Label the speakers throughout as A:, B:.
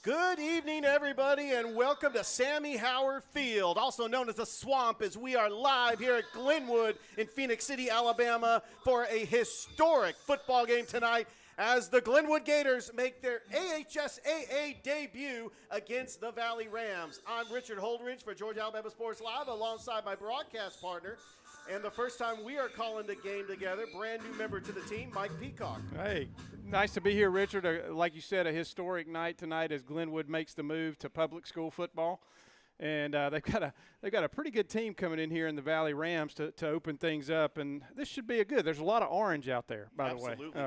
A: Good evening, everybody, and welcome to Sammy Howard Field, also known as the Swamp, as we are live here at Glenwood in Phoenix City, Alabama, for a historic football game tonight as the Glenwood Gators make their AHSAA debut against the Valley Rams. I'm Richard Holdridge for Georgia Alabama Sports Live, alongside my broadcast partner, and the first time we are calling the game together, brand new member to the team, Mike Peacock.
B: Hey, nice to be here, Richard. Like you said, a historic night tonight as Glenwood makes the move to public school football. And they've got a pretty good team coming in here in the Valley Rams to open things up, and this should be There's a lot of orange out there, by the way.
A: Absolutely.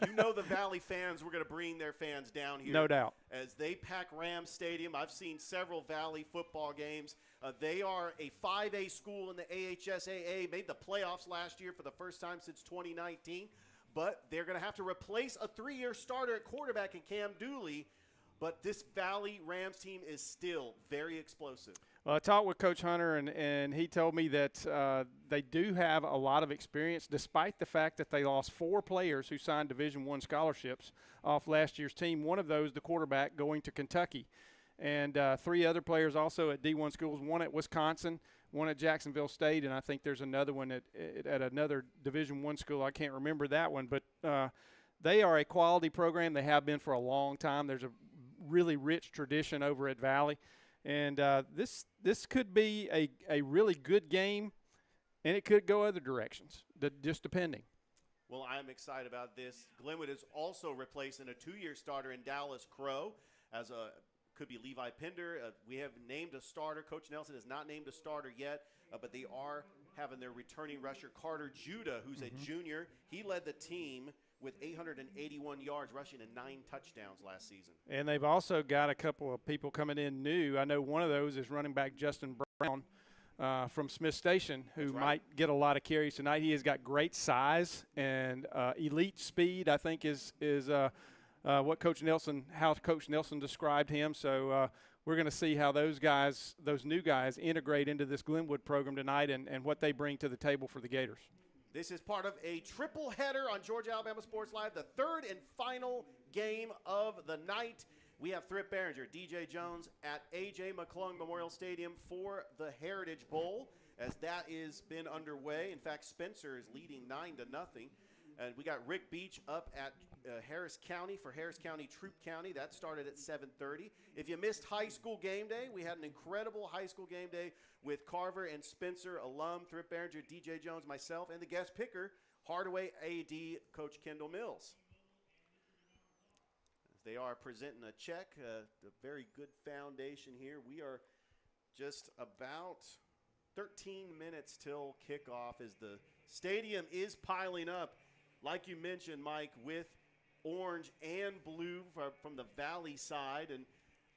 A: You know the Valley fans, we're going to bring their fans down here.
B: No doubt.
A: As they pack Rams Stadium. I've seen several Valley football games. They are a 5A school in the AHSAA, made the playoffs last year for the first time since 2019, but they're going to have to replace a 3-year starter at quarterback in Cam Dooley. But this Valley Rams team is still very explosive.
B: Well, I talked with Coach Hunter, and he told me that they do have a lot of experience, despite the fact that they lost 4 players who signed Division I scholarships off last year's team. One of those, the quarterback, going to Kentucky. And 3 other players also at D1 schools, one at Wisconsin, one at Jacksonville State, and I think there's another one at another Division I school. I can't remember that one. But they are a quality program. They have been for a long time. There's a really rich tradition over at Valley, and this could be a really good game, and it could go other directions, just depending.
A: Well, I'm excited about this. Glenwood is also replacing a 2-year starter in Dallas Crow, could be Levi Pender. We have named a starter. Coach Nelson has not named a starter yet, but they are having their returning rusher Carter Judah, who's a junior. He led the team with 881 yards rushing and 9 touchdowns last season.
B: And they've also got a couple of people coming in new. I know one of those is running back Justin Brown from Smith Station, who might get a lot of carries tonight. He has got great size and elite speed, I think, is what Coach Nelson described him. So we're going to see how those new guys, integrate into this Glenwood program tonight and what they bring to the table for the Gators.
A: This is part of a triple header on Georgia Alabama Sports Live, the third and final game of the night. We have Thrip Behringer, DJ Jones at A.J. McClung Memorial Stadium for the Heritage Bowl, as that has been underway. In fact, Spencer is leading 9-0. And we got Rick Beach up at Harris County for Harris County Troop County. That started at 7:30. If you missed high school game day, we had an incredible high school game day with Carver and Spencer alum, Thrip Behringer, DJ Jones, myself, and the guest picker, Hardaway AD Coach Kendall Mills. As they are presenting a check, a very good foundation here. We are just about 13 minutes till kickoff as the stadium is piling up. Like you mentioned, Mike, with orange and blue from the Valley side. And,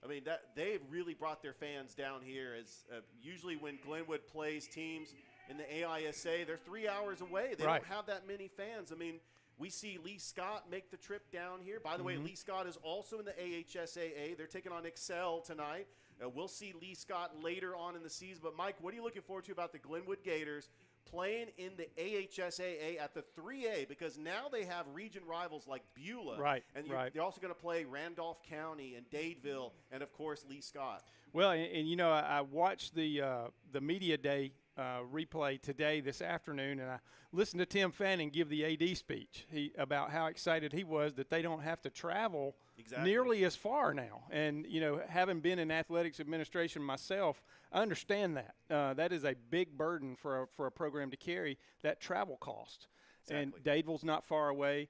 A: I mean, they've really brought their fans down here. As usually when Glenwood plays teams in the AISA, they're 3 hours away. They don't have that many fans. I mean, we see Lee Scott make the trip down here. By the way, Lee Scott is also in the AHSAA. They're taking on Excel tonight. We'll see Lee Scott later on in the season. But, Mike, what are you looking forward to about the Glenwood Gators playing in the AHSAA at the 3A, because now they have region rivals like Beulah. And they're also going to play Randolph County and Dadeville and, of course, Lee Scott.
B: Well, and you know, I watched the media day replay this afternoon, and I listened to Tim Fanning give the AD speech about how excited he was that they don't have to travel nearly as far now. And, you know, having been in athletics administration myself, I understand that. That is a big burden for a program to carry, that travel cost. And Dadeville's not far away.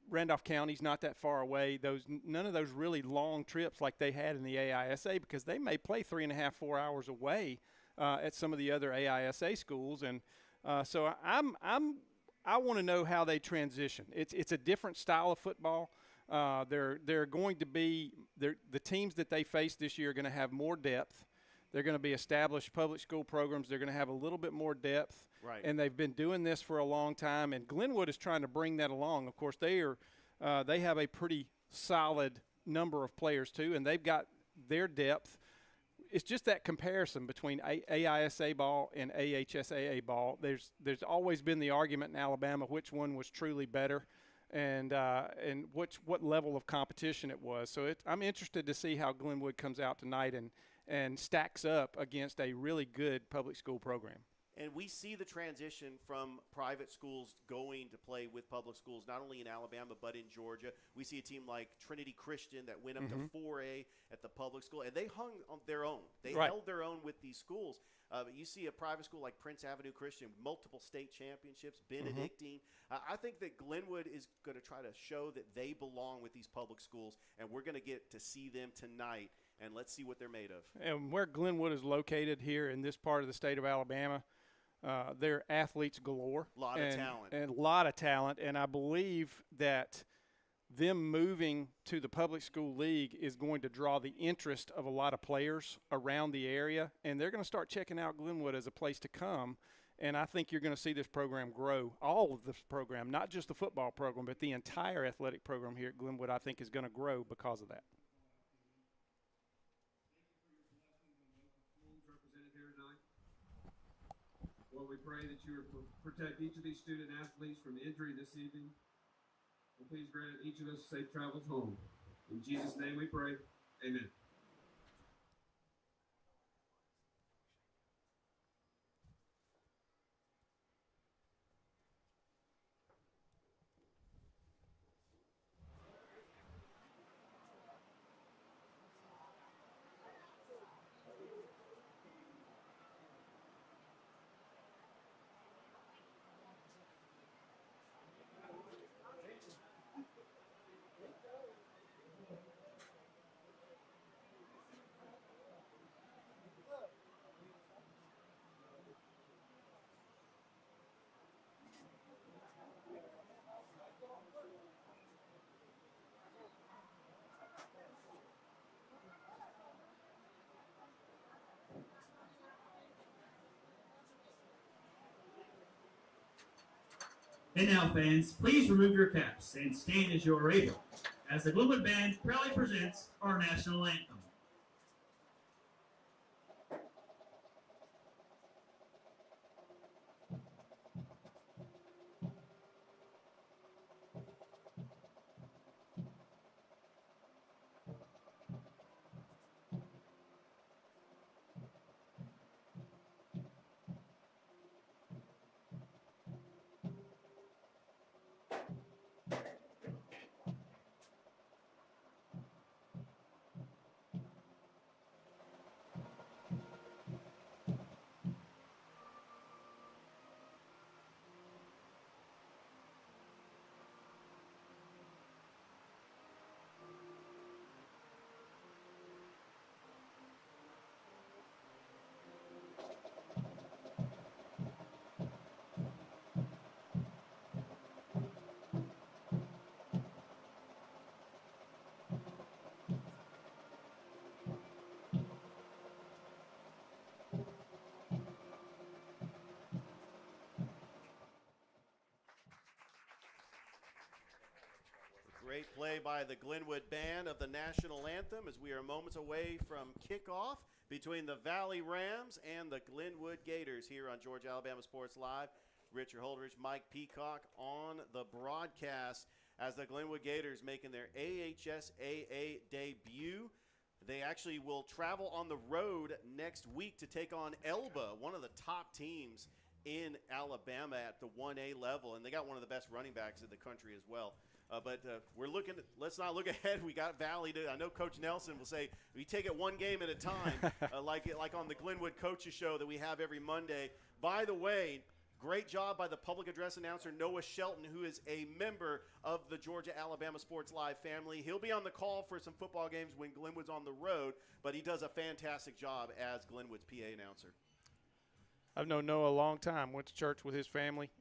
B: Randolph County's not that far away. None of those really long trips like they had in the AISA, because they may play 3.5, 4 hours away at some of the other AISA schools. And so I want to know how they transition. It's a different style of football. They're going to be the teams that they face this year are going to have more depth. They're going to be established public school programs. They're going to have a little bit more depth. And they've been doing this for a long time. And Glenwood is trying to bring that along. Of course, they have a pretty solid number of players too, and they've got their depth. It's just that comparison between AISA ball and AHSAA ball. There's always been the argument in Alabama which one was truly better. and what level of competition it was. So I'm interested to see how Glenwood comes out tonight and stacks up against a really good public school program.
A: And we see the transition from private schools going to play with public schools, not only in Alabama but in Georgia. We see a team like Trinity Christian that went up to 4A at the public school, and they hung on their own. They held their own with these schools. You see a private school like Prince Avenue Christian, multiple state championships, Benedictine. I think that Glenwood is going to try to show that they belong with these public schools, and we're going to get to see them tonight, and let's see what they're made of.
B: And where Glenwood is located here in this part of the state of Alabama, they're athletes galore.
A: A lot of talent.
B: And a lot of talent, and I believe that them moving to the public school league is going to draw the interest of a lot of players around the area, and they're going to start checking out Glenwood as a place to come. And I think you're going to see this program grow, all of this program, not just the football program, but the entire athletic program here at Glenwood, I think is going to grow because of that.
C: Lord, we pray that you will protect each of these student athletes from injury this evening. And please grant each of us safe travels home. In Jesus' name we pray. Amen.
D: And now, fans, please remove your caps and stand as you are able, as the Glenwood Band proudly presents our national anthem.
A: Great play by the Glenwood Band of the national anthem as we are moments away from kickoff between the Valley Rams and the Glenwood Gators here on Georgia Alabama Sports Live. Richard Holdridge, Mike Peacock on the broadcast as the Glenwood Gators making their AHSAA debut. They actually will travel on the road next week to take on Elba, one of the top teams in Alabama at the 1A level, and they got one of the best running backs in the country as well. But we're looking. Let's not look ahead. We got Valley. I know Coach Nelson will say we take it one game at a time, like on the Glenwood Coaches Show that we have every Monday. By the way, great job by the public address announcer Noah Shelton, who is a member of the Georgia Alabama Sports Live family. He'll be on the call for some football games when Glenwood's on the road, but he does a fantastic job as Glenwood's PA announcer.
B: I've known Noah a long time. Went to church with his family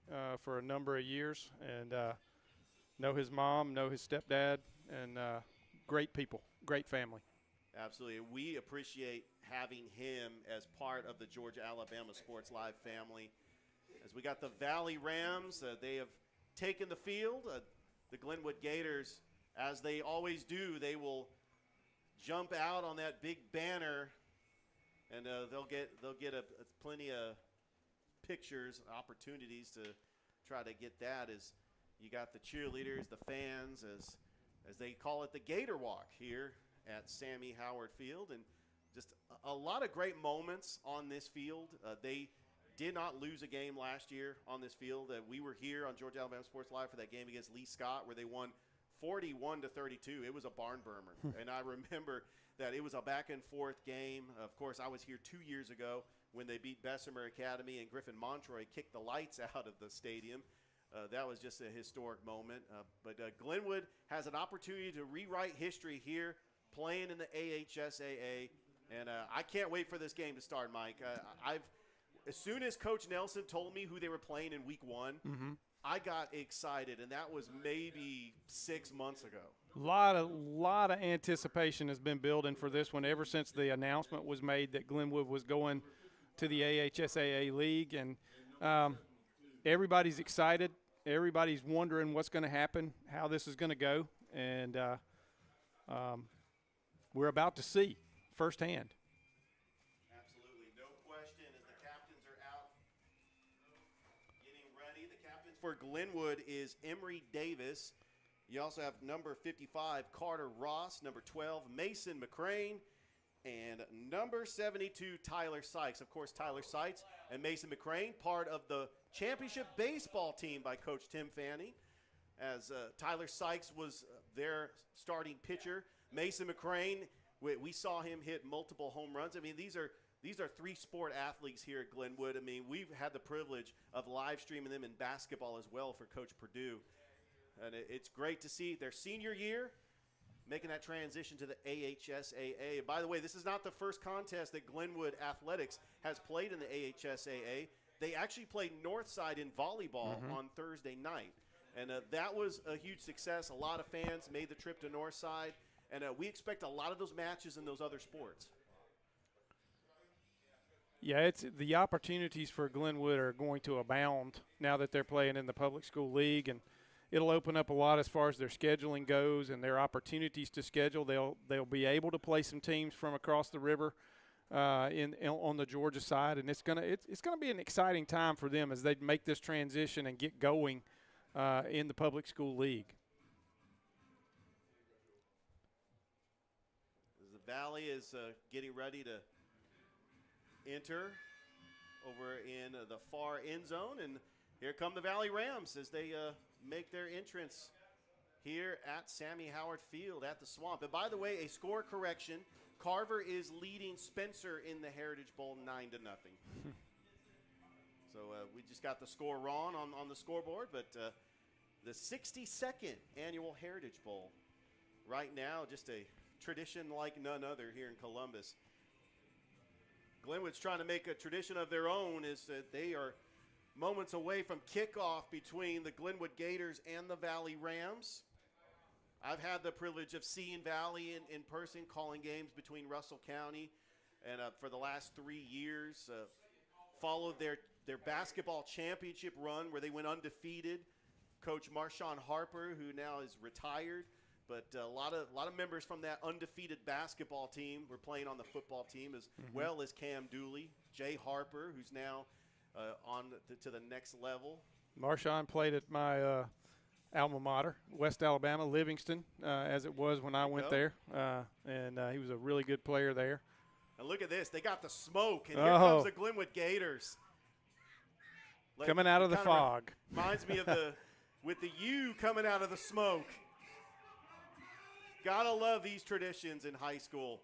B: for a number of years, and know his mom, know his stepdad, and great people, great family.
A: Absolutely. We appreciate having him as part of the Georgia Alabama Sports Live family. As we got the Valley Rams, they have taken the field. The Glenwood Gators, as they always do, they will jump out on that big banner, and they'll get plenty of pictures, opportunities to try to get that as You got the cheerleaders, the fans, as they call it, the Gator Walk here at Sammy Howard Field. And just a lot of great moments on this field. They did not lose a game last year on this field. We were here on Georgia Alabama Sports Live for that game against Lee Scott where they won 41-32. It was a barn burner. And I remember that it was a back-and-forth game. Of course, I was here 2 years ago when they beat Bessemer Academy and Griffin Montroy kicked the lights out of the stadium. That was just a historic moment. But Glenwood has an opportunity to rewrite history here playing in the AHSAA. And I can't wait for this game to start, Mike. As soon as Coach Nelson told me who they were playing in week one, I got excited, and that was maybe 6 months ago.
B: Lot of anticipation has been building for this one ever since the announcement was made that Glenwood was going to the AHSAA League, and everybody's excited. Everybody's wondering what's going to happen, how this is going to go, and we're about to see firsthand.
A: Absolutely, no question. As the captains are out getting ready, the captains for Glenwood is Emery Davis. You also have number 55, Carter Ross, number 12, Mason McCrane, and number 72, Tyler Sykes. Of course, Tyler Sykes and Mason McCrane, part of the championship baseball team by Coach Tim Fanning, as Tyler Sykes was their starting pitcher. Mason McCrane, we saw him hit multiple home runs. I mean, these are three-sport athletes here at Glenwood. I mean, we've had the privilege of live streaming them in basketball as well for Coach Purdue. And it's great to see their senior year making that transition to the AHSAA. By the way, this is not the first contest that Glenwood Athletics has played in the AHSAA. They actually played Northside in volleyball on Thursday night. And that was a huge success. A lot of fans made the trip to Northside. And we expect a lot of those matches in those other sports.
B: Yeah, it's the opportunities for Glenwood are going to abound now that they're playing in the public school league, and it'll open up a lot as far as their scheduling goes and their opportunities to schedule. They'll be able to play some teams from across the river on the Georgia side, and it's gonna be an exciting time for them as they make this transition and get going in the public school league.
A: As the Valley is getting ready to enter over in the far end zone, and here come the Valley Rams as they make their entrance here at Sammy Howard Field at the Swamp. And by the way, a score correction. Carver is leading Spencer in the Heritage Bowl 9-0. So we just got the score wrong on the scoreboard, but the 62nd annual Heritage Bowl right now, just a tradition like none other here in Columbus. Glenwood's trying to make a tradition of their own, is that they are moments away from kickoff between the Glenwood Gators and the Valley Rams. I've had the privilege of seeing Valley in person, calling games between Russell County, and for the last 3 years, followed their basketball championship run where they went undefeated. Coach Marshawn Harper, who now is retired, but a lot of members from that undefeated basketball team were playing on the football team, as well as Cam Dooley, Jay Harper, who's now on to the next level.
B: Marshawn played at my alma mater, West Alabama, Livingston, as it was when I went there, and he was a really good player there.
A: And look at this. They got the smoke, and here comes the Glenwood Gators.
B: Coming out of the fog.
A: Reminds me of with the U coming out of the smoke. Gotta love these traditions in high school.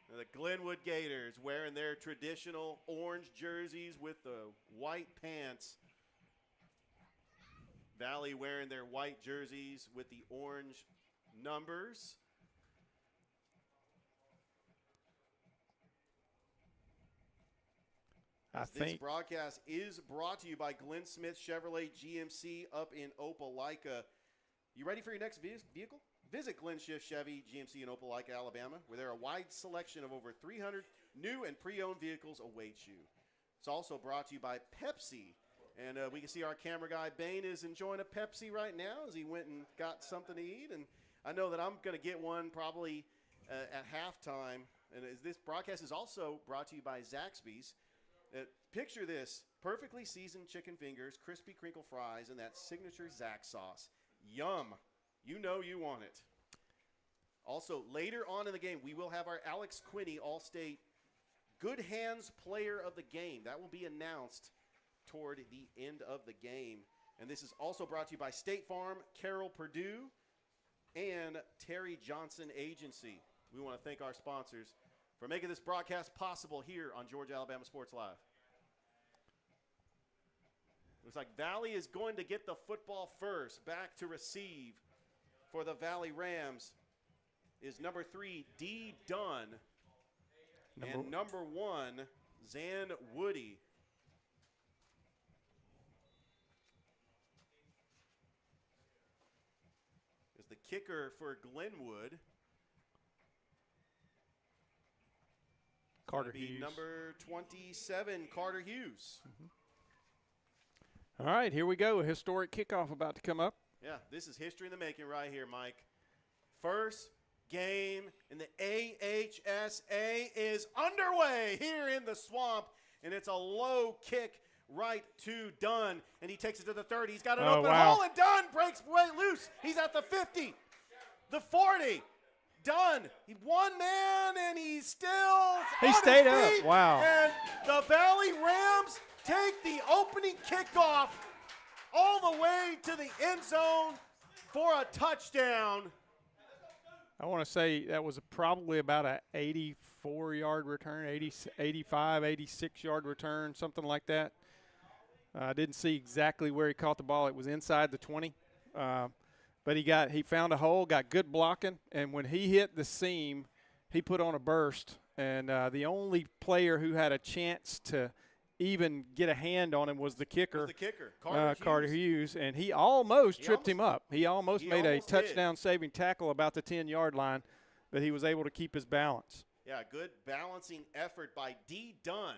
A: The Glenwood Gators wearing their traditional orange jerseys with the white pants. Valley wearing their white jerseys with the orange numbers. This broadcast is brought to you by Glenn Smith Chevrolet GMC up in Opelika. You ready for your next vehicle? Visit Glenn Smith Chevy GMC in Opelika, Alabama, where there are a wide selection of over 300 new and pre-owned vehicles awaits you. It's also brought to you by Pepsi. And we can see our camera guy, Bain, is enjoying a Pepsi right now as he went and got something to eat. And I know that I'm going to get one probably at halftime. And this broadcast is also brought to you by Zaxby's. Picture this. Perfectly seasoned chicken fingers, crispy crinkle fries, and that signature Zax sauce. Yum. You know you want it. Also, later on in the game, we will have our Alex Quinney All-State Good Hands Player of the Game. That will be announced toward the end of the game. And this is also brought to you by State Farm, Carol Purdue, and Terry Johnson Agency. We want to thank our sponsors for making this broadcast possible here on Georgia Alabama Sports Live. Looks like Valley is going to get the football first. Back to receive for the Valley Rams is number 3, D. Dunn, and number 1, Zan Woody. Is the kicker for Glenwood.
B: Carter Hughes.
A: Number 27, Carter Hughes.
B: All right, here we go. A historic kickoff about to come up.
A: Yeah, this is history in the making right here, Mike. First game in the AHSA is underway here in the swamp, and it's a low kick right to Dunn, and he takes it to the 30. He's got an open hole, and Dunn breaks way loose. He's at the 50, the 40. Dunn, one man, and he's still
B: He
A: on
B: stayed
A: his feet,
B: up. Wow.
A: And the Valley Rams take the opening kickoff all the way to the end zone for a touchdown.
B: I want to say that was probably about an 84-yard return, 85, 86-yard return, something like that. I didn't see exactly where he caught the ball. It was inside the 20. But he found a hole, got good blocking, and when he hit the seam, he put on a burst. And the only player who had a chance to even get a hand on him was the kicker. Carter Hughes. And he almost tripped him up. He almost made a touchdown-saving tackle about the 10-yard line, but he was able to keep his balance.
A: Yeah, good balancing effort by D. Dunn.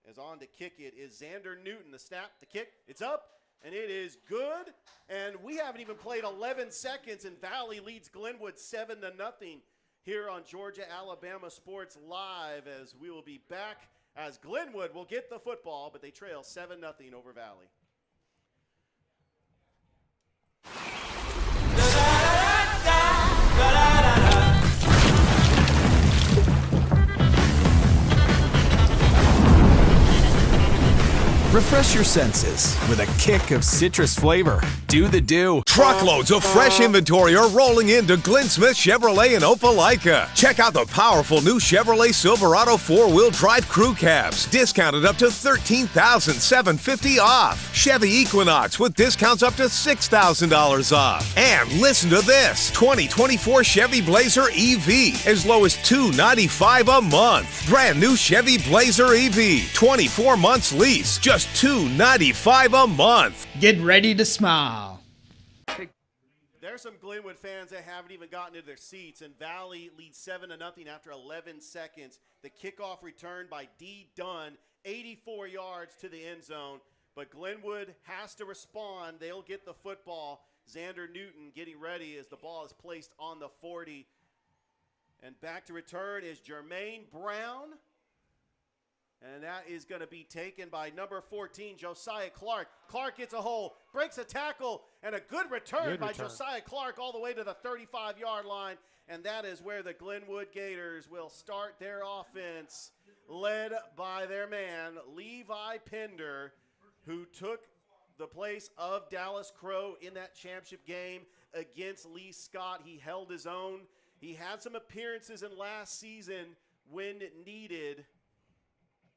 A: As on to kick it is Xander Newton. The snap, the kick, it's up, and it is good. And we haven't even played 11 seconds, and Valley leads Glenwood 7-0 here on Georgia Alabama Sports Live, as we will be back as Glenwood will get the football, but they trail 7-0 over Valley.
E: Refresh your senses with a kick of citrus flavor. Do the do. Truckloads of fresh inventory are rolling into Glenn Smith Chevrolet in Opelika. Check out the powerful new Chevrolet Silverado 4-wheel drive crew cabs, discounted up to $13,750 off. Chevy Equinox with discounts up to $6,000 off. And listen to this, 2024 Chevy Blazer EV, as low as $295 a month. Brand new Chevy Blazer EV, 24 months lease, just $295 a month.
F: Get ready to smile.
A: There's some Glenwood fans that haven't even gotten to their seats, and Valley leads 7-0 after 11 seconds. The kickoff return by D. Dunn, 84 yards to the end zone, but Glenwood has to respond. They'll get the football. Xander Newton getting ready as the ball is placed on the 40. And back to return is Jermaine Brown. And that is going to be taken by number 14, Josiah Clark. Clark gets a hole, breaks a tackle, and a good return by Josiah Clark all the way to the 35-yard line. And that is where the Glenwood Gators will start their offense, led by their man, Levi Pender, who took the place of Dallas Crow in that championship game against Lee Scott. He held his own. He had some appearances in last season when needed.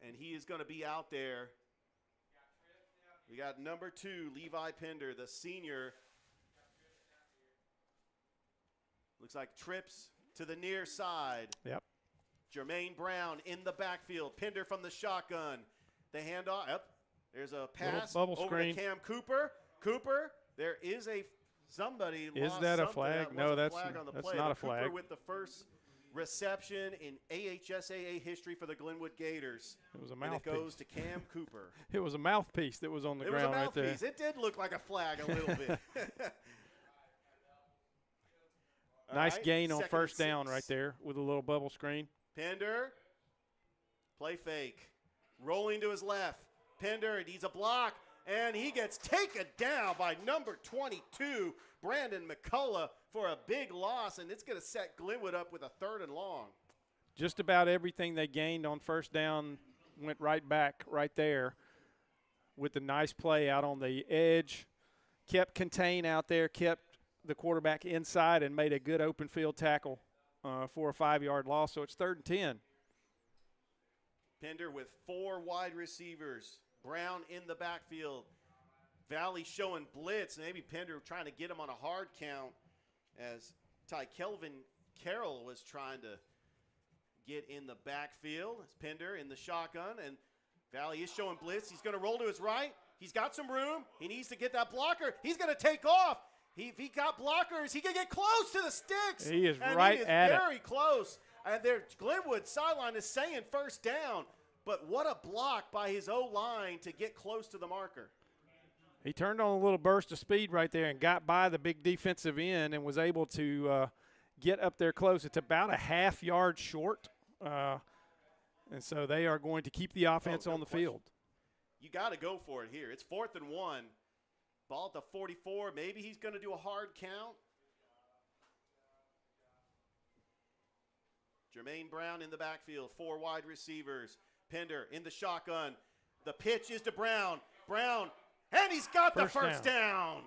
A: And he is going to be out there. We got number 2, Levi Pender, the senior. Looks like trips to the near side.
B: Yep.
A: Jermaine Brown in the backfield. Pender from the shotgun. The handoff. Yep. There's a pass over to Cam Cooper. Cooper, there is somebody
B: Is
A: lost
B: that a
A: something.
B: flag?
A: That
B: No,
A: was a
B: that's
A: flag on the
B: that's
A: play.
B: not a
A: Cooper
B: flag.
A: with the first reception in AHSAA history for the Glenwood Gators.
B: It was a
A: and
B: mouthpiece.
A: it goes to Cam Cooper.
B: It was a mouthpiece that was on the ground right there.
A: It was a mouthpiece. It did look like a flag a little bit.
B: Nice gain on
A: second
B: first
A: and
B: down
A: 6.
B: right there with a little bubble screen.
A: Pender, play fake. rolling to his left. Pender needs a block, and he gets taken down by number 22, Brandon McCullough, for a big loss, and it's going to set Glenwood up with a 3rd and long.
B: Just about everything they gained on first down went right back right there with the nice play out on the edge. Kept contained out there, kept the quarterback inside, and made a good open field tackle for a 5-yard loss. So it's 3rd and 10.
A: Pender with 4 wide receivers. Brown in the backfield. Valley showing blitz. Maybe Pender trying to get him on a hard count as Kelvin Carroll was trying to get in the backfield. It's Pender in the shotgun, and Valley is showing blitz. He's going to roll to his right. He's got some room. He needs to get that blocker. He's going to take off. If he got blockers, he can get close to the sticks.
B: He is
A: and
B: right
A: he is
B: at
A: very close. And their Glenwood sideline is saying first down. But what a block by his O-line to get close to the marker.
B: He turned on a little burst of speed right there and got by the big defensive end and was able to get up there close. It's about a half-yard short. And so they are going to keep the offense on the field.
A: You got to go for it here. It's 4th and 1. Ball at the 44. Maybe he's going to do a hard count. Jermaine Brown in the backfield. 4 wide receivers. Pender in the shotgun. The pitch is to Brown. Brown, and he's got the first down.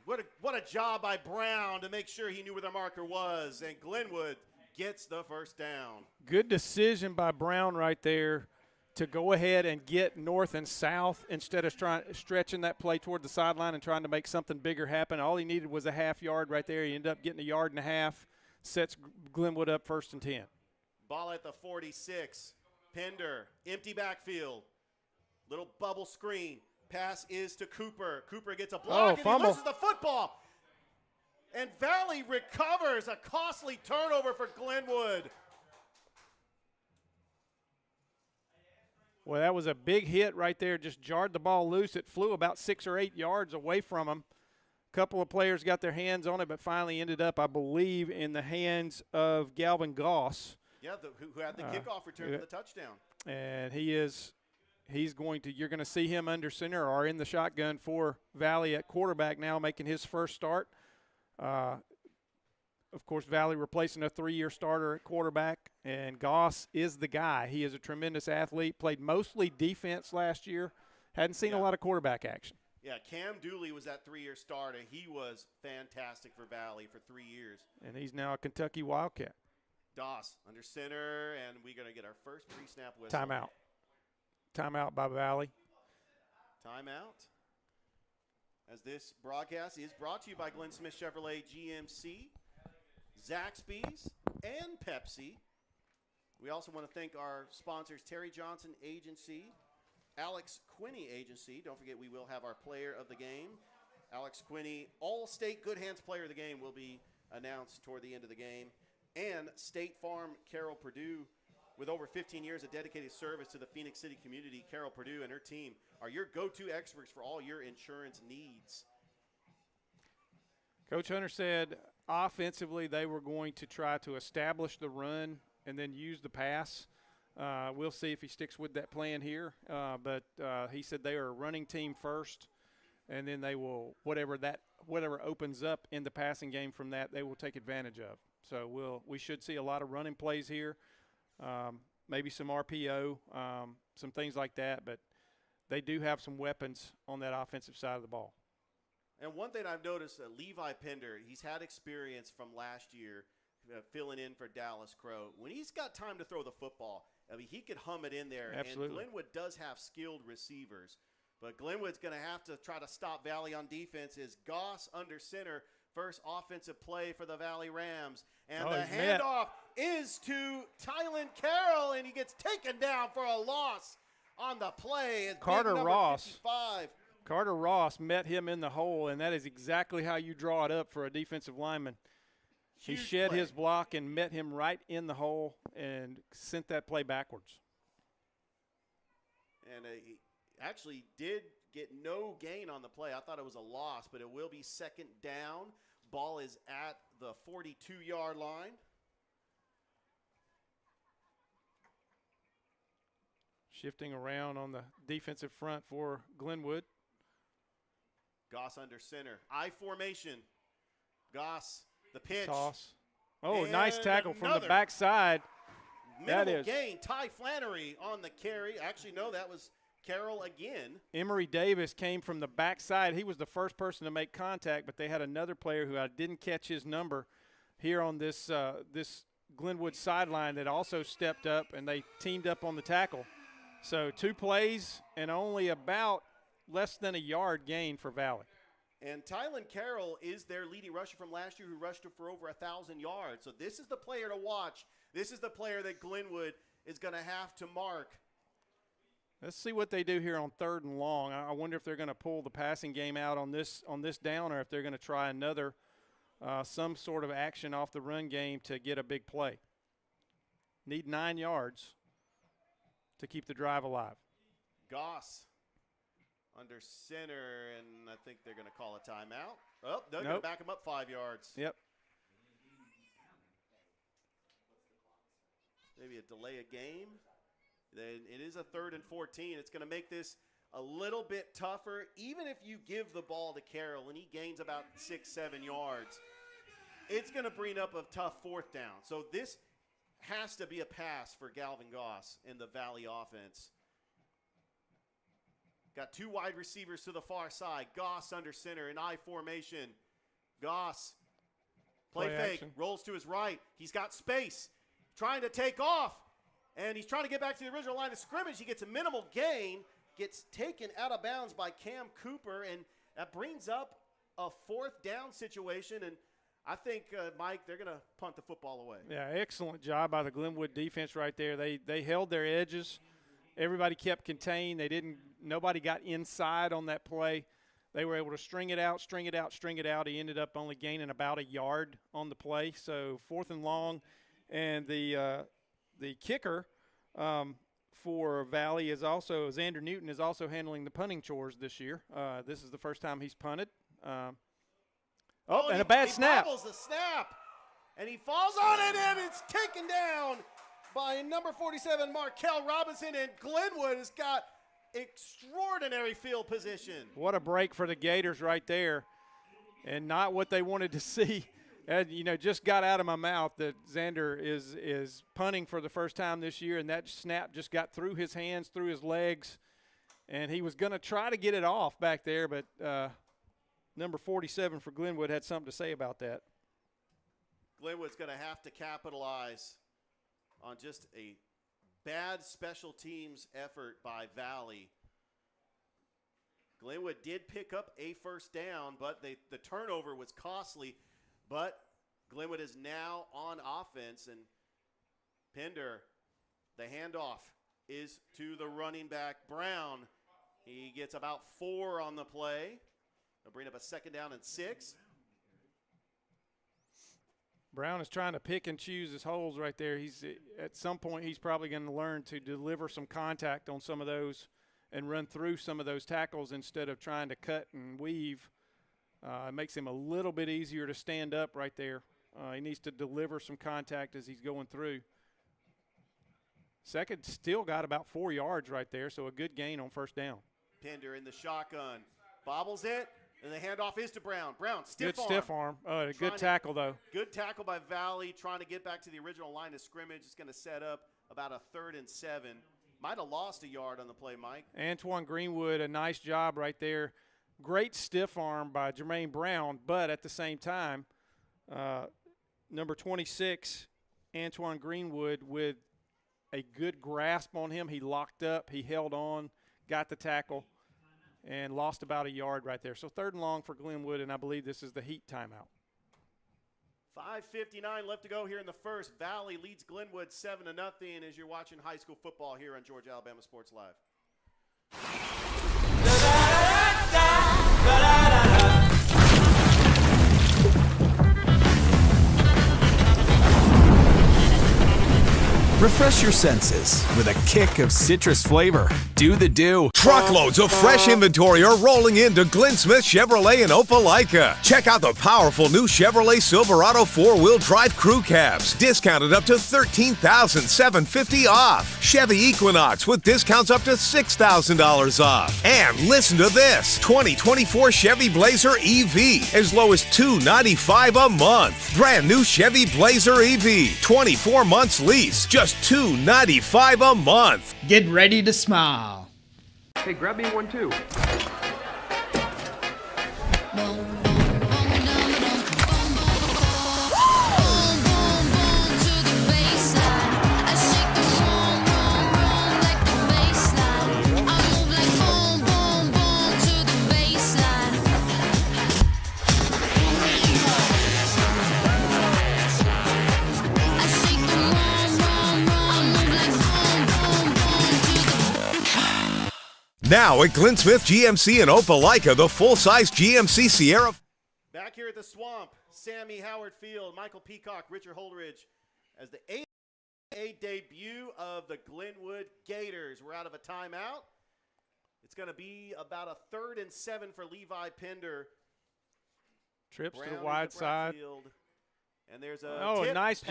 A: What a job by Brown to make sure he knew where the marker was. And Glenwood gets the first down.
B: Good decision by Brown right there to go ahead and get north and south instead of stretching that play toward the sideline and trying to make something bigger happen. All he needed was a half-yard right there. He ended up getting a 1.5 yards, sets Glenwood up 1st and 10.
A: Ball at the 46. Pender, empty backfield. Little bubble screen. Pass is to Cooper. Cooper gets a block and
B: fumble.
A: he loses the football. And Valley recovers a costly turnover for Glenwood.
B: Well, that was a big hit right there. Just jarred the ball loose. It flew about 6 or 8 yards away from him. A couple of players got their hands on it, but finally ended up, I believe, in the hands of Galvin Goss.
A: Yeah, who had the kickoff return for the touchdown.
B: And you're going to see him under center or in the shotgun for Valley at quarterback now, making his first start. Of course, Valley replacing a 3-year starter at quarterback, and Goss is the guy. He is a tremendous athlete, played mostly defense last year, hadn't seen a lot of quarterback action.
A: Yeah, Cam Dooley was that 3-year starter. He was fantastic for Valley for 3 years.
B: And he's now a Kentucky Wildcat.
A: Doss under center, and we're going to get our first pre-snap whistle.
B: Timeout. Timeout by Valley.
A: Timeout. As this broadcast is brought to you by Glenn Smith Chevrolet GMC, Zaxby's, and Pepsi. We also want to thank our sponsors, Terry Johnson Agency, Alex Quinney Agency. Don't forget we will have our player of the game. Alex Quinney, All-State Good Hands player of the game, will be announced toward the end of the game. And State Farm Carol Purdue, with over 15 years of dedicated service to the Phoenix City community. Carol Purdue and her team are your go-to experts for all your insurance needs.
B: Coach Hunter said offensively they were going to try to establish the run and then use the pass. We'll see if he sticks with that plan here. But he said they are a running team first, and then they will, whatever opens up in the passing game from that, they will take advantage of. So we should see a lot of running plays here, maybe some RPO, some things like that. But they do have some weapons on that offensive side of the ball.
A: And one thing I've noticed, Levi Pender, he's had experience from last year filling in for Dallas Crow. When he's got time to throw the football, I mean, he could hum it in there.
B: Absolutely.
A: And Glenwood does have skilled receivers. But Glenwood's going to have to try to stop Valley on defense. Is Goss under center, first offensive play for the Valley Rams. And the handoff is to Tylen Carroll, and he gets taken down for a loss on the play. It's
B: Carter Ross.
A: 55.
B: Carter Ross met him in the hole, and that is exactly how you draw it up for a defensive lineman. He shed his block and met him right in the hole and sent that play backwards.
A: And he actually did get no gain on the play. I thought it was a loss, but it will be second down. Ball is at the 42-yard line.
B: shifting around on the defensive front for Glenwood.
A: Goss under center. I formation. Goss, the pitch.
B: Toss. Oh,
A: And
B: nice tackle from the
A: another
B: backside. That
A: Minimal
B: is.
A: gain. Ty Flannery on the carry. Actually, no, that was Carroll again.
B: Emery Davis came from the backside. He was the first person to make contact, but they had another player who I didn't catch his number here on this this Glenwood sideline that also stepped up, and they teamed up on the tackle. So 2 plays and only about less than a yard gain for Valley.
A: And Tylen Carroll is their leading rusher from last year who rushed for over 1,000 yards. So this is the player to watch. This is the player that Glenwood is going to have to mark.
B: Let's see what they do here on 3rd and long. I wonder if they're going to pull the passing game out on this down, or if they're going to try another some sort of action off the run game to get a big play. Need 9 yards to keep the drive alive.
A: Goss under center, and I think they're going to call a timeout. Oh, they're going to
B: Nope.
A: back him up 5 yards.
B: Yep.
A: Maybe a delay of game. Then it is a 3rd and 14. It's going to make this a little bit tougher. Even if you give the ball to Carroll and he gains about 6-7 yards, it's going to bring up a tough 4th down. So this has to be a pass for Galvin Goss in the Valley offense. Got 2 wide receivers to the far side. Goss under center in I formation. Goss, play fake,
B: action.
A: rolls to his right. He's got space, trying to take off, and he's trying to get back to the original line of scrimmage. He gets a minimal gain, gets taken out of bounds by Cam Cooper, and that brings up a 4th down situation. And I think, Mike, they're going to punt the football away.
B: Yeah, excellent job by the Glenwood defense right there. They held their edges. Everybody kept contained. Nobody got inside on that play. They were able to string it out. He ended up only gaining about a yard on the play. So 4th and long, and the kicker for Valley is also Xander Newton is also handling the punting chores this year. This is the first time he's punted. And a bad snap.
A: He bobbles the snap, and he falls on it, and it's taken down by number 47, Markel Robinson, and Glenwood has got extraordinary field position.
B: What a break for the Gators right there, and not what they wanted to see. And, just got out of my mouth that Xander is punting for the first time this year, and that snap just got through his hands, through his legs, and he was going to try to get it off back there, but number 47 for Glenwood had something to say about that.
A: Glenwood's going to have to capitalize on just a bad special teams effort by Valley. Glenwood did pick up a 1st down, but the turnover was costly. But Glenwood is now on offense, and Pender, the handoff is to the running back, Brown. He gets about 4 on the play. They'll bring up a 2nd down and 6.
B: Brown is trying to pick and choose his holes right there. At some point he's probably going to learn to deliver some contact on some of those and run through some of those tackles instead of trying to cut and weave. It makes him a little bit easier to stand up right there. He needs to deliver some contact as he's going through. Second still got about 4 yards right there, so a good gain on 1st down.
A: Pender in the shotgun, bobbles it, and the handoff is to Brown. Brown,
B: Good stiff arm. A good tackle, though.
A: Good tackle by Valley, trying to get back to the original line of scrimmage. It's going to set up about a 3rd and 7. Might have lost a yard on the play, Mike.
B: Antoine Greenwood, a nice job right there. Great stiff arm by Jermaine Brown, but at the same time, number 26, Antoine Greenwood, with a good grasp on him. He locked up, he held on, got the tackle, and lost about a yard right there. So 3rd and long for Glenwood, and I believe this is the Heat timeout.
A: 5:59 left to go here in the first. Valley leads Glenwood 7-0 as you're watching high school football here on Georgia Alabama Sports Live.
E: Refresh your senses with a kick of citrus flavor. Do the do. Truckloads of fresh inventory are rolling into Glenn Smith Chevrolet in Opelika. Check out the powerful new Chevrolet Silverado 4-wheel drive crew cabs, discounted up to $13,750 off. Chevy Equinox with discounts up to $6,000 off. And listen to this, 2024 Chevy Blazer EV as low as $295 a month. Brand new Chevy Blazer EV, 24 months lease, just $295 a month.
F: Get ready to smile.
G: Hey, grab me one too.
E: Now at Glenn Smith GMC in Opelika, the full-size GMC Sierra.
A: Back here at the Swamp, Sammy Howard Field, Michael Peacock, Richard Holdridge, as the 8A debut of the Glenwood Gators. We're out of a timeout. It's going to be about a 3rd and 7 for Levi Pender.
B: Trips
A: Brown
B: to the wide side.
A: Field. And there's a tip
B: nice
A: pass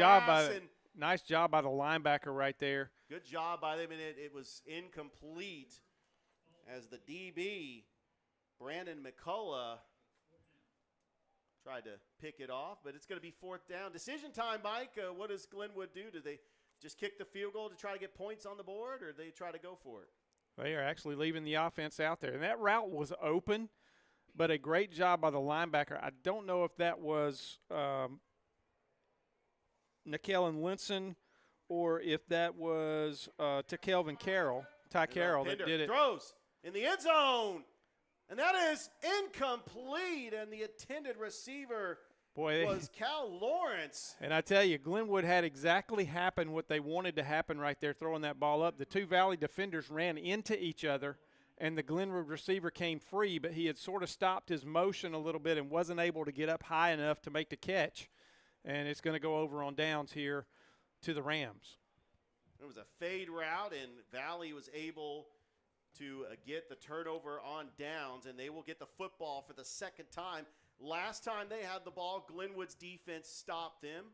B: job by the linebacker right there.
A: Good job by them, and it was incomplete as the DB, Brandon McCullough, tried to pick it off, but it's going to be 4th down. Decision time, Mike. What does Glenwood do? Do they just kick the field goal to try to get points on the board, or they try to go for it?
B: They are actually leaving the offense out there. And that route was open, but a great job by the linebacker. I don't know if that was Nikellen Linson or if that was to Kelvin Carroll, Ty Carroll that did it.
A: Throws in the end zone, and that is incomplete, and the intended receiver was Cal Lawrence.
B: And I tell you, Glenwood had exactly happen what they wanted to happen right there, throwing that ball up. The two Valley defenders ran into each other, and the Glenwood receiver came free, but he had sort of stopped his motion a little bit and wasn't able to get up high enough to make the catch. And it's going to go over on downs here to the Rams.
A: It was a fade route, and Valley was able to get the turnover on downs, and they will get the football for the 2nd time. Last time they had the ball, Glenwood's defense stopped them,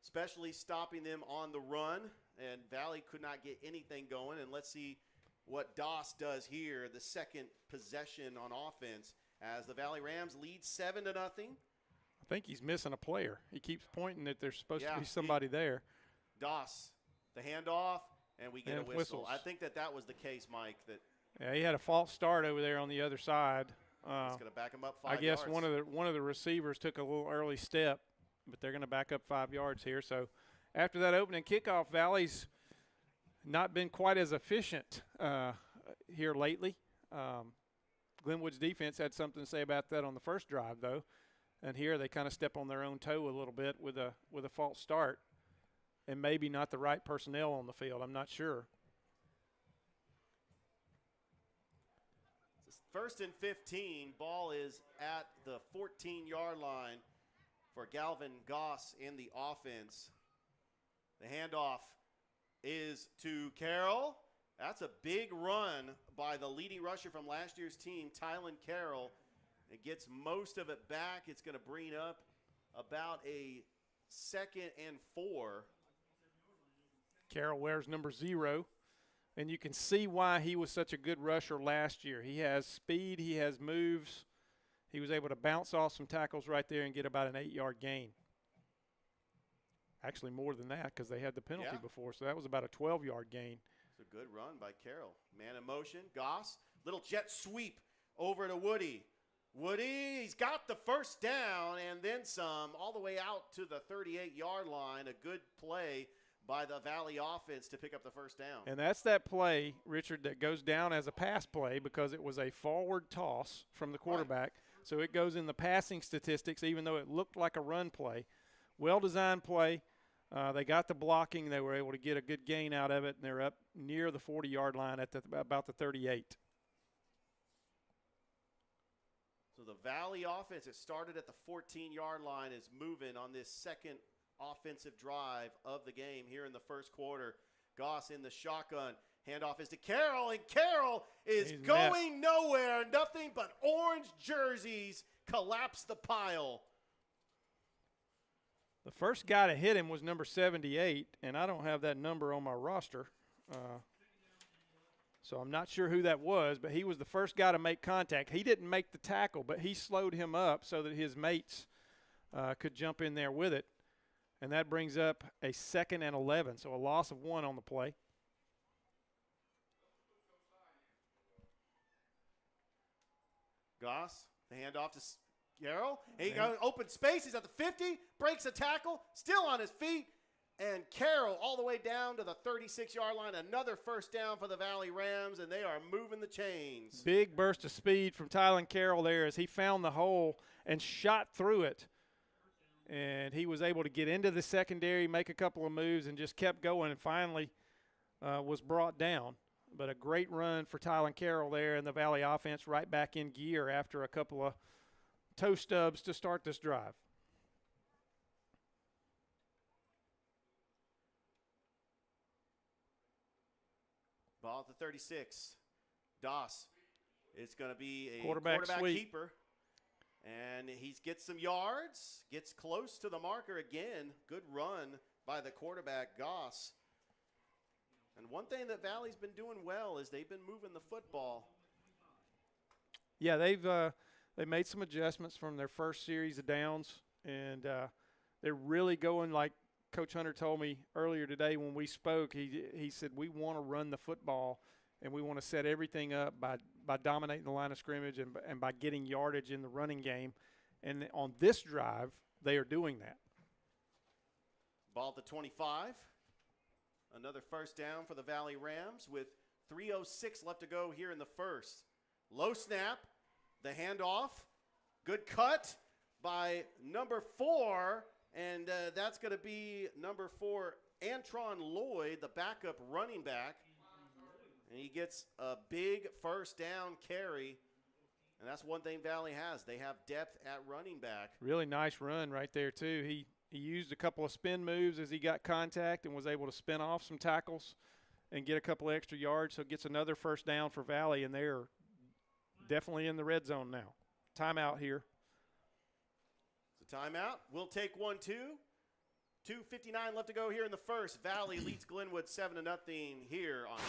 A: especially stopping them on the run, and Valley could not get anything going. And let's see what Doss does here, the 2nd possession on offense, as the Valley Rams lead 7-0.
B: I think he's missing a player. He keeps pointing that there's supposed to be somebody there.
A: Doss, the handoff, and we get a whistle.
B: Whistles.
A: I think that was the case, Mike.
B: Yeah, he had a false start over there on the other side.
A: It's going to back him up 5 yards.
B: I guess one of the receivers took a little early step, but they're going to back up 5 yards here. So after that opening kickoff, Valley's not been quite as efficient here lately. Glenwood's defense had something to say about that on the first drive, though. And here they kind of step on their own toe a little bit with a false start, and maybe not the right personnel on the field. I'm not sure.
A: 1st and 15. Ball is at the 14-yard line for Galvin Goss in the offense. The handoff is to Carroll. That's a big run by the leading rusher from last year's team, Tylen Carroll. It gets most of it back. It's going to bring up about a 2nd and 4.
B: Carroll wears number 0. And you can see why he was such a good rusher last year. He has speed. He has moves. He was able to bounce off some tackles right there and get about an 8-yard gain. Actually, more than that because they had the penalty before, so that was about a 12-yard gain.
A: It's a good run by Carroll. Man in motion. Goss, little jet sweep over to Woody. Woody, he's got the 1st down and then some all the way out to the 38-yard line. A good play by the Valley offense to pick up the 1st down.
B: And that's that play, Richard, that goes down as a pass play because it was a forward toss from the quarterback. Right. So it goes in the passing statistics even though it looked like a run play. Well-designed play. They got the blocking. They were able to get a good gain out of it, and they're up near the 40-yard line at about the 38.
A: So the Valley offense, it started at the 14-yard line, is moving on this 2nd offensive drive of the game here in the 1st quarter. Goss in the shotgun. Handoff is to Carroll, and Carroll is
B: He's
A: going nowhere. Nothing but orange jerseys collapse the pile.
B: The first guy to hit him was number 78, and I don't have that number on my roster. So I'm not sure who that was, but he was the first guy to make contact. He didn't make the tackle, but he slowed him up so that his mates could jump in there with it. And that brings up a 2nd and 11, so a loss of 1 on the play.
A: Goss, the handoff to Carroll. He got open space. He's at the 50, breaks a tackle, still on his feet. And Carroll all the way down to the 36-yard line. Another first down for the Valley Rams, and they are moving the chains.
B: Big burst of speed from Tylen Carroll there as he found the hole and shot through it. And he was able to get into the secondary, make a couple of moves, and just kept going and finally was brought down. But a great run for Tylen Carroll there, and the Valley offense right back in gear after a couple of toe stubs to start this drive.
A: Ball at the 36. Doss. It's going to be a
B: Quarterback sweep.
A: keeper. And he gets some yards, gets close to the marker again. Good run by the quarterback, Goss. And one thing that Valley's been doing well is they've been moving the football.
B: Yeah, they made some adjustments from their first series of downs, and they're really going like Coach Hunter told me earlier today when we spoke. He said, we want to run the football, and we want to set everything up by dominating the line of scrimmage and by getting yardage in the running game. And on this drive, they are doing that.
A: Ball at the 25. Another first down for the Valley Rams with 3:06 left to go here in the first. Low snap, the handoff, good cut by number 4, and that's going to be number 4, Antron Lloyd, the backup running back. And he gets a big first down carry, and that's one thing Valley has. They have depth at running back.
B: Really nice run right there, too. He used a couple of spin moves as he got contact and was able to spin off some tackles and get a couple of extra yards. So gets another first down for Valley, and they're definitely in the red zone now. Timeout here.
A: It's a timeout. We'll take 1-2. 2:59 left to go here in the first. Valley leads Glenwood 7-0 here on.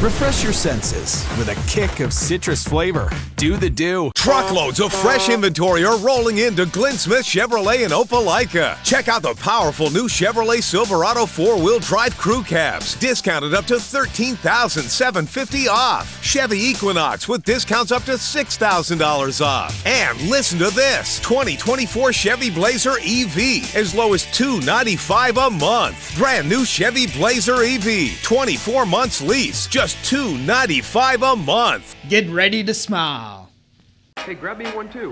E: Refresh your senses with a kick of citrus flavor. Do the do. Truckloads of fresh inventory are rolling into Glenn Smith Chevrolet in Opelika. Check out the powerful new Chevrolet Silverado 4-wheel drive crew cabs, discounted up to $13,750 off. Chevy Equinox with discounts up to $6,000 off. And listen to this, 2024 Chevy Blazer EV, as low as $295 a month. Brand new Chevy Blazer EV, 24 months lease, just $295 a month.
F: Get ready to smile.
G: Hey, grab me one too.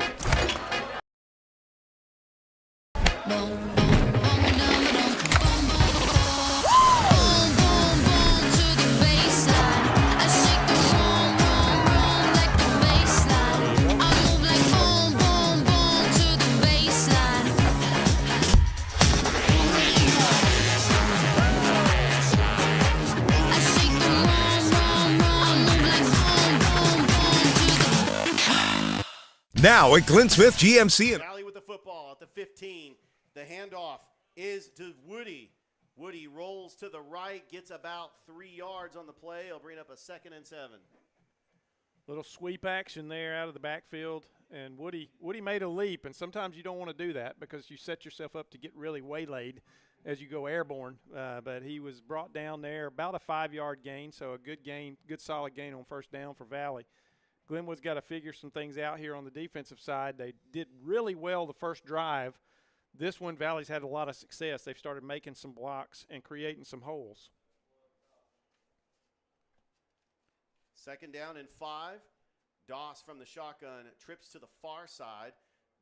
E: Now at Glenn Smith GMC.
A: Valley with the football at the 15. The handoff is to Woody. Woody rolls to the right, gets about 3 yards on the play. He'll bring up a 2nd and 7.
B: Little sweep action there out of the backfield, and Woody made a leap, and sometimes you don't want to do that because you set yourself up to get really waylaid as you go airborne, but he was brought down there, about a 5-yard gain, so a good gain, good solid gain on first down for Valley. Glenwood's got to figure some things out here on the defensive side. They did really well the first drive. This one, Valley's had a lot of success. They've started making some blocks and creating some holes.
A: 2nd down and 5. Doss from the shotgun trips to the far side.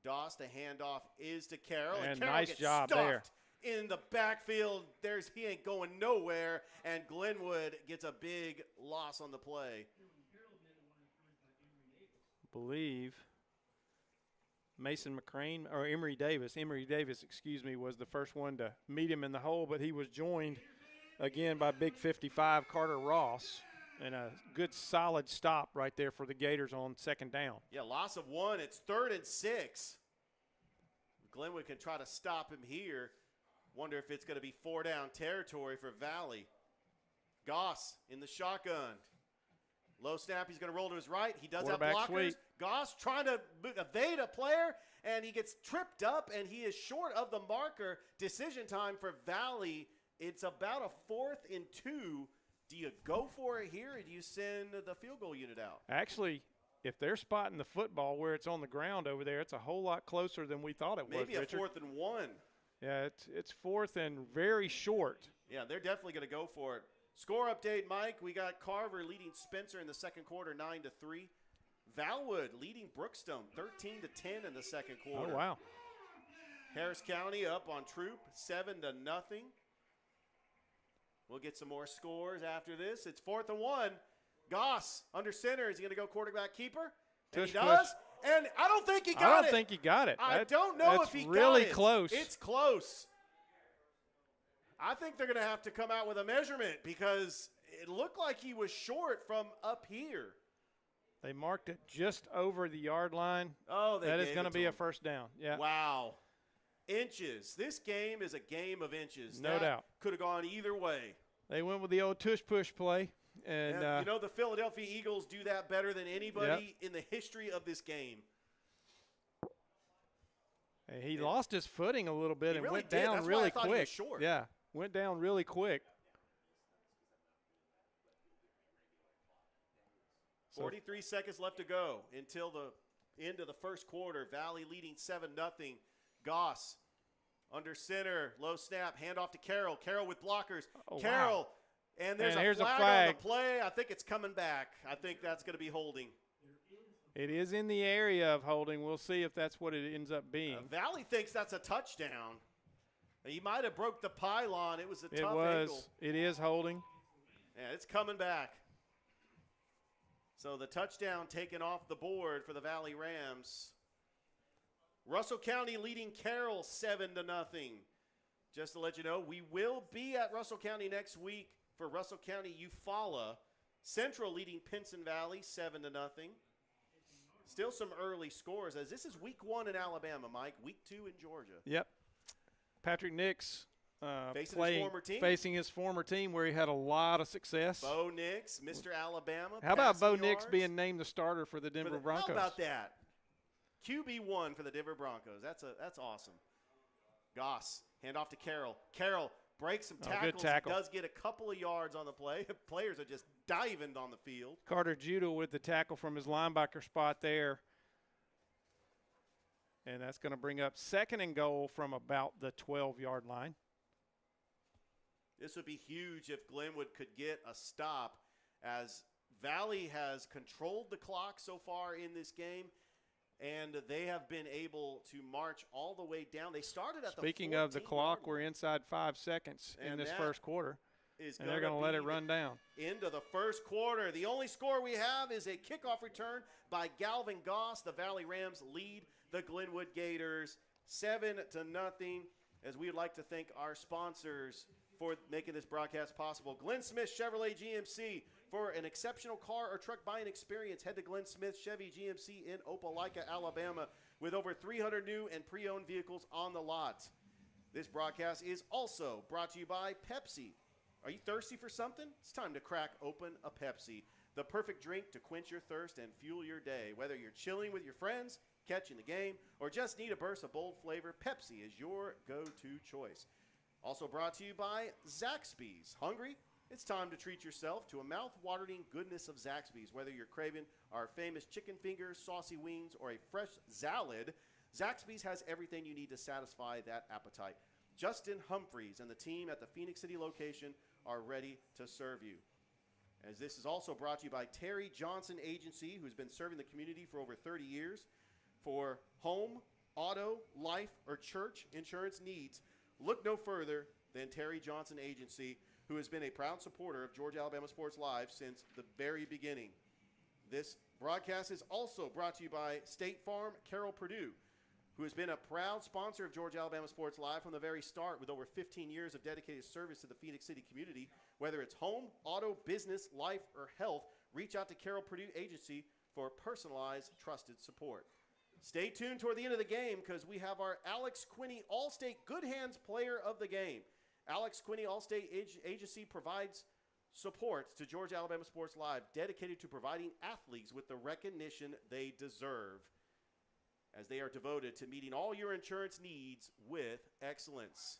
A: Doss, the handoff is to Carroll.
B: And
A: Carroll
B: nice
A: gets
B: job
A: stuffed
B: there.
A: In the backfield. He ain't going nowhere, and Glenwood gets a big loss on the play.
B: believe Mason McCrane, or Emory Davis, excuse me, was the first one to meet him in the hole, but he was joined again by big 55 Carter Ross, and a good solid stop right there for the Gators on second down.
A: Yeah, loss of 1. It's 3rd and 6. Glenwood can try to stop him here. Wonder if it's going to be 4-down territory for Valley. Goss in the shotgun. Low snap, he's going to roll to his right. He does have blockers.
B: Sweep.
A: Goss trying to evade a player, and he gets tripped up, and he is short of the marker. Decision time for Valley. It's about a 4th and 2. Do you go for it here, or do you send the field goal unit out?
B: Actually, if they're spotting the football where it's on the ground over there, it's a whole lot closer than we thought it was,
A: Maybe a
B: Richard.
A: 4th and 1.
B: Yeah, it's 4th and very short.
A: Yeah, they're definitely going to go for it. Score update, Mike. We got Carver leading Spencer in the second quarter, 9-3. Valwood leading Brookstone, 13-10 in the second quarter.
B: Oh, wow.
A: Harris County up on Troop, 7-0. We'll get some more scores after this. It's 4th and 1. Goss under center. Is he going to go quarterback keeper? And he does. And I don't think he got it.
B: I don't think he got it.
A: I don't know if he got it.
B: Really close.
A: It's close. I think they're going to have to come out with a measurement because it looked like he was short from up here.
B: They marked it just over the yard line.
A: Oh,
B: that is going to be a first down. Yeah.
A: Wow. Inches. This game is a game of inches.
B: No doubt.
A: Could have gone either way.
B: They went with the old tush-push play. And
A: you know, the Philadelphia Eagles do that better than anybody in the history of this game.
B: He lost his footing a little bit and
A: really
B: went
A: did.
B: down
A: That's
B: really
A: why I thought
B: quick.
A: he was short.
B: Yeah, went down really quick.
A: 43 seconds left to go until the end of the first quarter. Valley leading 7-0. Goss under center, low snap, handoff to Carroll. Carroll with blockers.
B: Oh,
A: Carroll.
B: Wow.
A: And there's a flag on the play. I think it's coming back. I think that's going to be holding.
B: It is in the area of holding. We'll see if that's what it ends up being.
A: Valley thinks that's a touchdown. He might have broke the pylon. It was a tough angle.
B: It is holding.
A: Yeah, it's coming back. So the touchdown taken off the board for the Valley Rams. Russell County leading Carroll 7-0. Just to let you know, we will be at Russell County next week for Russell County Eufaula. Central leading Pinson Valley 7-0. Still some early scores as this is week 1 in Alabama, Mike. Week 2 in Georgia.
B: Yep. Patrick Nix
A: facing
B: his former team where he had a lot of success.
A: Bo Nix, Mr. Alabama.
B: How about Bo Nix being named the starter for the Denver Broncos?
A: How about that? QB1 for the Denver Broncos. That's awesome. Goss, handoff to Carroll. Carroll breaks some tackles.
B: Good tackle.
A: He does get a couple of yards on the play. Players are just diving on the field.
B: Carter Judah with the tackle from his linebacker spot there. And that's going to bring up 2nd and goal from about the 12-yard line.
A: This would be huge if Glenwood could get a stop, as Valley has controlled the clock so far in this game, and they have been able to march all the way down. They started at
B: Speaking of the clock, we're inside 5 seconds in this first quarter, and they're going to let it run down.
A: Into the first quarter. The only score we have is a kickoff return by Galvin Goss. The Valley Rams lead the Glenwood Gators 7-0, as we would like to thank our sponsors for making this broadcast possible. Glenn Smith Chevrolet GMC. For an exceptional car or truck buying experience, head to Glenn Smith Chevy GMC in Opelika, Alabama, with over 300 new and pre-owned vehicles on the lot. This broadcast is also brought to you by Pepsi. Are you thirsty for something? It's time to crack open a Pepsi, the perfect drink to quench your thirst and fuel your day. Whether you're chilling with your friends, catching the game, or just need a burst of bold flavor, Pepsi is your go-to choice. Also brought to you by Zaxby's. Hungry? It's time to treat yourself to a mouth-watering goodness of Zaxby's. Whether you're craving our famous chicken fingers, saucy wings, or a fresh salad, Zaxby's has everything you need to satisfy that appetite. Justin Humphreys and the team at the Phoenix City location are ready to serve you. As this is also brought to you by Terry Johnson Agency, who's been serving the community for over 30 years. For home, auto, life, or church insurance needs, look no further than Terry Johnson Agency, who has been a proud supporter of Georgia Alabama Sports Live since the very beginning. This broadcast is also brought to you by State Farm. Carol Purdue, who has been a proud sponsor of Georgia Alabama Sports Live from the very start with over 15 years of dedicated service to the Phoenix City community. Whether it's home, auto, business, life, or health, reach out to Carol Purdue Agency for personalized, trusted support. Stay tuned toward the end of the game because we have our Alex Quinney All-State Good Hands Player of the Game. Alex Quinney All-State Agency provides support to Georgia Alabama Sports Live, dedicated to providing athletes with the recognition they deserve, as they are devoted to meeting all your insurance needs with excellence.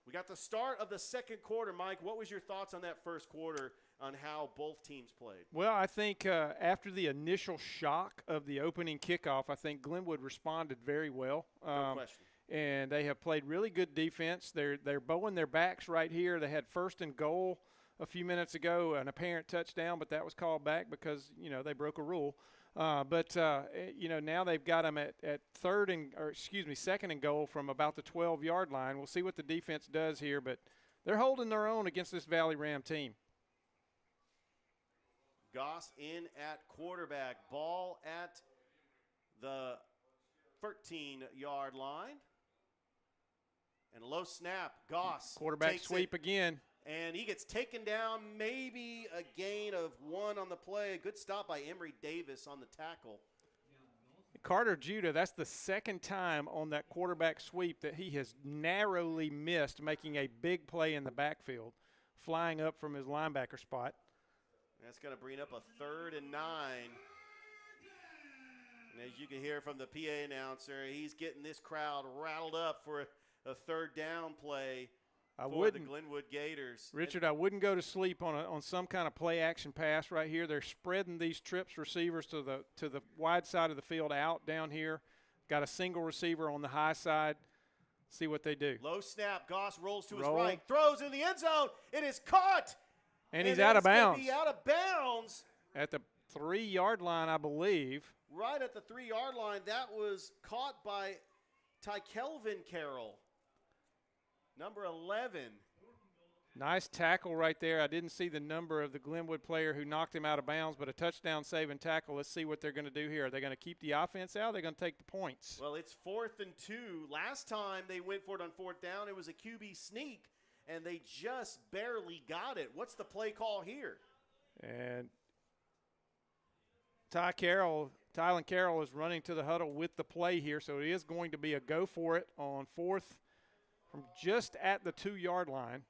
A: We got the start of the second quarter. Mike, what was your thoughts on that first quarter on how both teams played?
B: Well, I think after the initial shock of the opening kickoff, I think Glenwood responded very well.
A: No question.
B: And they have played really good defense. They're bowing their backs right here. They had first and goal a few minutes ago, an apparent touchdown, but that was called back because, they broke a rule. Now they've got them at second and goal from about the 12-yard line. We'll see what the defense does here, but they're holding their own against this Valley Ram team.
A: Goss in at quarterback. Ball at the 13-yard line. And a low snap. Goss
B: Quarterback sweep again.
A: And he gets taken down, maybe a gain of 1 on the play. A good stop by Emory Davis on the tackle.
B: Carter Judah, that's the second time on that quarterback sweep that he has narrowly missed making a big play in the backfield, flying up from his linebacker spot.
A: That's going to bring up a 3rd and 9. And as you can hear from the PA announcer, he's getting this crowd rattled up for a 3rd down play for the Glenwood Gators.
B: Richard, I wouldn't go to sleep on some kind of play action pass right here. They're spreading these trips receivers to the wide side of the field out down here. Got a single receiver on the high side. See what they do.
A: Low snap. Goss rolls to his right. Throws in the end zone. It is caught.
B: And he's out of bounds.
A: He's out of bounds.
B: At the 3-yard line, I believe.
A: Right at the 3-yard line. That was caught by Ty Kelvin Carroll, number 11.
B: Nice tackle right there. I didn't see the number of the Glenwood player who knocked him out of bounds, but a touchdown saving tackle. Let's see what they're going to do here. Are they going to keep the offense out? Or are they going to take the points?
A: Well, it's 4th and 2. Last time they went for it on 4th down, it was a QB sneak, and they just barely got it. What's the play call here?
B: And Tylen Carroll is running to the huddle with the play here, so it is going to be a go for it on 4th from just at the 2-yard line.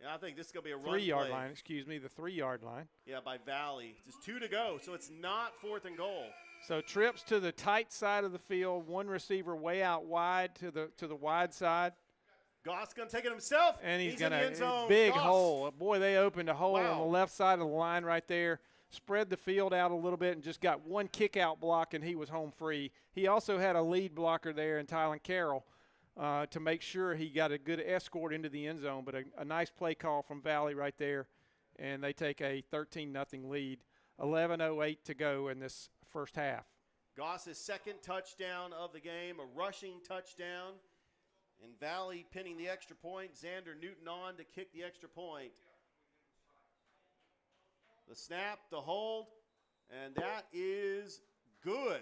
A: Yeah, I think this is going to be a run
B: 3-yard
A: play.
B: line, the 3-yard line.
A: Yeah, by Valley. Just 2 to go, so it's not 4th and goal.
B: So trips to the tight side of the field, one receiver way out wide to the wide side.
A: Goss going to take it himself.
B: And he's
A: in
B: going
A: the end zone.
B: to big
A: Goss.
B: hole. Boy, they opened a hole on the left side of the line right there. Spread the field out a little bit and just got one kick-out block, and he was home free. He also had a lead blocker there in Tylen Carroll to make sure he got a good escort into the end zone. But a nice play call from Valley right there, and they take a 13-0 lead. 11:08 to go in this first half.
A: Goss's second touchdown of the game, a rushing touchdown. And Valley pinning the extra point. Xander Newton on to kick the extra point. The snap, the hold, and that is good.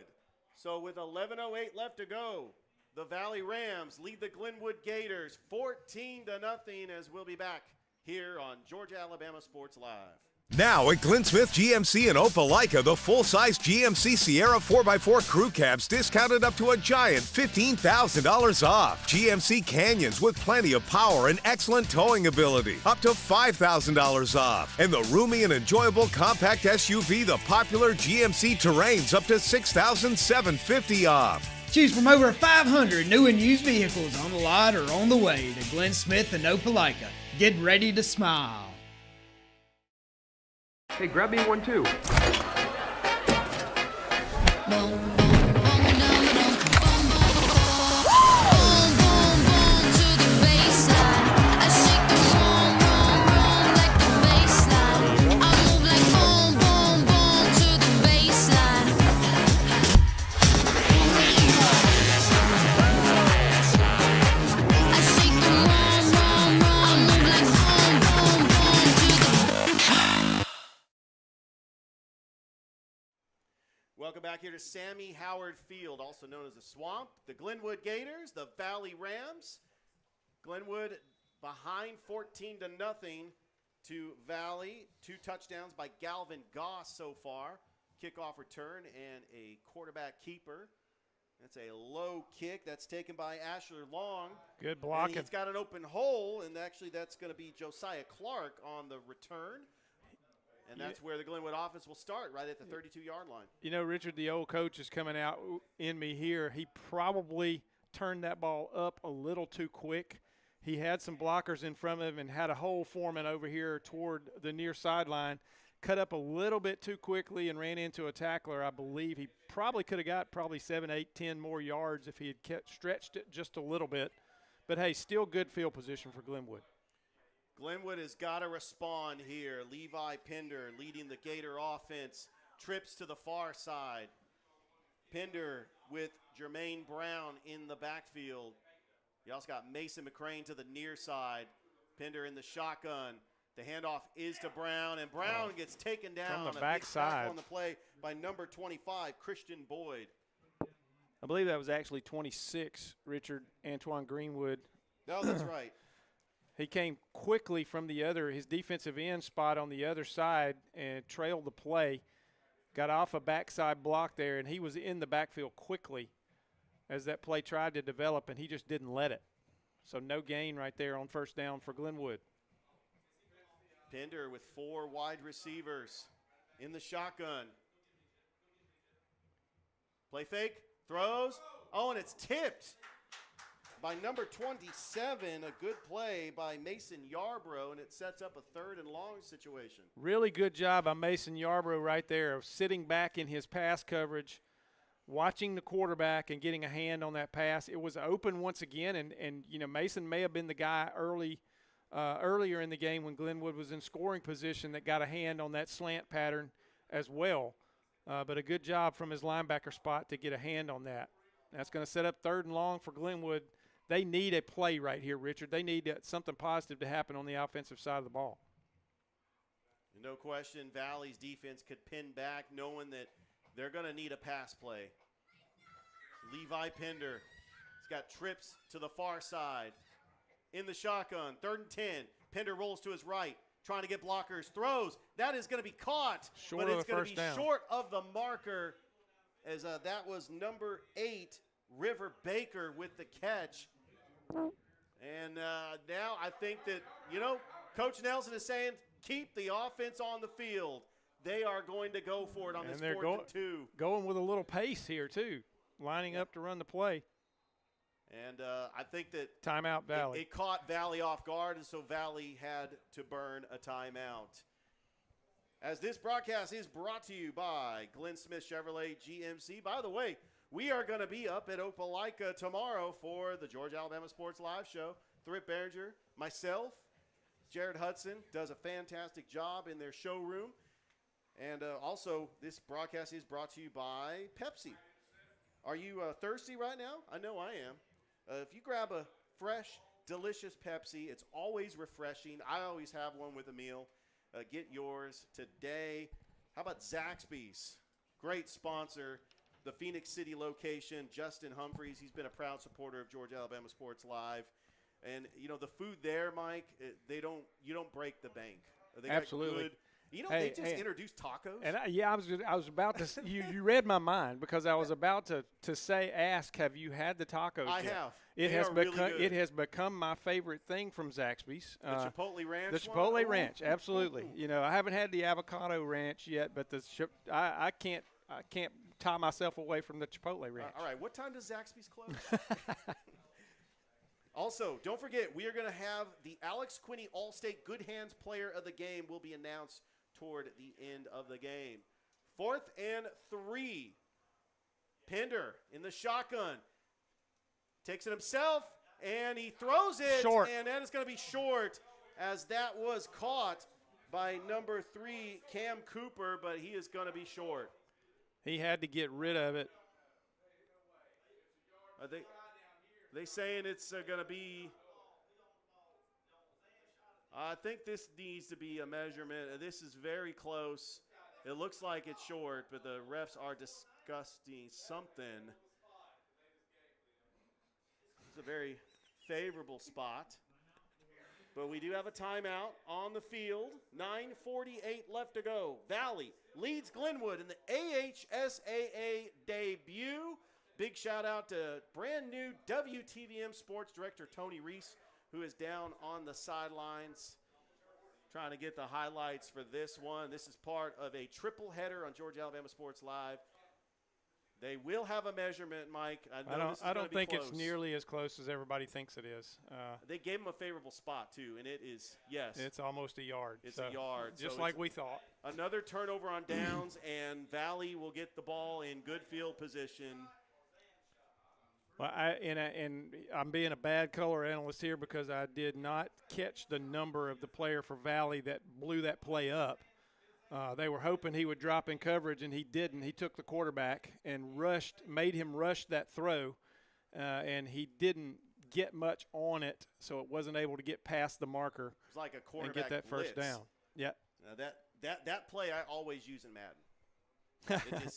A: So with 11:08 left to go, the Valley Rams lead the Glenwood Gators 14-0 as we'll be back here on Georgia Alabama Sports Live.
E: Now at Glenn-Smith GMC in Opelika, the full-size GMC Sierra 4x4 crew cabs discounted up to a giant $15,000 off. GMC Canyons with plenty of power and excellent towing ability, up to $5,000 off. And the roomy and enjoyable compact SUV, the popular GMC Terrains, up to $6,750 off.
F: Choose from over 500 new and used vehicles on the lot or on the way to Glenn Smith and Opelika. Get ready to smile.
G: Hey, grab me one too.
A: back here to Sammy Howard Field, also known as the Swamp. The Glenwood Gators, the Valley Rams. Glenwood behind 14-0 to Valley. 2 touchdowns by Galvin Goss so far. Kickoff return and a quarterback keeper. That's a low kick that's taken by Asher Long.
B: Good blocking.
A: He's got an open hole, and actually that's going to be Josiah Clark on the return. And that's where the Glenwood offense will start, right at the 32-yard line.
B: You know, Richard, the old coach is coming out in me here. He probably turned that ball up a little too quick. He had some blockers in front of him and had a hole forming over here toward the near sideline. Cut up a little bit too quickly and ran into a tackler, I believe. He probably could have got 7, 8, 10 more yards if he had stretched it just a little bit. But, hey, still good field position for Glenwood.
A: Glenwood has got to respond here. Levi Pender leading the Gator offense. Trips to the far side. Pender with Jermaine Brown in the backfield. You also got Mason McCrane to the near side. Pender in the shotgun. The handoff is to Brown, and Brown gets taken down.
B: From the backside.
A: On the play by number 25, Christian Boyd.
B: I believe that was actually 26, Richard Antoine Greenwood.
A: No, that's right.
B: He came quickly from his defensive end spot on the other side and trailed the play. Got off a backside block there, and he was in the backfield quickly as that play tried to develop, and he just didn't let it. So no gain right there on first down for Glenwood.
A: Pender with 4 wide receivers in the shotgun. Play fake, throws. Oh, and it's tipped by number 27. A good play by Mason Yarbrough, and it sets up a 3rd and long situation.
B: Really good job by Mason Yarbrough right there of sitting back in his pass coverage, watching the quarterback and getting a hand on that pass. It was open once again, and you know, Mason may have been the guy earlier in the game when Glenwood was in scoring position that got a hand on that slant pattern as well. But a good job from his linebacker spot to get a hand on that. That's going to set up 3rd and long for Glenwood. They need a play right here, Richard. They need something positive to happen on the offensive side of the ball.
A: No question, Valley's defense could pin back knowing that they're going to need a pass play. Levi Pender. He's got trips to the far side. In the shotgun, 3rd and 10. Pender rolls to his right, trying to get blockers. Throws. That is going to be caught.
B: Short
A: but
B: of
A: it's
B: the
A: going to
B: first
A: be
B: down.
A: short of the marker as that was number 8, River Baker with the catch. And now I think that, you know, Coach Nelson is saying keep the offense on the field. They are going to go for it on this 4th and 2.
B: Going with a little pace here, too, lining up to run the play.
A: And I think that
B: timeout Valley.
A: It caught Valley off guard, and so Valley had to burn a timeout. As this broadcast is brought to you by Glenn Smith Chevrolet GMC. By the way, we are going to be up at Opelika tomorrow for the Georgia Alabama Sports Live Show. Thrift Behringer, myself, Jared Hudson does a fantastic job in their showroom. And also, this broadcast is brought to you by Pepsi. Are you thirsty right now? I know I am. If you grab a fresh, delicious Pepsi, it's always refreshing. I always have one with a meal. Get yours today. How about Zaxby's? Great sponsor. The Phoenix City location, Justin Humphreys, he's been a proud supporter of Georgia Alabama Sports Live. And, you know, the food there, Mike, you don't break the bank. They got
B: Absolutely.
A: Good, you know, they just introduced tacos.
B: And I was about to you read my mind because I was about to ask, have you had the tacos
A: I
B: yet?
A: have.
B: It
A: They
B: has
A: are
B: become
A: really good.
B: it has become my favorite thing from Zaxby's.
A: The Chipotle Ranch.
B: The Chipotle
A: one?
B: Ranch, absolutely. You know, I haven't had the avocado ranch yet, but I can't tie myself away from the Chipotle Ranch.
A: All right, what time does Zaxby's close? Also, don't forget, we are going to have the Alex Quinney All-State Good Hands Player of the Game will be announced toward the end of the game. 4th and 3. Pender in the shotgun. Takes it himself, and he throws it.
B: Short.
A: And that is going to be short as that was caught by number 3, Cam Cooper, but he is going to be short.
B: He had to get rid of it.
A: Are they saying it's going to be – I think this needs to be a measurement. This is very close. It looks like it's short, but the refs are gusty something. It's a very favorable spot. But we do have a timeout on the field. 9:48 left to go. Valley leads Glenwood in the AHSAA debut. Big shout out to brand new WTVM Sports Director Tony Reese, who is down on the sidelines trying to get the highlights for this one. This is part of a triple header on Georgia Alabama Sports Live. They will have a measurement, Mike.
B: I don't think it's nearly as close as everybody thinks it is.
A: They gave him a favorable spot, too, and it is, yes.
B: It's almost a yard.
A: It's a yard.
B: Just
A: so
B: like we thought.
A: Another turnover on downs, and Valley will get the ball in good field position.
B: Well, I'm being a bad color analyst here because I did not catch the number of the player for Valley that blew that play up. They were hoping he would drop in coverage, and he didn't. He took the quarterback and made him rush that throw, and he didn't get much on it, so it wasn't able to get past the marker
A: It's like a quarterback
B: and get that first
A: blitz.
B: down. Yeah.
A: That play I always use in Madden.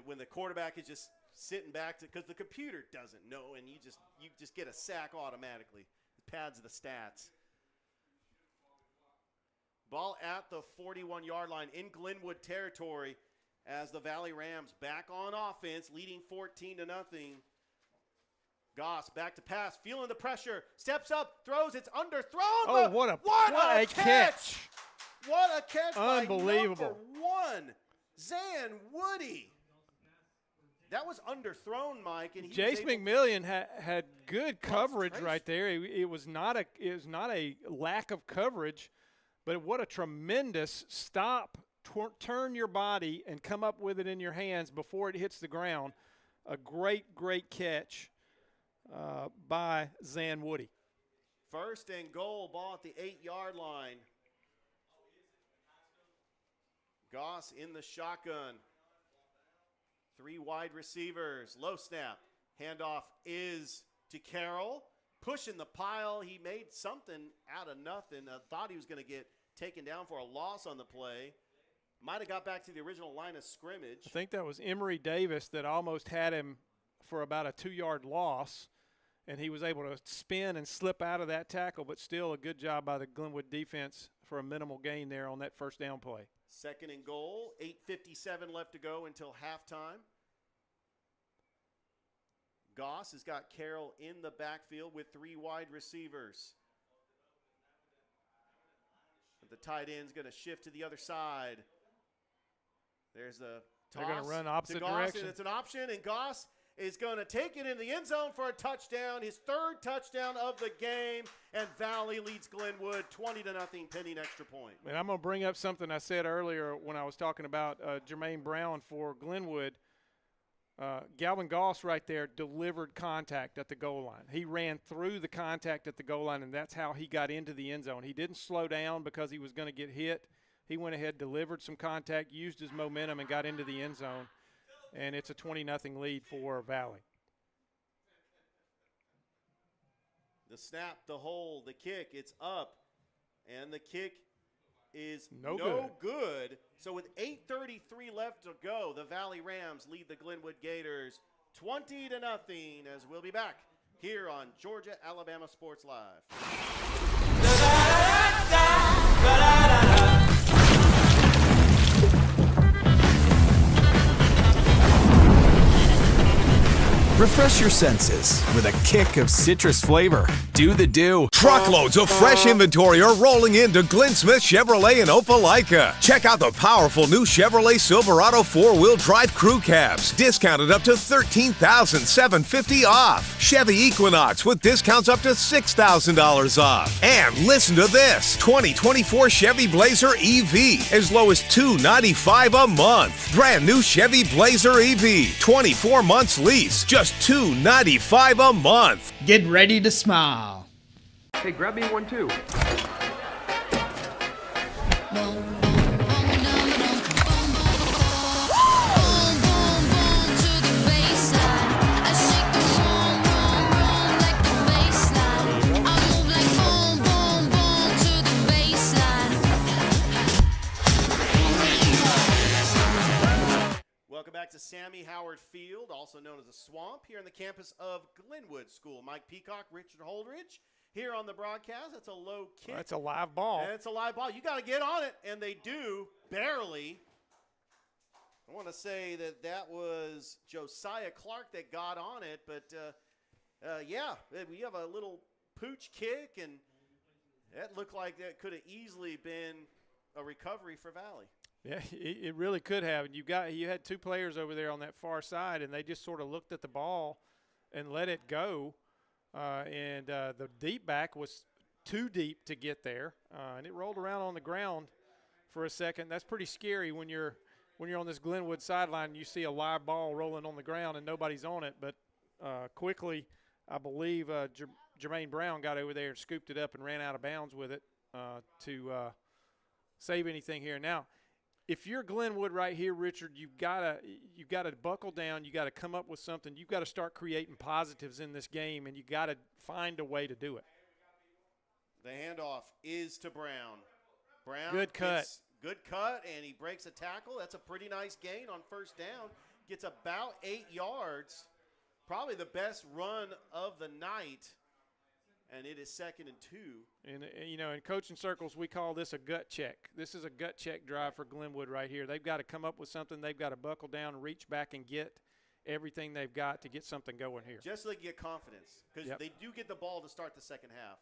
A: When the quarterback is just sitting back because the computer doesn't know, and you just get a sack automatically. It pads the stats. Ball at the 41-yard line in Glenwood territory as the Valley Rams back on offense, leading 14-0. Goss back to pass, feeling the pressure, steps up, throws, it's underthrown.
B: Oh, what a catch.
A: What a catch
B: Unbelievable.
A: by number 1, Zan Woody. That was underthrown, Mike. And
B: Jace McMillian had good coverage right there. It was not a lack of coverage. But what a tremendous stop, turn your body, and come up with it in your hands before it hits the ground. A great, great catch by Zan Woody.
A: First and goal, ball at the 8-yard line. Goss in the shotgun. 3 wide receivers. Low snap. Handoff is to Carroll. Pushing the pile. He made something out of nothing. Thought he was going to get taken down for a loss on the play. Might have got back to the original line of scrimmage.
B: I think that was Emory Davis that almost had him for about a 2-yard loss, and he was able to spin and slip out of that tackle, but still a good job by the Glenwood defense for a minimal gain there on that first down play.
A: Second and goal, 8:57 left to go until halftime. Goss has got Carroll in the backfield with 3 wide receivers. The tight end's going to shift to the other side. There's the toss.
B: They're going to run opposite
A: Goss,
B: direction.
A: and it's an option, and Goss is going to take it in the end zone for a touchdown, his 3rd touchdown of the game, and Valley leads Glenwood 20-0 pending extra point.
B: And I'm going to bring up something I said earlier when I was talking about Jermaine Brown for Glenwood. Galvin Goss right there delivered contact at the goal line. He ran through the contact at the goal line, and that's how he got into the end zone. He didn't slow down because he was going to get hit. He went ahead, delivered some contact, used his momentum, and got into the end zone. And it's a 20-0 lead for Valley.
A: The snap, the hold, the kick, it's up, and the kick is no good. So with 8:33 left to go, the Valley Rams lead the Glenwood Gators 20-0 as we'll be back here on Georgia Alabama Sports Live.
E: Refresh your senses with a kick of citrus flavor. Do the do. Truckloads of fresh inventory are rolling into Glenn Smith Chevrolet in Opelika. Check out the powerful new Chevrolet Silverado 4-wheel drive crew cabs, discounted up to $13,750 off. Chevy Equinox with discounts up to $6,000 off. And listen to this, 2024 Chevy Blazer EV, as low as $295 a month. Brand new Chevy Blazer EV, 24 months lease, just $295 a month.
F: Get ready to smile.
G: Hey, grab me one too.
A: Welcome back to Sammy Howard Howard Field, also known as the Swamp, here on the campus of Glenwood School. Mike Peacock, Richard Holdridge, here on the broadcast. That's a low kick.
B: Well, that's a live ball.
A: And it's a live ball. You got to get on it, and they do, barely. I want to say that was Josiah Clark that got on it, but, yeah, we have a little pooch kick, and that looked like that could have easily been a recovery for Valley.
B: Yeah, it really could have. And you had two players over there on that far side, and they just sort of looked at the ball and let it go. And the deep back was too deep to get there, and it rolled around on the ground for a second. That's pretty scary when you're on this Glenwood sideline and you see a live ball rolling on the ground and nobody's on it. But quickly, I believe Jermaine Brown got over there and scooped it up and ran out of bounds with it to save anything here. Now, if you're Glenwood right here, Richard, you've got to buckle down. You got to come up with something. You've got to start creating positives in this game, and you got to find a way to do it.
A: The handoff is to Brown. Brown,
B: good cut.
A: Good cut, and he breaks a tackle. That's a pretty nice gain on first down. Gets about 8 yards. Probably the best run of the night. And it is 2nd and 2.
B: And, in coaching circles, we call this a gut check. This is a gut check drive for Glenwood right here. They've got to come up with something. They've got to buckle down, reach back, and get everything they've got to get something going here.
A: Just so they get confidence, because they do get the ball to start the second half.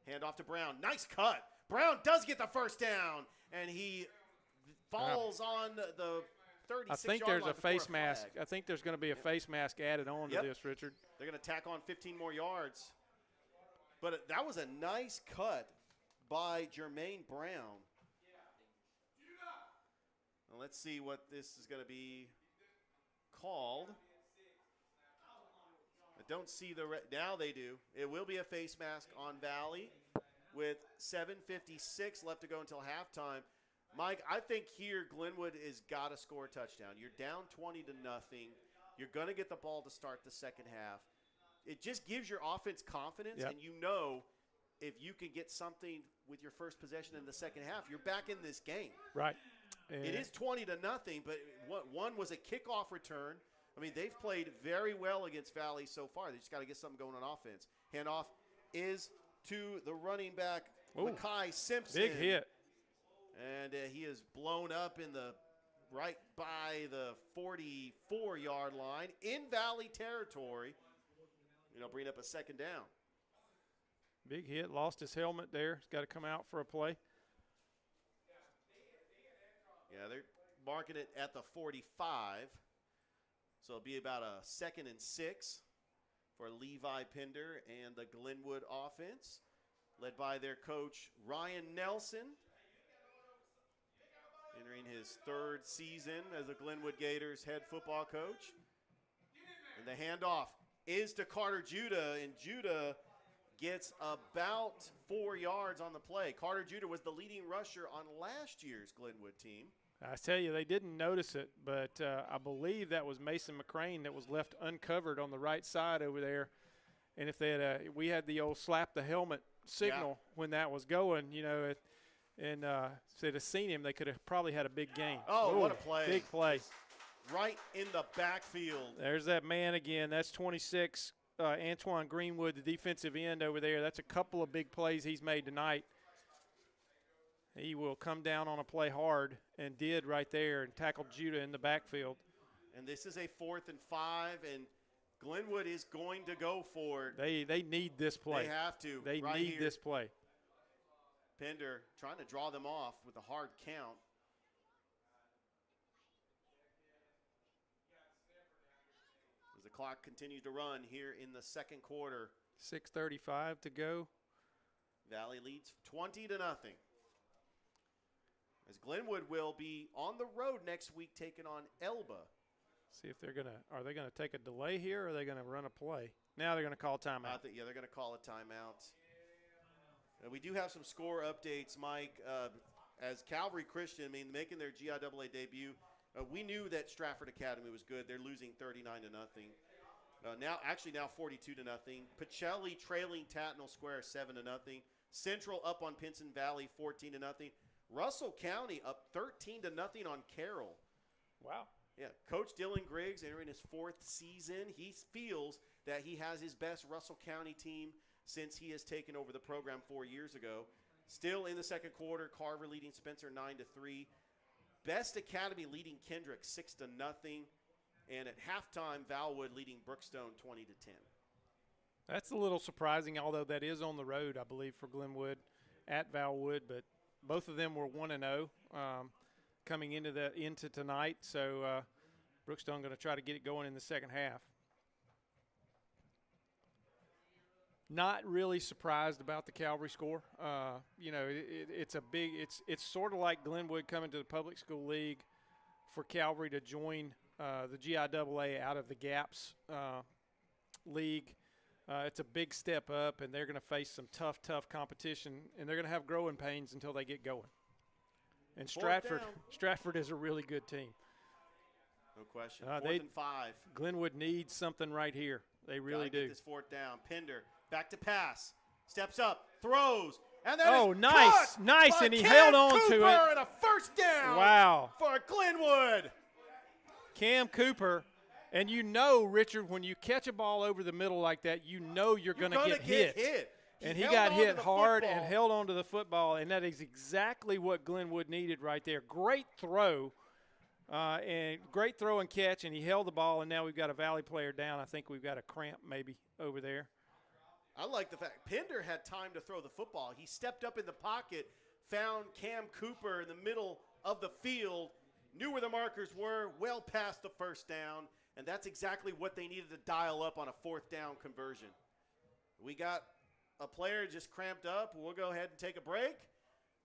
A: Hand off to Brown. Nice cut. Brown does get the first down, and he falls on the 36-yard line.
B: I think there's a face mask. I think there's going to be a face mask added on to this, Richard.
A: They're going to tack on 15 more yards. But that was a nice cut by Jermaine Brown. Now let's see what this is going to be called. I don't see the now they do. It will be a face mask on Valley with 7:56 left to go until halftime. Mike, I think here Glenwood has got to score a touchdown. You're down 20-0. You're going to get the ball to start the second half. It just gives your offense confidence, and you know if you can get something with your first possession in the second half, you're back in this game.
B: Right.
A: It is 20-0, but one was a kickoff return. I mean, they've played very well against Valley so far. They just got to get something going on offense. Handoff is to the running back, Makai Simpson.
B: Big hit.
A: And he is blown up in the right by the 44-yard line in Valley territory. Bring up a second down.
B: Big hit, lost his helmet there. He's got to come out for a play.
A: Yeah, they're marking it at the 45. So it'll be about a 2nd and 6 for Levi Pender and the Glenwood offense, led by their coach, Ryan Nelson, entering his 3rd season as a Glenwood Gators head football coach. And the handoff is to Carter Judah, and Judah gets about 4 yards on the play. Carter Judah was the leading rusher on last year's Glenwood team.
B: I tell you, they didn't notice it, but I believe that was Mason McCrane that was left uncovered on the right side over there. And if they had we had the old slap the helmet signal when that was going, and if they'd have seen him, they could have probably had a big gain.
A: Oh, what a play.
B: Big play.
A: Right in the backfield.
B: There's that man again. That's 26, Antoine Greenwood, the defensive end over there. That's a couple of big plays he's made tonight. He will come down on a play hard, and did right there, and tackled Judah in the backfield.
A: And this is a 4th and 5, and Glenwood is going to go for it.
B: They need this play.
A: They have to.
B: They
A: right
B: need
A: here.
B: this play.
A: Pender trying to draw them off with a hard count. As the clock continues to run here in the second quarter.
B: 6:35 to go.
A: Valley leads 20-0. As Glenwood will be on the road next week taking on Elba.
B: See if are they gonna take a delay here, or are they gonna run a play? Now they're gonna call timeout.
A: They're gonna call a timeout. We do have some score updates, Mike. As Calvary Christian, making their GIAA debut, we knew that Stratford Academy was good. They're losing 39-0. Now 42-0. Pacelli trailing Tatnall Square 7-0. Central up on Pinson Valley 14-0. Russell County up 13-0 on Carroll.
B: Wow.
A: Yeah, Coach Dylan Griggs entering his 4th season. He feels that he has his best Russell County team since he has taken over the program 4 years ago. Still in the second quarter, Carver leading Spencer 9-3. Best Academy leading Kendrick 6-0. And at halftime, Valwood leading Brookstone 20-10.
B: That's a little surprising, although that is on the road, I believe, for Glenwood at Valwood. But both of them were 1-0 coming into tonight. So Brookstone going to try to get it going in the second half. Not really surprised about the Calvary score. It's sort of like Glenwood coming to the public school league for Calvary to join the GIAA out of the GAPS league. It's a big step up, and they're going to face some tough competition, and they're going to have growing pains until they get going. And Stratford is a really good team.
A: No question. 4th and 5.
B: Glenwood needs something right here. They really do.
A: Get this 4th down. Pinder back to pass. Steps up, throws, and then
B: nice, and he held on to it.
A: And a first down.
B: Wow.
A: For Glenwood.
B: Cam Cooper, and Richard, when you catch a ball over the middle like that, you're going to get hit. And he got hit hard and held on to the football, and that is exactly what Glenwood needed right there. Great throw, and catch, and he held the ball, and now we've got a Valley player down. I think we've got a cramp maybe over there.
A: I like the fact Pinder had time to throw the football. He stepped up in the pocket, found Cam Cooper in the middle of the field, knew where the markers were, well past the first down, and that's exactly what they needed to dial up on a 4th down conversion. We got a player just cramped up. We'll go ahead and take a break.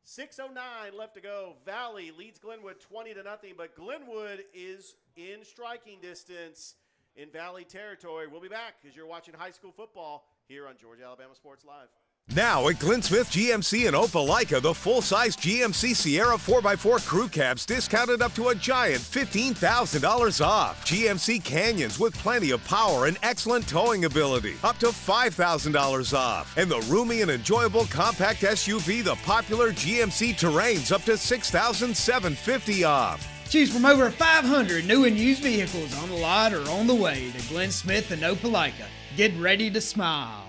A: 6:09 left to go. Valley leads Glenwood 20-0, but Glenwood is in striking distance in Valley territory. We'll be back as you're watching high school football here on Georgia Alabama Sports Live.
E: Now at Glenn Smith GMC in Opelika, the full-size GMC Sierra 4x4 crew cabs discounted up to a giant $15,000 off. GMC Canyons with plenty of power and excellent towing ability, up to $5,000 off. And the roomy and enjoyable compact SUV, the popular GMC Terrains, up to $6,750 off.
F: Choose from over 500 new and used vehicles on the lot or on the way to Glenn Smith in Opelika. Get ready to smile.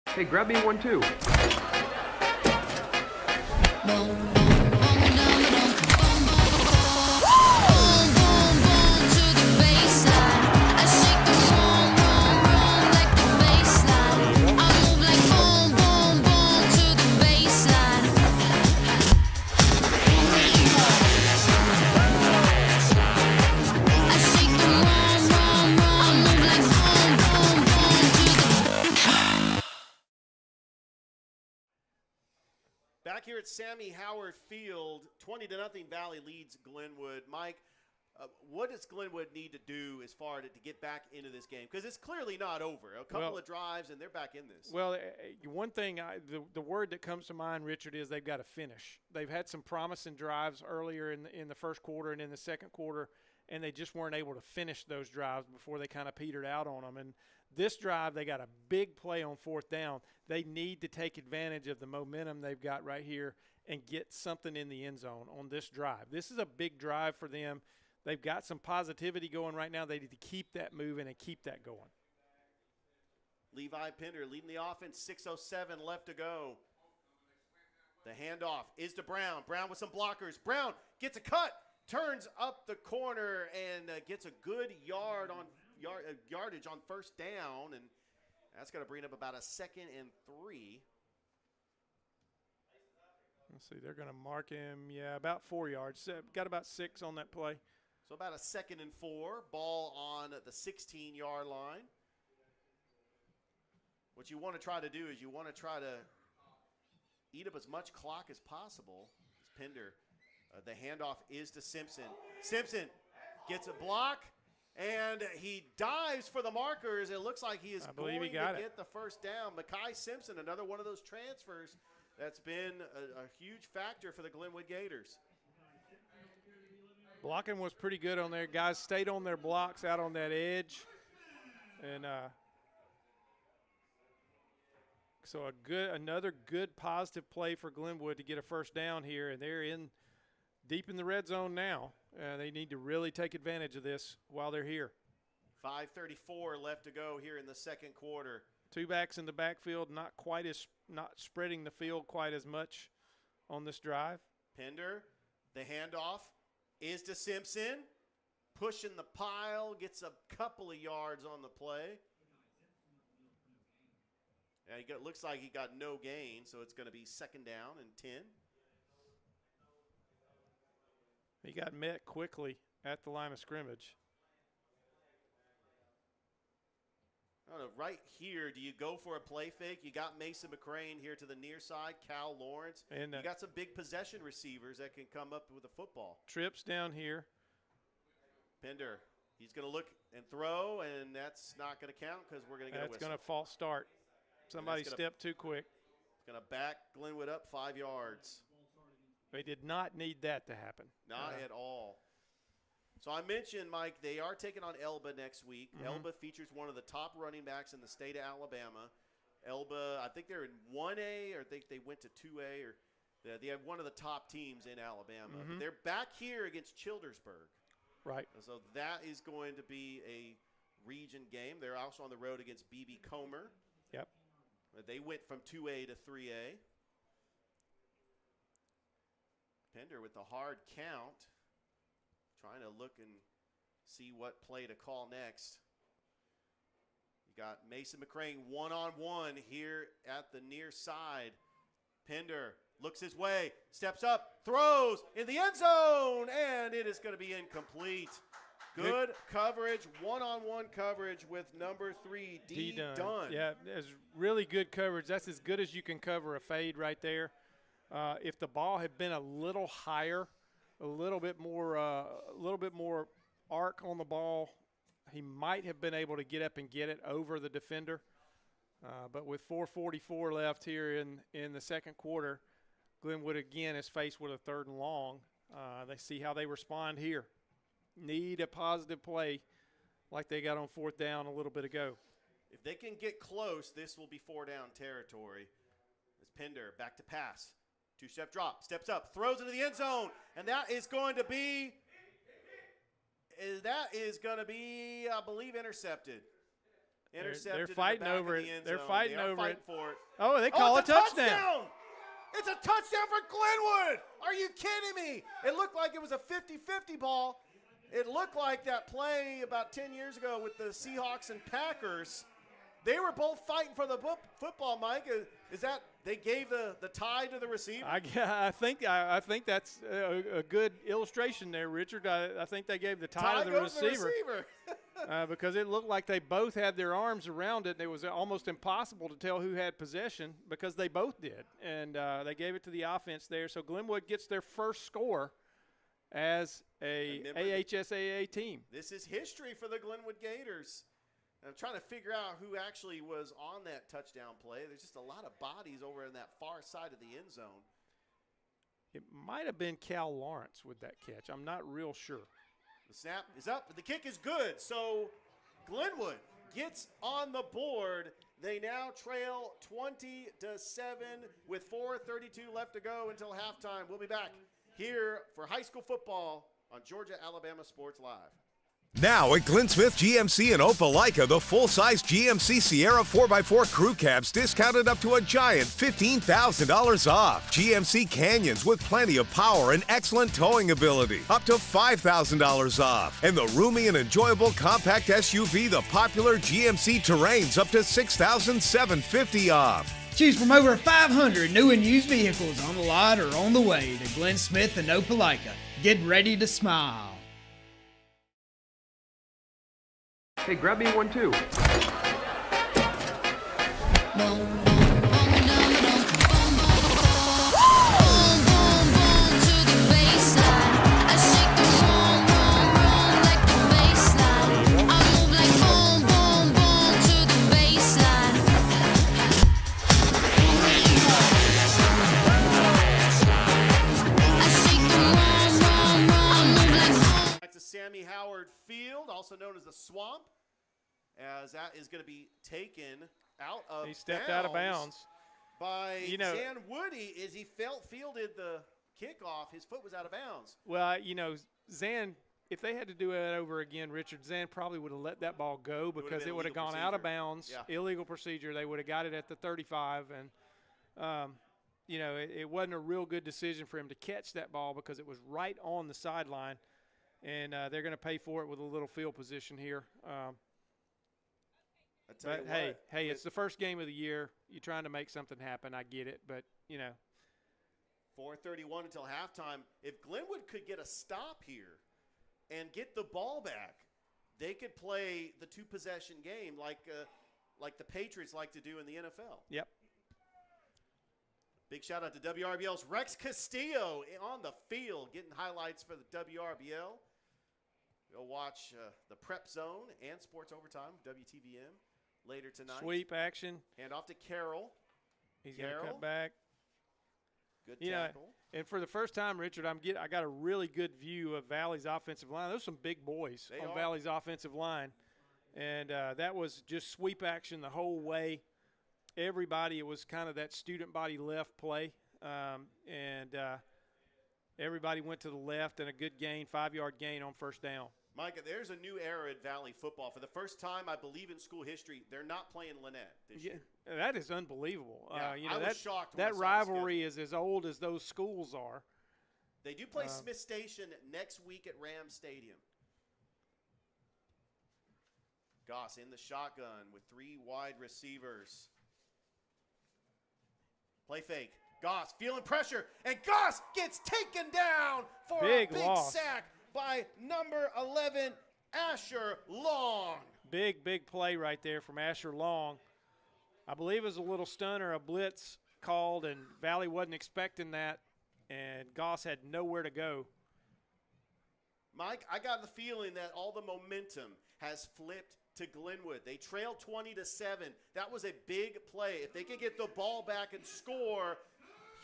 G: Hey, grab me one too.
A: Back here at Sammy Howard Field, 20-0 Valley leads Glenwood. Mike, what does Glenwood need to do as far to get back into this game? Because it's clearly not over. A couple of drives, and they're back in this.
B: Well, one thing, the word that comes to mind, Richard, is they've got to finish. They've had some promising drives earlier in the first quarter and in the second quarter, and they just weren't able to finish those drives before they kind of petered out on them. And this drive, they got a big play on 4th down. They need to take advantage of the momentum they've got right here and get something in the end zone on this drive. This is a big drive for them. They've got some positivity going right now. They need to keep that moving and keep that going.
A: Levi Pinder leading the offense, 6:07 left to go. The handoff is to Brown. Brown with some blockers. Brown gets a cut, turns up the corner, and gets a good yardage on first down, and that's going to bring up about a 2nd and 3.
B: Let's see, they're going to mark him, about 4 yards. Got about 6 on that play.
A: So about a 2nd and 4, ball on the 16-yard line. What you want to try to do is you want to try to eat up as much clock as possible. Pinder, the handoff is to Simpson. Simpson gets a block, and he dives for the markers. It looks like he is going to get the first down. Makai Simpson, another one of those transfers that's been a huge factor for the Glenwood Gators.
B: Blocking was pretty good on there. Guys stayed on their blocks out on that edge. And so another good positive play for Glenwood to get a first down here, and they're in deep in the red zone now. They need to really take advantage of this while they're here.
A: 5:34 left to go here in the second quarter.
B: Two backs in the backfield, not spreading the field quite as much on this drive.
A: Pender, the handoff is to Simpson. Pushing the pile, gets a couple of yards on the play. Yeah, looks like he got no gain, so it's going to be second down and 10.
B: He got met quickly at the line of scrimmage.
A: I don't know, right here, do you go for a play fake? You got Mason McCrane here to the near side, Cal Lawrence.
B: And
A: you got some big possession receivers that can come up with a football.
B: Trips down here.
A: Pender, he's going to look and throw, and that's not going to count because we're going to get a whistle.
B: That's going to false start. Somebody stepped too quick.
A: It's going to back Glenwood up 5 yards.
B: They did not need that to happen.
A: Not at all. So I mentioned, Mike, they are taking on Elba next week. Elba features one of the top running backs in the state of Alabama. Elba, I think they're in 1A, or I think they went to 2A, or they have one of the top teams in Alabama. They're back here against Childersburg.
B: Right.
A: So that is going to be a region game. They're also on the road against B.B. Comer.
B: Yep.
A: They went from 2A to 3A. Pender with the hard count, trying to look and see what play to call next. You got Mason McCrane one-on-one here at the near side. Pender looks his way, steps up, throws in the end zone, and it is going to be incomplete. Good coverage, one-on-one coverage with number 3, D. Dunn.
B: Yeah, it's really good coverage. That's as good as you can cover a fade right there. If the ball had been a little higher, a little bit more arc on the ball, he might have been able to get up and get it over the defender. But with 4:44 left here in the second quarter, Glenwood again is faced with a 3rd and long. They see how they respond here. Need a positive play like they got on 4th down a little bit ago.
A: If they can get close, this will be 4-down territory. As Pender back to pass. 2-step drop, steps up, throws into the end zone, and that is going to be, I believe, intercepted.
B: They're fighting over it. They're fighting over it.
A: For it.
B: Oh, they call a touchdown.
A: It's a touchdown for Glenwood. Are you kidding me? It looked like it was a 50-50 ball. It looked like that play about 10 years ago with the Seahawks and Packers. They were both fighting for the football, Mike. Is that they gave the tie to the receiver?
B: I think that's a good illustration there, Richard. I think they gave the tie to the receiver. Because it looked like they both had their arms around it. It was almost impossible to tell who had possession because they both did. And they gave it to the offense there. So Glenwood gets their first score as a AHSAA team.
A: This is history for the Glenwood Gators. I'm trying to figure out who actually was on that touchdown play. There's just a lot of bodies over in that far side of the end zone.
B: It might have been Cal Lawrence with that catch. I'm not real sure.
A: The snap is up. The kick is good. So Glenwood gets on the board. They now trail 20-7 with 4:32 left to go until halftime. We'll be back here for high school football on Georgia-Alabama Sports Live.
E: Now at Glenn Smith GMC in Opelika, the full-size GMC Sierra 4x4 crew cabs discounted up to a giant $15,000 off. GMC Canyons with plenty of power and excellent towing ability, up to $5,000 off. And the roomy and enjoyable compact SUV, the popular GMC Terrains, up to $6,750 off.
F: Choose from over 500 new and used vehicles on the lot or on the way to Glenn Smith in Opelika. Get ready to smile.
G: Hey, grab me one too.
A: Sammy Howard Field, also known as the Swamp, as that is going to be taken out of bounds.
B: He stepped out of bounds
A: by Zan Woody as he fielded the kickoff, his foot was out of bounds.
B: Well, Zan, if they had to do it over again, Richard, Zan probably would have let that ball go because it would have gone out of bounds.
A: Yeah.
B: Illegal procedure. They would have got it at the 35. And, it wasn't a real good decision for him to catch that ball because it was right on the sideline. And they're going to pay for it with a little field position here. But, hey, it's the first game of the year. You're trying to make something happen. I get it. But,
A: 4:31 until halftime. If Glenwood could get a stop here and get the ball back, they could play the two-possession game like the Patriots like to do in the NFL.
B: Yep.
A: Big shout-out to WRBL's Rex Castillo on the field, getting highlights for the WRBL. You'll watch the Prep Zone and Sports Overtime, WTVM, later tonight.
B: Sweep action.
A: Hand off to Carroll.
B: He's going to cut back.
A: Good tackle.
B: And for the first time, Richard, I got a really good view of Valley's offensive line. There's some big boys on Valley's offensive line. And that was just sweep action the whole way. Everybody, it was kind of that student body left play. Everybody went to the left and a good gain, 5-yard gain on first down.
A: Micah, there's a new era at Valley football. For the first time, I believe, in school history, they're not playing Lynette this year.
B: That is unbelievable.
A: Yeah, I was shocked when
B: that
A: I saw
B: rivalry is as old as those schools are.
A: They do play Smith Station next week at Ram Stadium. Goss in the shotgun with 3 wide receivers. Play fake. Goss feeling pressure, and Goss gets taken down for a big sack by number 11, Asher Long.
B: Big play right there from Asher Long. I believe it was a little stun or a blitz called, and Valley wasn't expecting that, and Goss had nowhere to go.
A: Mike, I got the feeling that all the momentum has flipped to Glenwood. They trailed 20-7. That was a big play. If they could get the ball back and score,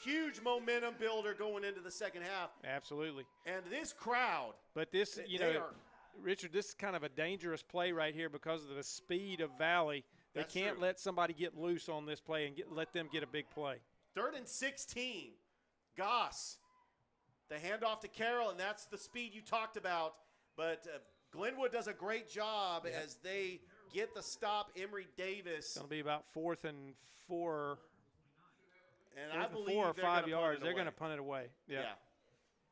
A: huge momentum builder going into the second half.
B: Absolutely.
A: And this crowd.
B: But this, Richard, this is kind of a dangerous play right here because of the speed of Valley. They can't let somebody get loose on this play and let them get a big play.
A: 3rd and 16. Goss. The handoff to Carroll, and that's the speed you talked about. But Glenwood does a great job as they get the stop. Emory Davis.
B: It's going to be about 4th and 4.
A: And I believe
B: 4 or 5 yards. They're going to punt it away. Yeah.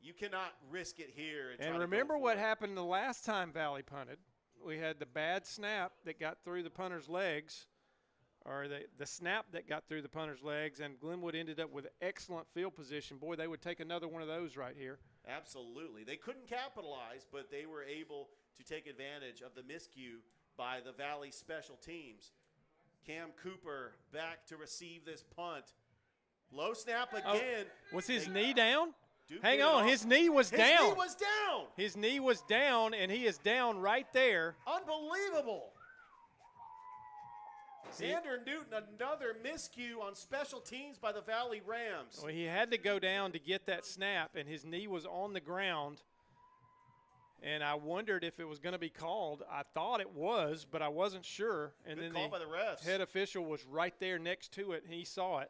A: You cannot risk it here.
B: And remember what happened the last time Valley punted. We had the bad snap that got through the punter's legs, or the snap that got through the punter's legs, and Glenwood ended up with excellent field position. Boy, they would take another one of those right here.
A: Absolutely. They couldn't capitalize, but they were able to take advantage of the miscue by the Valley special teams. Cam Cooper back to receive this punt. Low snap again.
B: Was his knee down? Hang on, his knee was down.
A: His knee was down.
B: His knee was down, and he is down right there.
A: Unbelievable. Xander Newton, another miscue on special teams by the Valley Rams.
B: Well, he had to go down to get that snap, and his knee was on the ground. And I wondered if it was going to be called. I thought it was, but I wasn't sure. And
A: Good
B: then
A: call by the refs.
B: Head official was right there next to it, and he saw it.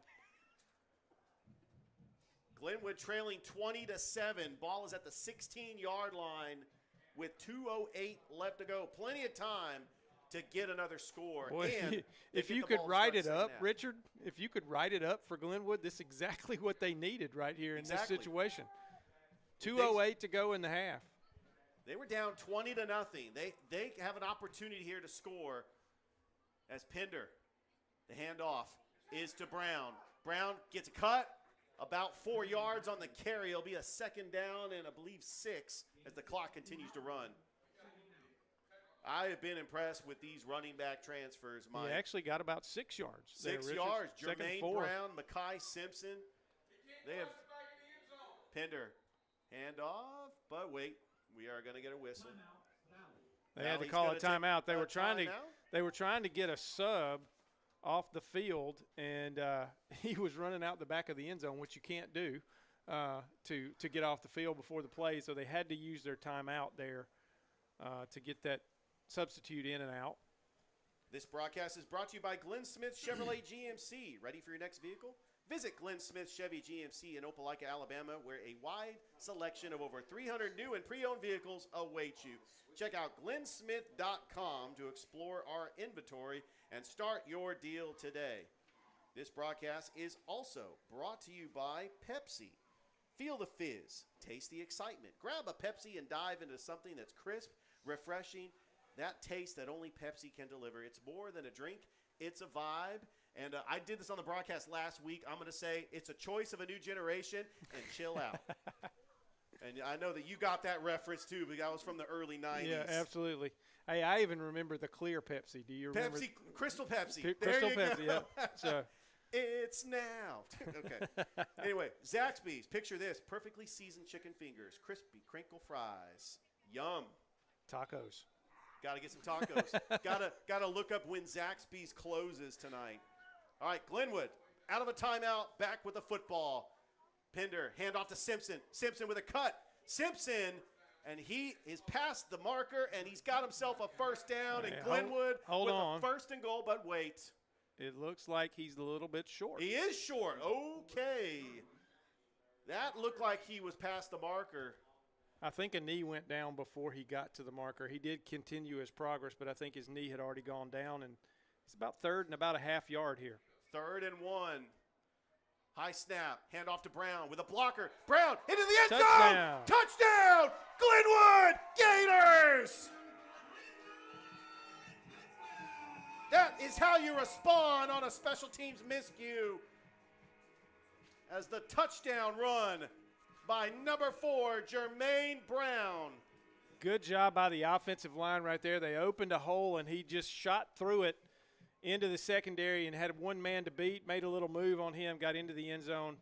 A: Glenwood trailing 20-7. Ball is at the 16-yard line with 2:08 left to go. Plenty of time to get another score.
B: Boy,
A: and
B: if you could write it up, Richard, if you could write it up for Glenwood, this is exactly what they needed right here in this situation. 2:08 to go in the half.
A: They were down 20-0. They have an opportunity here to score as Pender. The handoff is to Brown. Brown gets a cut. About 4 yards on the carry. It'll be a second down and I believe 6 as the clock continues to run. I have been impressed with these running back transfers, Mike.
B: He actually got about 6 yards.
A: 6 yards. Jermaine Brown, Makai Simpson. They have Pender. Handoff, but wait, we are going to get a whistle.
B: They had to call a timeout. They were trying to get a sub off the field, and he was running out the back of the end zone, which you can't do to get off the field before the play. So they had to use their timeout there to get that substitute in and out.
A: This broadcast is brought to you by Glenn Smith Chevrolet GMC. Ready for your next vehicle? Visit Glenn Smith Chevy GMC in Opelika, Alabama, where a wide selection of over 300 new and pre-owned vehicles await you. Check out glennsmith.com to explore our inventory and start your deal today. This broadcast is also brought to you by Pepsi. Feel the fizz, taste the excitement. Grab a Pepsi and dive into something that's crisp, refreshing, that taste that only Pepsi can deliver. It's more than a drink, it's a vibe. And I did this on the broadcast last week. I'm going to say it's a choice of a new generation, and chill out. And I know that you got that reference too, but that was from the early 90s.
B: Yeah, absolutely. Hey, I even remember the clear Pepsi. Do you remember?
A: Pepsi, Crystal Pepsi.
B: Crystal Pepsi,
A: go.
B: yeah. So.
A: It's now. Okay. Anyway, Zaxby's. Picture this. Perfectly seasoned chicken fingers. Crispy crinkle fries. Yum.
B: Tacos.
A: Got to get some tacos. Gotta look up when Zaxby's closes tonight. All right, Glenwood, out of a timeout, back with the football. Pender, hand off to Simpson. Simpson with a cut. Simpson, and he is past the marker, and he's got himself a first down. And Glenwood
B: hold
A: with
B: on.
A: a first and goal, but wait.
B: It looks like he's a little bit short.
A: He is short. Okay. That looked like he was past the marker.
B: I think a knee went down before he got to the marker. He did continue his progress, but I think his knee had already gone down, and it's about third and about a half yard here.
A: 3rd and 1. High snap. Hand off to Brown with a blocker. Brown into the end
B: Touchdown.
A: zone. Touchdown. Glenwood Gators. That is how you respond on a special teams miscue. As the touchdown run by number 4, Jermaine Brown.
B: Good job by the offensive line right there. They opened a hole, and he just shot through it into the secondary and had one man to beat, made a little move on him, got into the end zone,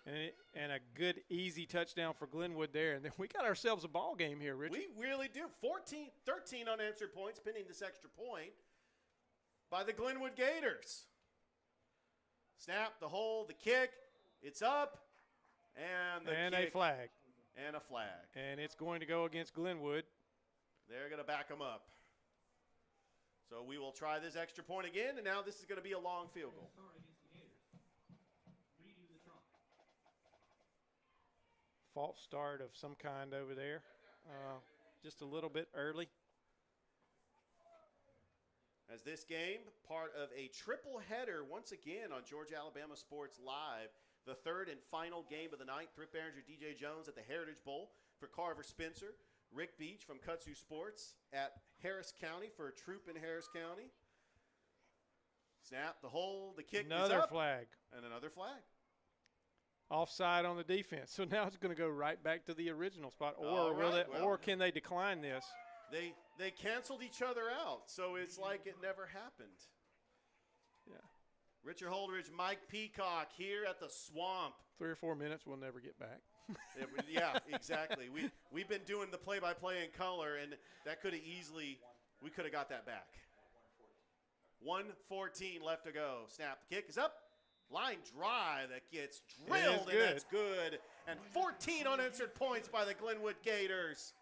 B: and a good, easy touchdown for Glenwood there. And then we got ourselves a ball game here, Richard.
A: We really do. 13 unanswered points, pinning this extra point by the Glenwood Gators. Snap, the hold, the kick. It's up, and
B: a flag.
A: And a flag.
B: And it's going to go against Glenwood.
A: They're going to back them up. So we will try this extra point again, and now this is going to be a long field goal.
B: False start of some kind over there. Just a little bit early.
A: As this game, part of a triple header once again on Georgia Alabama Sports Live, the 3rd and final game of the night. Thrift Behringer DJ Jones at the Heritage Bowl for Carver Spencer. Rick Beach from Kutsu Sports at Harris County for Troop in Harris County. Snap, the hold, the kick is up.
B: Another flag.
A: And another flag.
B: Offside on the defense. So now it's going to go right back to the original spot. Or can they decline this?
A: They canceled each other out, so it's like it never happened.
B: Yeah.
A: Richard Holdridge, Mike Peacock here at the Swamp.
B: 3 or 4 minutes, we'll never get back.
A: Yeah, exactly. We've been doing the play-by-play in color, and that could have we could have got that back. 1:14 left to go. Snap, the kick is up. Line drive that gets drilled, and that's good. And 14 unanswered points by the Glenwood Gators.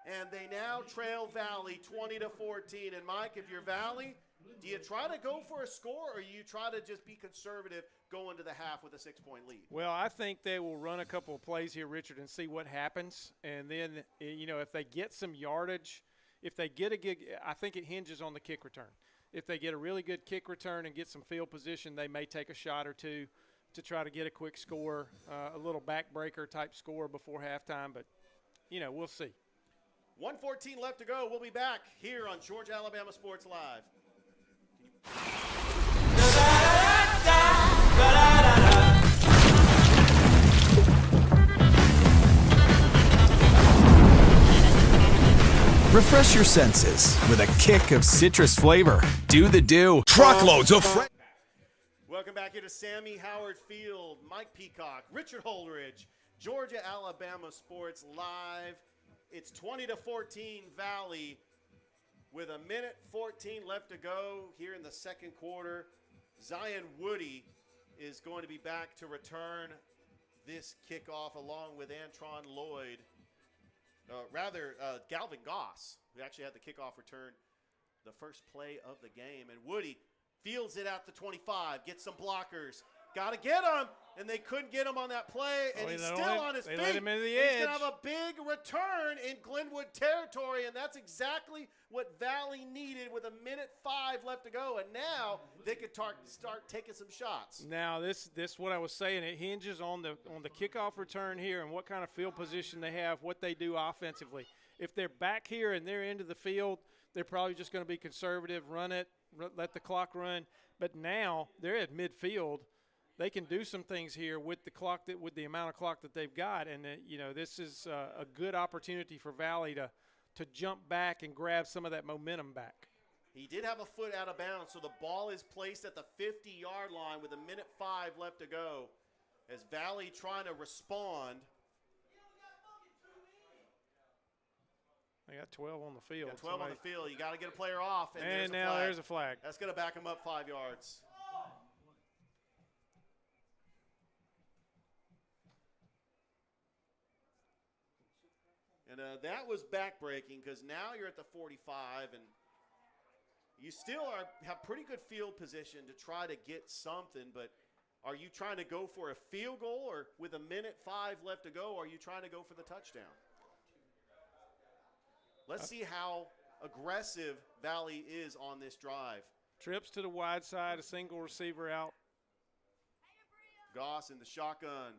A: And they now trail Valley 20-14. And Mike, if you're Valley, do you try to go for a score, or you try to just be conservative going to the half with a 6-point lead?
B: Well, I think they will run a couple of plays here, Richard, and see what happens. And then, if they get some yardage, if they get a good – I think it hinges on the kick return. If they get a really good kick return and get some field position, they may take a shot or two to try to get a quick score, a little backbreaker type score before halftime. But, we'll see.
A: 1:14 left to go. We'll be back here on Georgia Alabama Sports Live.
E: Refresh your senses with a kick of citrus flavor. Do the do. Truckloads of fresh.
A: Welcome back here to Sammy Howard Field. Mike Peacock, Richard Holdridge, Georgia Alabama Sports Live. It's 20-14 Valley with 1:14 left to go here in the second quarter. Zion Woody is going to be back to return this kickoff along with Antron Lloyd. Galvin Goss, who actually had the kickoff return the first play of the game. And Woody fields it out to 25, gets some blockers, Got to get him. And they couldn't get him on that play, and he's still on his feet.
B: They let him into the
A: He's
B: edge.
A: going to have a big return in Glenwood territory, and that's exactly what Valley needed with 1:05 left to go. And now they could start taking some shots.
B: Now this what I was saying. It hinges on the kickoff return here and what kind of field position they have, what they do offensively. If they're back here and they're into the field, they're probably just going to be conservative, run it, let the clock run. But now they're at midfield. They can do some things here with the amount of clock that they've got, and this is a good opportunity for Valley to jump back and grab some of that momentum back.
A: He did have a foot out of bounds, so the ball is placed at the 50-yard line with 1:05 left to go. As Valley trying to respond.
B: They got 12 on the field.
A: Got 12 on the field. You got to get a player off,
B: and now there's a flag.
A: That's going to back him up 5 yards. And that was backbreaking because now you're at the 45, and you still have pretty good field position to try to get something. But are you trying to go for a field goal, or with 1:05 left to go, are you trying to go for the touchdown? Let's see how aggressive Valley is on this drive.
B: Trips to the wide side, a single receiver out.
A: Goss in the shotgun.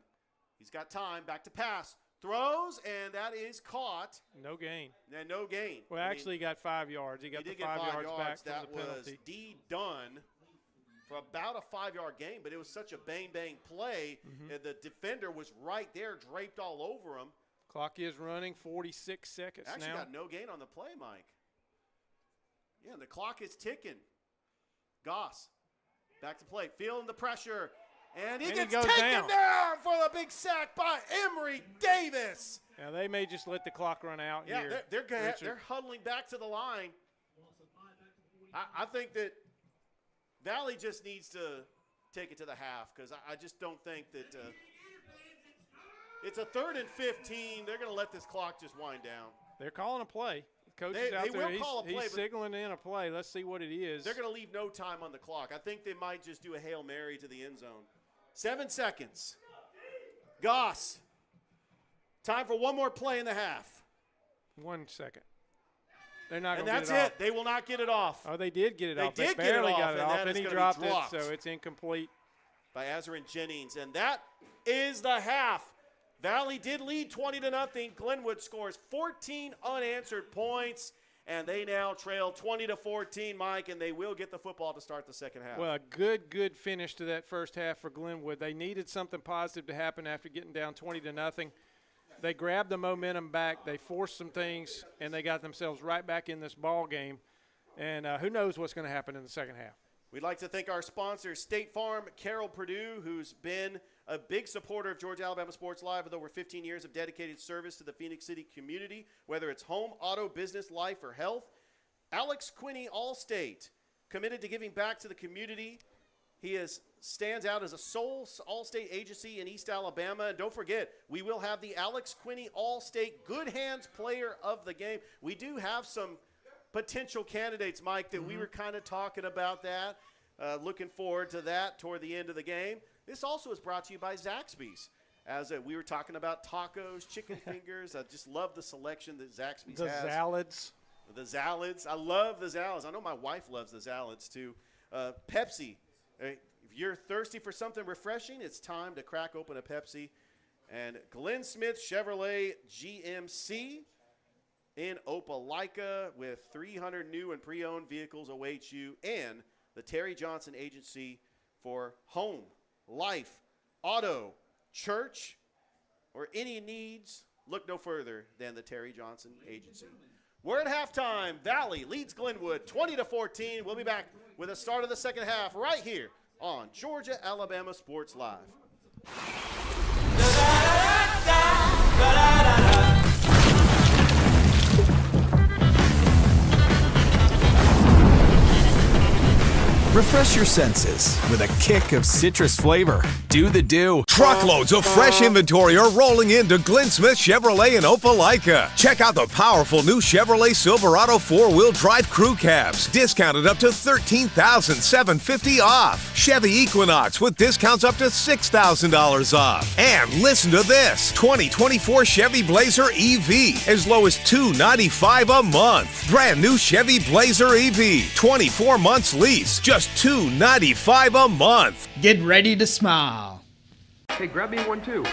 A: He's got time. Back to pass. Throws, and that is caught.
B: No gain.
A: And no gain.
B: Well, actually, he got 5 yards. He got the 5 yards back from the penalty.
A: That was D. Dunn for about a 5-yard gain, but it was such a bang-bang play. And the defender was right there, draped all over him.
B: Clock is running, 46 seconds
A: Actually
B: now.
A: got no gain on the play, Mike. Yeah, and the clock is ticking. Goss, back to play, feeling the pressure. And he gets taken down for the big sack by Emory Davis.
B: Now, they may just let the clock run out here.
A: Yeah, they're huddling back to the line. I think that Valley just needs to take it to the half because I just don't think that it's a 3rd and 15. They're going to let this clock just wind down.
B: They're calling a play. The coach is out there.
A: Will call a play,
B: he's signaling in a play. Let's see what it is.
A: They're going to leave no time on the clock. I think they might just do a Hail Mary to the end zone. 7 seconds. Goss. Time for one more play in the half.
B: 1 second. They're not going
A: to get it off. And that's it. They will not get it off.
B: Oh, they did get it off.
A: They
B: barely
A: got
B: it off, and he dropped it, so it's incomplete.
A: By Azrin Jennings. And that is the half. Valley did lead 20-0. Glenwood scores 14 unanswered points. And they now trail 20-14, Mike, and they will get the football to start the second half.
B: Well, a good finish to that first half for Glenwood. They needed something positive to happen after getting down 20-0. They grabbed the momentum back. They forced some things, and they got themselves right back in this ball game. And who knows what's going to happen in the second half.
A: We'd like to thank our sponsor, State Farm, Carol Purdue, who's been a big supporter of Georgia Alabama Sports Live with over 15 years of dedicated service to the Phoenix City community, whether it's home, auto, business, life, or health. Alex Quinney, Allstate, committed to giving back to the community. He stands out as a sole Allstate agency in East Alabama. And don't forget, we will have the Alex Quinney Allstate Good Hands Player of the Game. We do have some potential candidates, Mike, that we were kind of talking about that. Looking forward to that toward the end of the game. This also is brought to you by Zaxby's. As we were talking about tacos, chicken fingers. I just love the selection that Zaxby's has.
B: The salads.
A: The salads. I love the salads. I know my wife loves the salads too. Pepsi. If you're thirsty for something refreshing, it's time to crack open a Pepsi. And Glenn Smith Chevrolet GMC in Opelika with 300 new and pre-owned vehicles await you, and the Terry Johnson Agency for home, life, auto, church, or any needs. Look no further than the Terry Johnson Agency. We're at halftime. Valley leads Glenwood 20-14. We'll be back with the start of the second half right here on Georgia Alabama Sports Live.
E: Refresh your senses with a kick of citrus flavor. Do the do. Truckloads of fresh inventory are rolling into Glenn Smith Chevrolet in Opelika. Check out the powerful new Chevrolet Silverado 4-wheel drive crew cabs, discounted up to $13,750 off. Chevy Equinox with discounts up to $6,000 off. And listen to this, 2024 Chevy Blazer EV, as low as $295 a month. Brand new Chevy Blazer EV, 24 months lease, just $295 a month.
F: Get ready to smile.
G: Hey, grab me one too.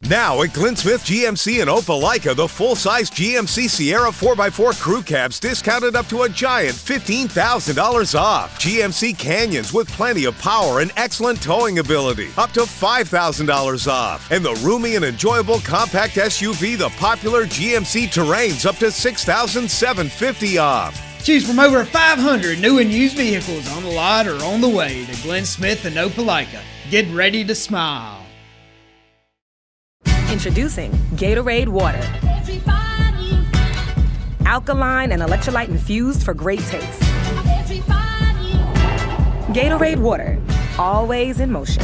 E: Now at Glenn Smith GMC in Opelika, the full-size GMC Sierra 4x4 crew cabs discounted up to a giant $15,000 off. GMC Canyons with plenty of power and excellent towing ability, up to $5,000 off. And the roomy and enjoyable compact SUV, the popular GMC Terrains, up to $6,750 off.
F: Choose from over 500 new and used vehicles on the lot or on the way to Glenn Smith and Opelika. Get ready to smile.
H: Introducing Gatorade Water. Alkaline and electrolyte infused for great taste. Gatorade Water, always in motion.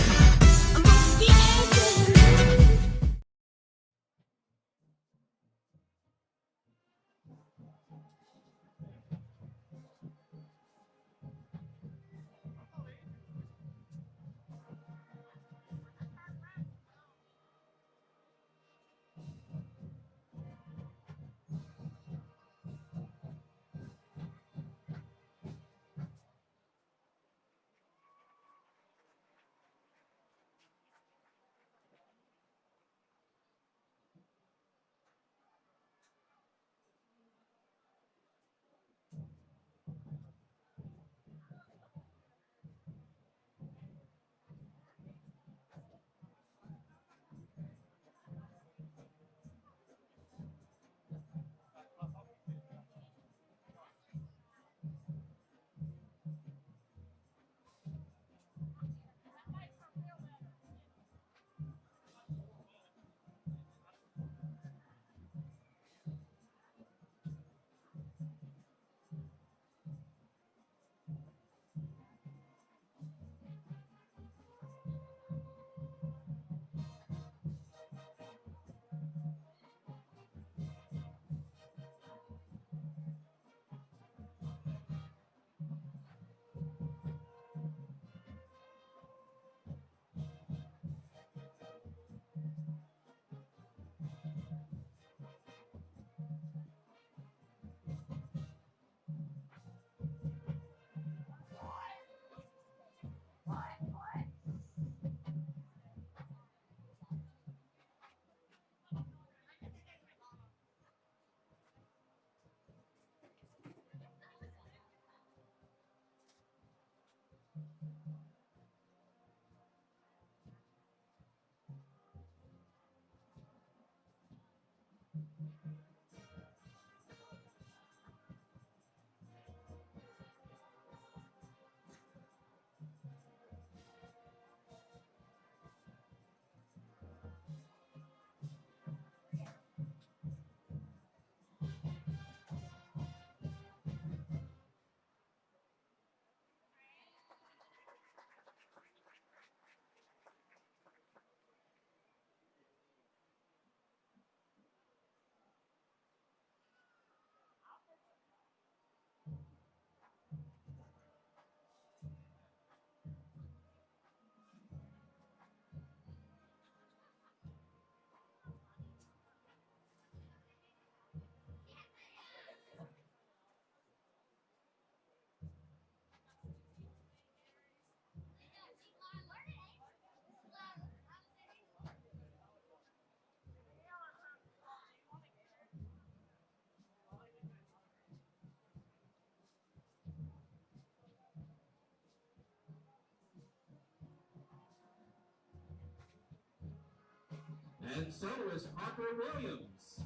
C: and soloist Parker Williams.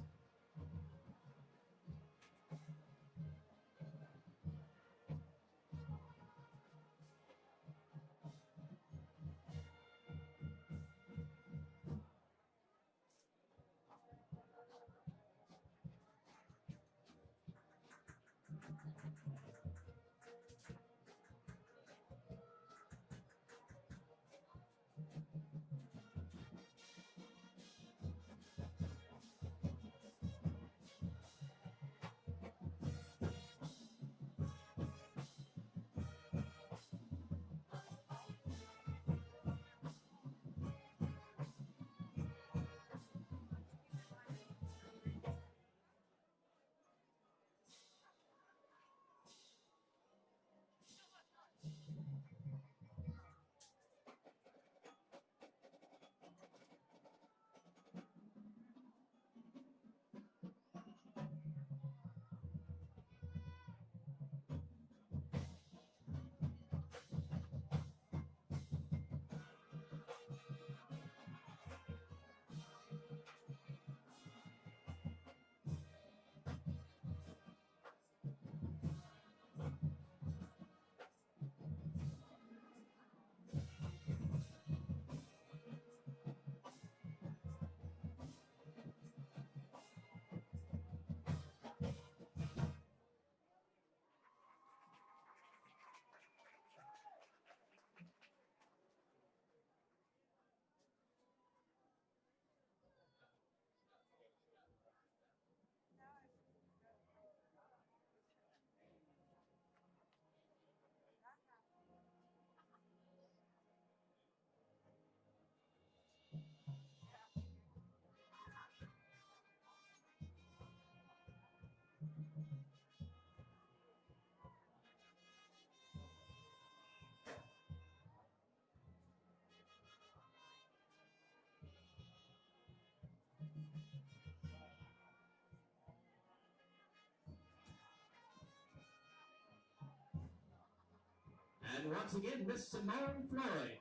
C: And once again, Miss Simone Floyd.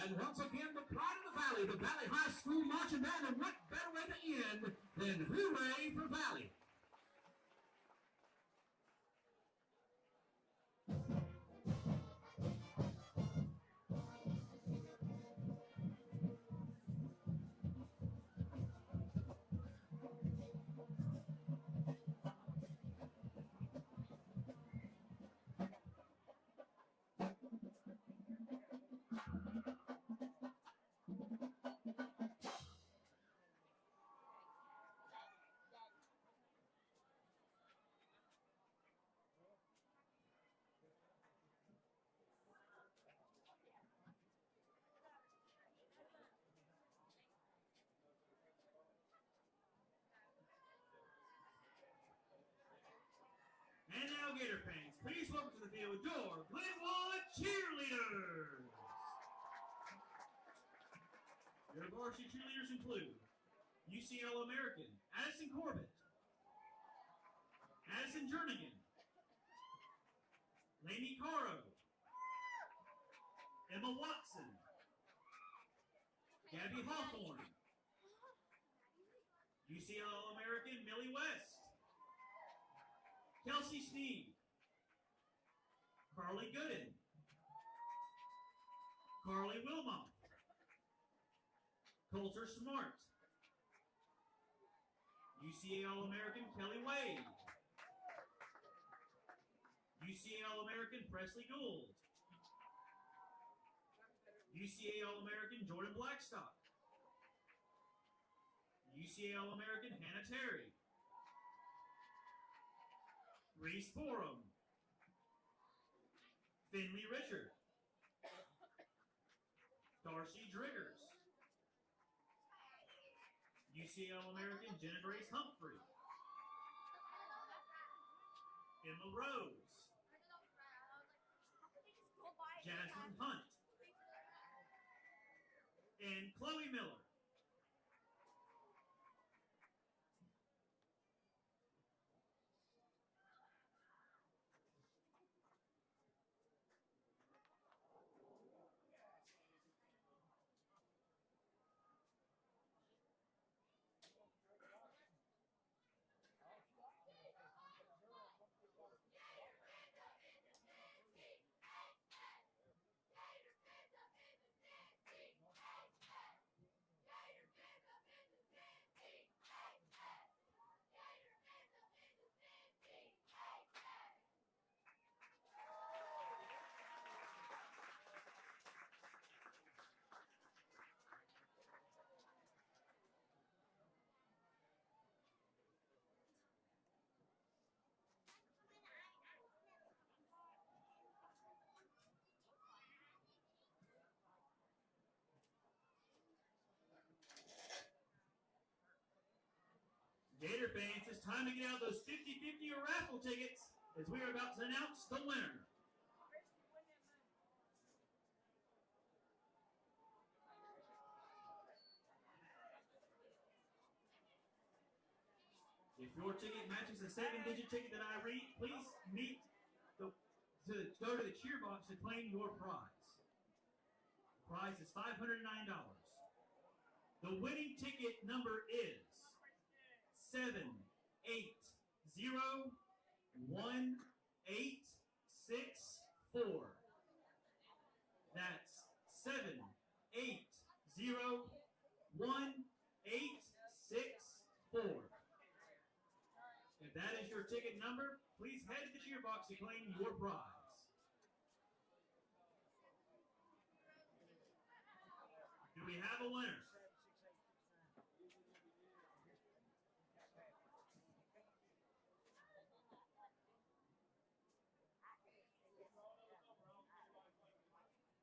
C: And once again, the pride of the Valley High School Marching Band, and what better way to end than hooray for Valley. And now, Gator fans, please welcome to the field your Glenwood cheerleaders. Your varsity cheerleaders include UCL American, Addison Corbett, Addison Jernigan, Lainey Caro, Emma Watson,
D: Gabby Hawthorne. UCL All-American Millie West. Kelsey Sneed. Carly Gooden. Carly Wilmot. Coulter Smart. UCA All-American Kelly Wade. UCA All-American Presley Gould. UCA All-American Jordan Blackstock. UCA All-American Hannah Terry. Reese Borum. Finley Richard. Darcy Driggers. UCA All-American Jenna Grace Humphrey. Emma Rose. Jasmine Hunt. And Chloe Miller. Gator fans, it's time to get out those 50-50 or raffle tickets as we are about to announce the winner. If your ticket matches the 7-digit ticket that I read, please go to the cheer box to claim your prize. The prize is $509. The winning ticket number is 7801864. That's 7801864. If that is your ticket number, please head to the cheer box to claim your prize. Do we have a winner?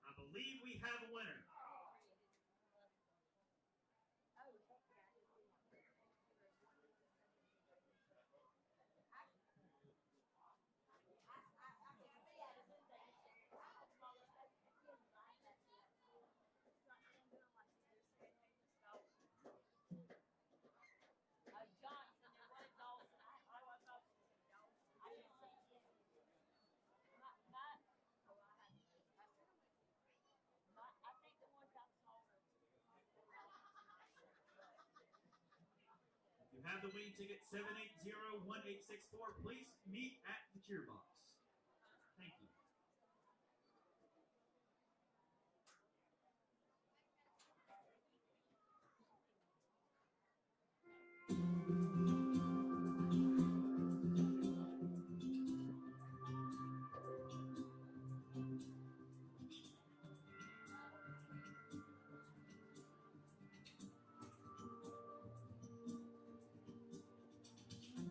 D: I believe we have a winner. If you have the winning ticket 7801864, please meet at the cheer box. Thank you.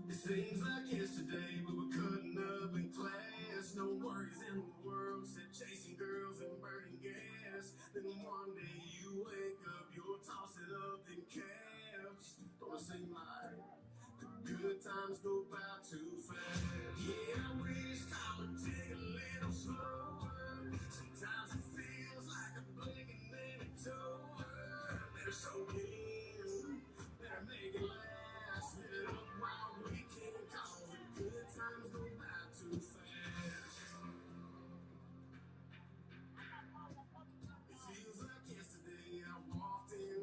I: It seems like yesterday we were cutting up in class. No worries in the world, said chasing girls and burning gas. Then one day you wake up, you're tossing up in cabs. Don't it seem like the good times go by too fast? Yeah, I wish I would take a little slower. Sometimes it feels like I'm blinking and it's over. Better soak it in, better make it last. Live it up while we can, cause the good times go by too fast. It feels like yesterday I walked in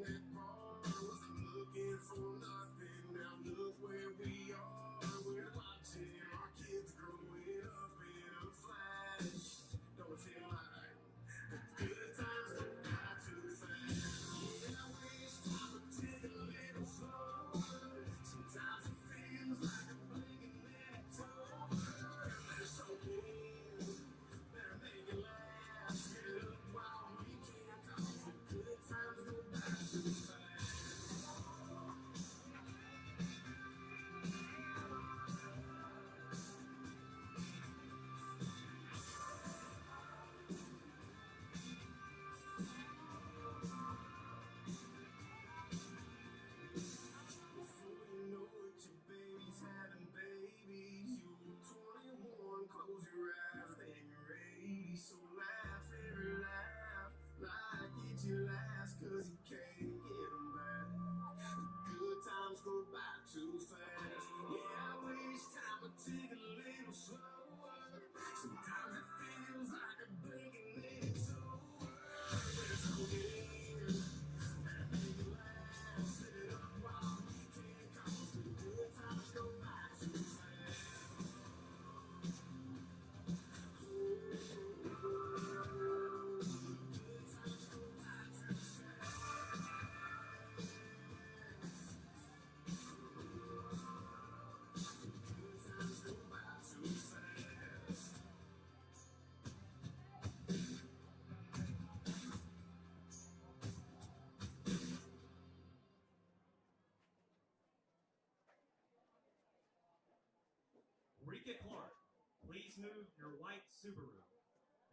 D: Rika Clark, please move your white Subaru.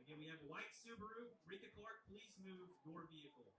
D: Again, we have a white Subaru. Rika Clark, please move your vehicle.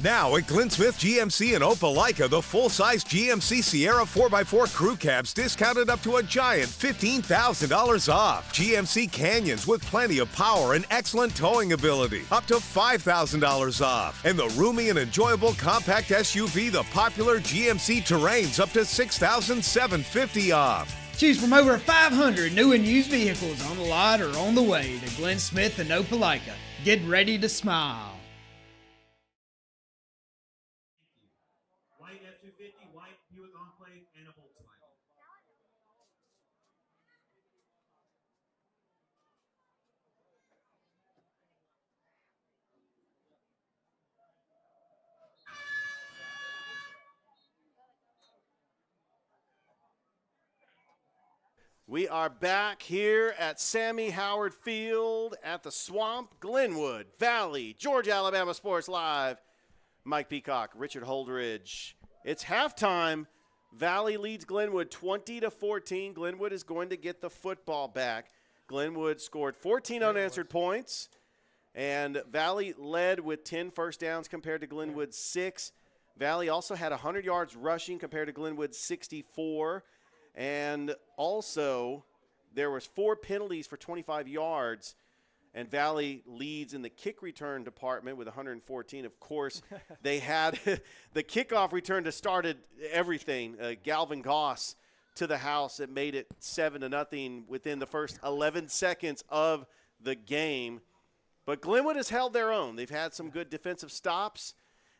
E: Now at Glenn Smith GMC in Opelika, the full-size GMC Sierra 4x4 crew cabs discounted up to a giant $15,000 off. GMC Canyons with plenty of power and excellent towing ability, up to $5,000 off. And the roomy and enjoyable compact SUV, the popular GMC Terrains, up to $6,750 off.
F: Choose from over 500 new and used vehicles on the lot or on the way to Glenn Smith and Opelika. Get ready to smile.
D: White F-250, white Buick Enclave, and a Volkswagen.
A: We are back here at Sammy Howard Field at the Swamp, Glenwood Valley, Georgia, Alabama Sports Live. Mike Peacock, Richard Holdridge. It's halftime. Valley leads Glenwood 20-14. Glenwood is going to get the football back. Glenwood scored 14 unanswered points, and Valley led with 10 first downs compared to Glenwood's 6. Valley also had 100 yards rushing compared to Glenwood's 64. And also, there was 4 penalties for 25 yards, and Valley leads in the kick return department with 114. Of course, they had the kickoff return that started everything. Galvin Goss to the house that made it 7-0 within the first 11 seconds of the game. But Glenwood has held their own. They've had some good defensive stops,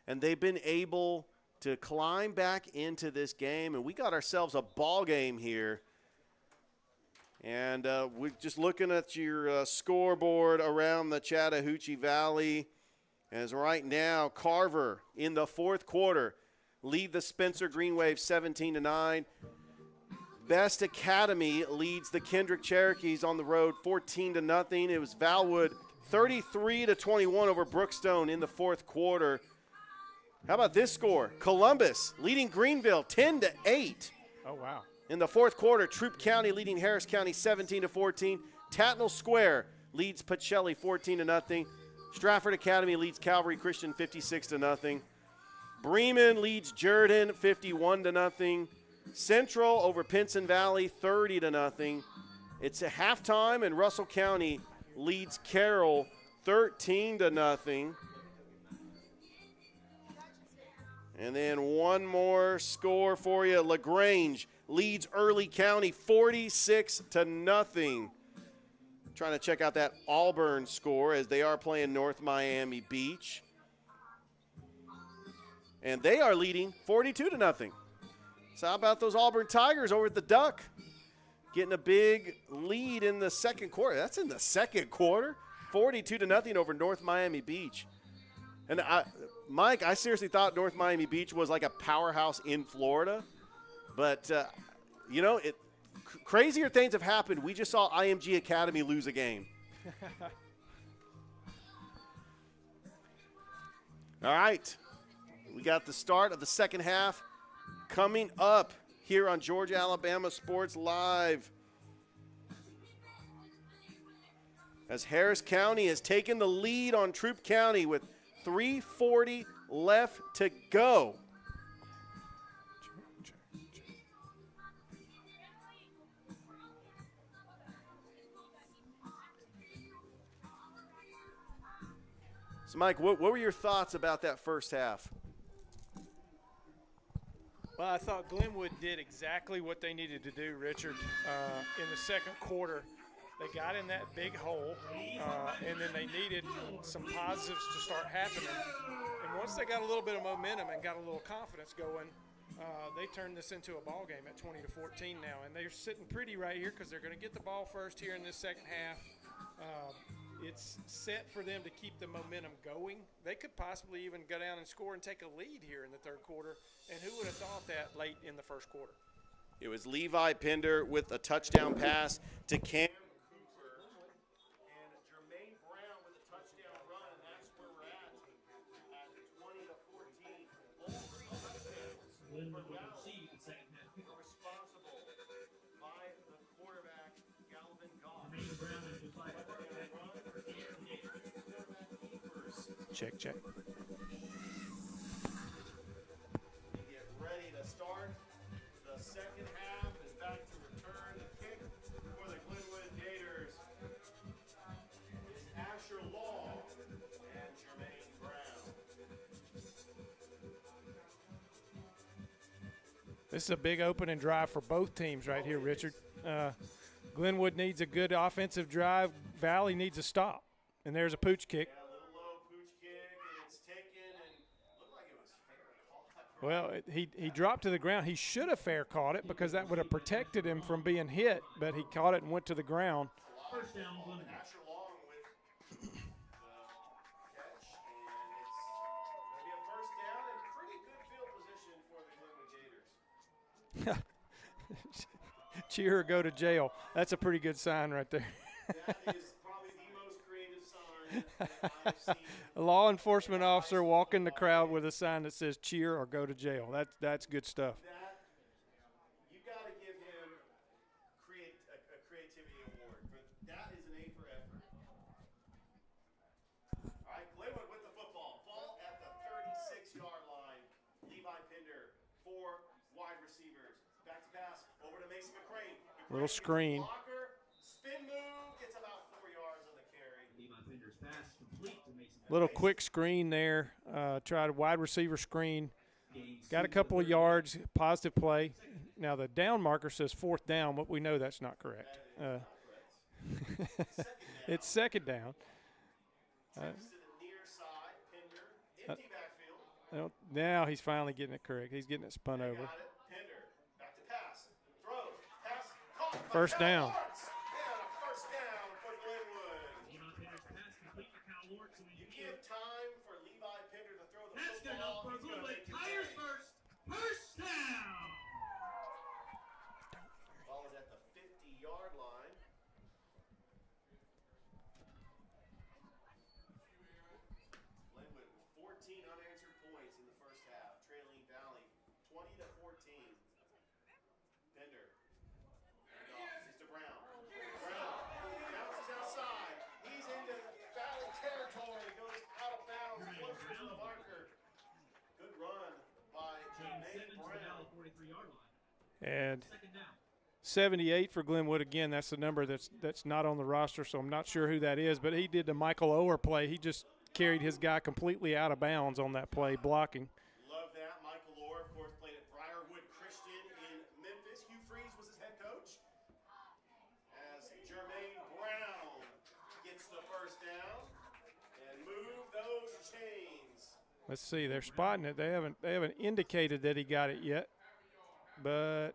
A: and they've been able to climb back into this game, and we got ourselves a ball game here. And we're just looking at your scoreboard around the Chattahoochee Valley. As right now, Carver in the fourth quarter lead the Spencer Green Wave 17-9. Best Academy leads the Kendrick Cherokees on the road 14-0. It was Valwood 33-21 over Brookstone in the fourth quarter. How about this score? Columbus leading Greenville 10-8.
B: Oh, wow.
A: In the fourth quarter, Troup County leading Harris County 17-14. Tatnall Square leads Pacelli 14-0. Stratford Academy leads Calvary Christian 56-0. Bremen leads Jordan 51-0. Central over Pinson Valley 30-0. It's a halftime, and Russell County leads Carroll 13-0. And then one more score for you. LaGrange leads Early County 46-0. Trying to check out that Auburn score as they are playing North Miami Beach. And they are leading 42-0. So how about those Auburn Tigers over at the Duck? Getting a big lead in the second quarter. That's in the second quarter. 42-0 over North Miami Beach. And Mike, I seriously thought North Miami Beach was like a powerhouse in Florida. But, crazier things have happened. We just saw IMG Academy lose a game. All right. We got the start of the second half coming up here on Georgia Alabama Sports Live. As Harris County has taken the lead on Troup County with 3:40 left to go. So, Mike, what were your thoughts about that first half?
B: Well, I thought Glenwood did exactly what they needed to do, Richard, in the second quarter. They got in that big hole, and then they needed some positives to start happening. And once they got a little bit of momentum and got a little confidence going, they turned this into a ball game at 20-14 now. And they're sitting pretty right here because they're going to get the ball first here in this second half. It's set for them to keep the momentum going. They could possibly even go down and score and take a lead here in the third quarter. And who would have thought that late in the first quarter?
A: It was Levi Pender with a touchdown pass to Cam Cooper. And Jermaine Brown with a touchdown run. And that's where we're at 20-14. All three touchdowns for Valley are responsible by the quarterback, Galvin Goff.
B: Check.
A: Get ready to start the second half and back to return the kick for the Glenwood Gators. It's Asher Law and Jermaine Brown.
B: This is a big opening drive for both teams right here, Richard. Glenwood needs a good offensive drive. Valley needs a stop. And there's a pooch kick. Well, he dropped to the ground. He should have fair caught it because that would have protected him from being hit, but he caught it and went to the ground.
D: First down, Glenwood.
A: Asher Long with the catch, and it's going to be a first down and pretty good field position for the Glenwood Gators.
B: Cheer or go to jail. That's a pretty good sign right there.
A: That is probably the most creative sign that I've seen.
B: A law enforcement officer walking the crowd with a sign that says cheer or go to jail. That's good stuff.
A: You got to give him a creativity award. That is an A for effort. All right, Glenwood with the football. Ball at the 36-yard line. Levi Pender, 4 wide receivers. Back to pass, over to Mason McCrane.
B: Little screen.
A: Blocker, spin move, gets about 4 yards on the carry.
D: Levi Pender's pass complete to Mason.
B: Little quick screen there. Tried a wide receiver screen. Got a couple of yards. Positive play. Now the down marker says 4th down, but we know that's not correct. It's second down. Now he's finally getting it correct. He's getting it spun over. First down.
A: First down for Glenwood. You give time for Levi Pender to throw the
D: That's good
A: football.
D: enough for Glenwood. Tigers first. First down.
A: Ball is at the 50-yard line. Glenwood with 14 unanswered points in the first half, trailing Valley 20-14. Pender. Handoff is to Brown. Brown bounces outside. He's into Valley territory. Goes out of bounds. Closer to the marker. Good run by Jermaine Brown.
D: 43-yard line.
B: And
D: Second down.
B: 78 for Glenwood. Again, that's the number that's not on the roster, so I'm not sure who that is. But he did the Michael Ower play. He just carried his guy completely out of bounds on that play, blocking.
A: Love that. Michael Orr, of course, played at Briarwood Christian in Memphis. Hugh first down. And move those chains.
B: Let's see. They're spotting it. They haven't indicated that he got it yet, but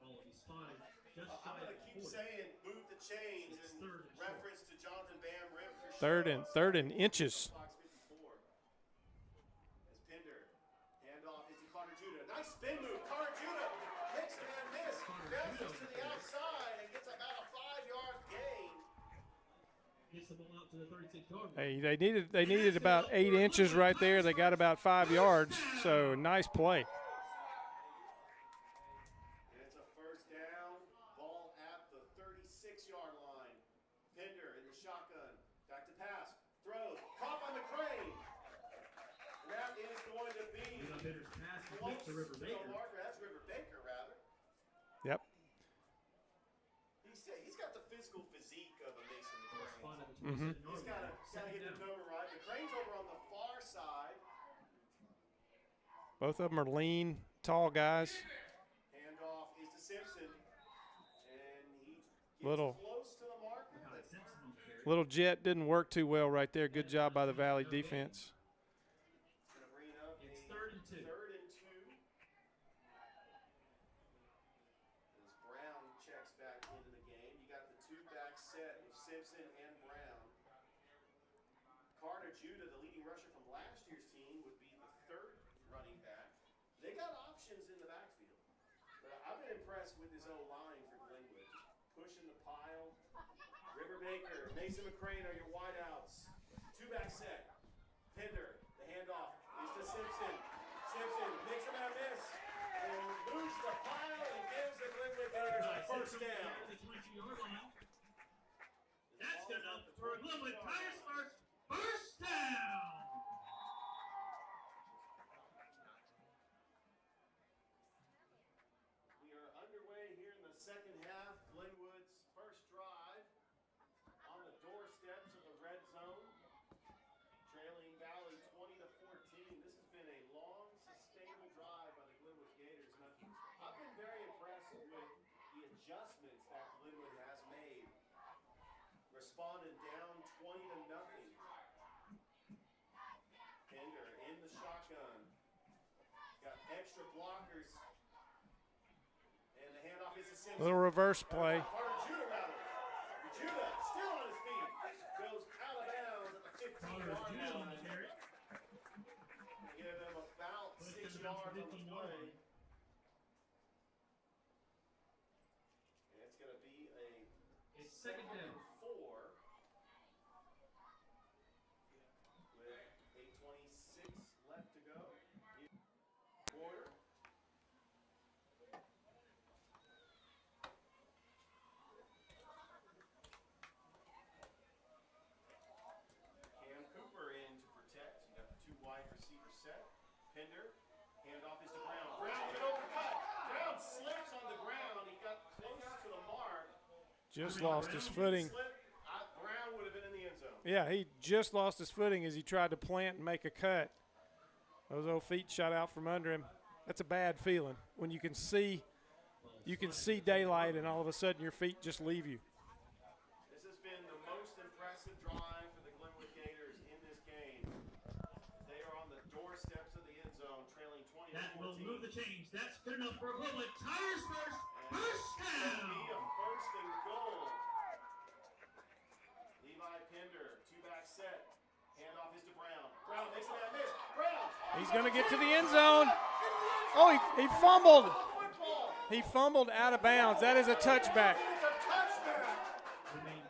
D: Oh, he's spotted just
A: I'm
D: shy
A: going to
D: of
A: keep
D: 40.
A: saying move the chains
D: It's
A: in
D: third and
A: reference to Jonathan Bam Rip for
B: third and inches.
A: Fox 54. As Pinder, handoff is to Connor Judah. Nice spin move. Connor Judah makes a man miss. Bounces to the outside and gets about a 5-yard gain.
D: Gets the ball out to the 36-yard line.
B: Hey, they needed about 8 inches right there. They got about 5 yards. So nice play.
A: And it's a first down. Ball at the 36-yard line. Pinder in the shotgun. Back to pass. Throws. Caught on the crane. And that is going to be
D: Pinder's pass
A: close
D: complete to River
A: the
D: Baker.
A: marker. That's River Baker, rather.
B: Yep.
A: He's got the physical physique of a Mason McCrane.
D: Spotted at the
B: Mhm.
D: 27-yard
A: He's got
D: line.
A: to get the number right. The crane's over on the far side.
B: Both of them are lean, tall guys.
A: Handoff is to Simpson. And he gets
B: Little-
A: close to the marker.
D: Got
A: But
D: Simpson on the carry.
B: Little jet didn't work too well right there. Good job by the Valley defense.
A: it's going to bring up
D: It's
A: a
D: 3rd and 2.
A: 3rd and 2. As Brown checks back into the game. You got the two-back set with Simpson and Brown. Carter Judah, the leading rusher from last year's team, would be the 3rd running back. They got options in the backfield. But I've been impressed with his O-line for Glenwood. Just pushing the pile. River Baker, Mason McCrane are your wideouts. Two-back set. Pinder, the handoff is to Simpson. Simpson makes a man miss and moves the pile and gives the Glenwood Gators a first down.
D: The 22-yard line. That's good enough for a Glenwood Tigers first down.
A: We are underway here in the second half. Glenwood's first drive on the doorsteps of the red zone. Trailing Valley 20-14. This has been a long, sustainable drive by the Glenwood Gators. And I've been very impressed with the adjustments that Glenwood has made. Responded down 20-0. Pinder in the shotgun. Got extra blockers. And the handoff is to Simpson.
B: Little reverse play.
A: Carter Judah rather. Judah still on his feet. Goes out of bounds at the 15-yard
D: Judah on the
A: line.
D: carry.
A: Give them about 6 yards on the
D: 15-yard
A: play.
D: line.
A: And it's going to be a
D: It's second down.
A: 4 with 8:26 left to go. Quarter. Cam Cooper in to protect. You got the two wide receiver set. Pinder, handoff is to Brown. Brown get overcut. Brown slips on the ground. He got close to the mark.
B: Just lost his footing.
A: Brown would have been in the end zone.
B: Yeah, he just lost his footing as he tried to plant and make a cut. Those old feet shot out from under him. That's a bad feeling when you can see daylight and all of a sudden your feet just leave you.
A: This has been the most impressive drive for the Glenwood Gators in this game. They are on the doorsteps of the end zone, trailing 20-14.
D: That will move the chains. That's good enough for a Glenwood Tigers first
A: And
D: down.
A: it's gonna be a first and goal. Levi Pinder, two-back set. Handoff is to Brown. Brown makes a man miss. Brown.
B: He's going to get to the end zone. Oh, he fumbled.
A: Football.
B: He fumbled out of bounds. That is a touchback.
A: It's a touchdown.
D: Jermaine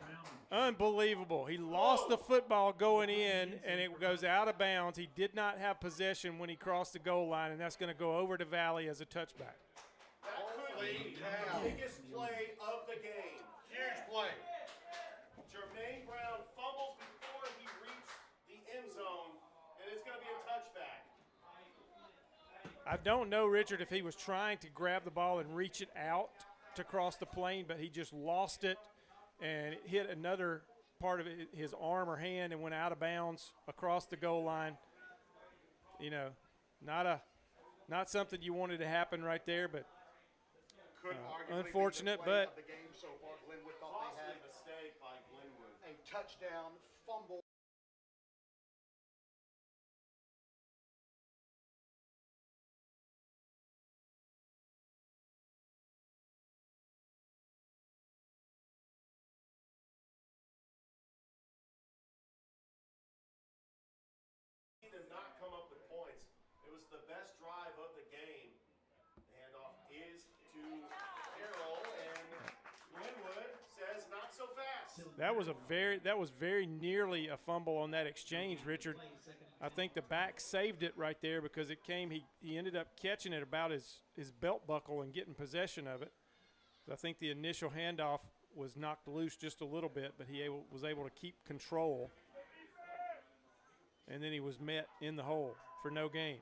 D: Brown.
B: Unbelievable. He lost the football going in, and it goes out of bounds. He did not have possession when he crossed the goal line, and that's going to go over to Valley as a touchback.
A: That could be the biggest play of the game. Huge play. Jermaine Brown fumbles before he reached the end zone, and it's going to be a touchback.
B: I don't know, Richard, if he was trying to grab the ball and reach it out to cross the plane, but he just lost it and it hit another part of his arm or hand and went out of bounds across the goal line. You know, not something you wanted to happen right there, but unfortunate. But
J: the game so far, Glenwood thought
A: Costly
J: they had
A: mistake by Glenwood.
J: a touchdown
A: fumble. Did not come up with points. It was the best drive of the game. The handoff is to Carroll, and Glenwood says not so fast.
B: That was very nearly a fumble on that exchange, Richard. I think the back saved it right there because it came. He ended up catching it about his belt buckle and getting possession of it. So I think the initial handoff was knocked loose just a little bit, but he was able to keep control. And then he was met in the hole for no gain.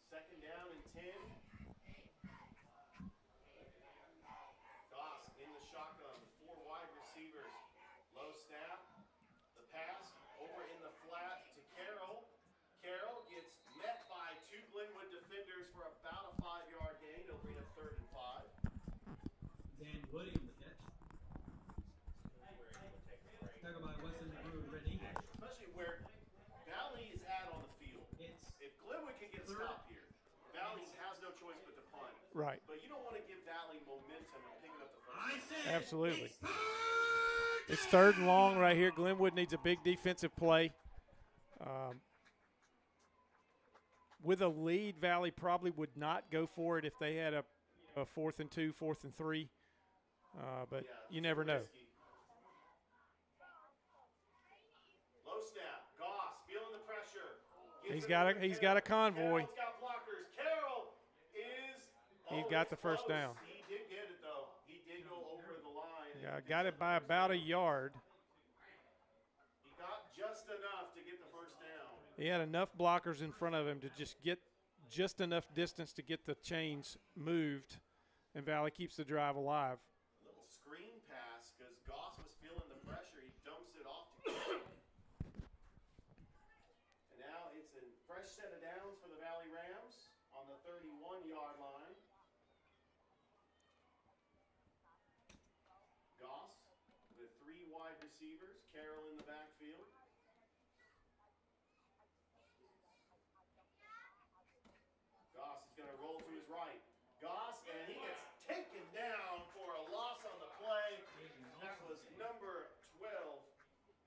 A: Second down and 10. Goss in the shotgun, 4 wide receivers. Low snap. The pass over in the flat to Carroll. Carroll gets met by 2 Glenwood defenders for about a 5-yard gain. It'll bring up 3rd and 5.
D: Dan Woody on the catch. Talk about what's in the room, Red Eagle.
A: Especially where Valley is at on the field. If Glenwood can get a stop here, Valley has no choice but to punt.
B: Right.
A: But you don't want to give Valley momentum and picking up the first.
D: I said
B: Absolutely. It's 3rd and long right here. Glenwood needs a big defensive play. With a lead, Valley probably would not go for it if they had a 4th and 2, 4th and 3. But you never know.
A: Risky. Low snap. Goss feeling the pressure.
B: He's got a convoy.
A: Carroll's got blockers. Carroll is.
B: He got the first
A: close.
B: down.
A: He did get it though. He did go over the line.
B: Yeah, got it by about a yard.
A: He got just enough to get the first down.
B: He had enough blockers in front of him to just get just enough distance to get the chains moved, and Valley keeps the drive alive.
A: Little screen pass because Goss was feeling the pressure. He dumps it off to Carroll. And now it's a fresh set of downs for the Valley Rams on the 31-yard line. Goss with 3 wide receivers. Carroll in the backfield. Goss is going to roll to his right. Goss, and he gets taken down for a loss on the play. That was number 12.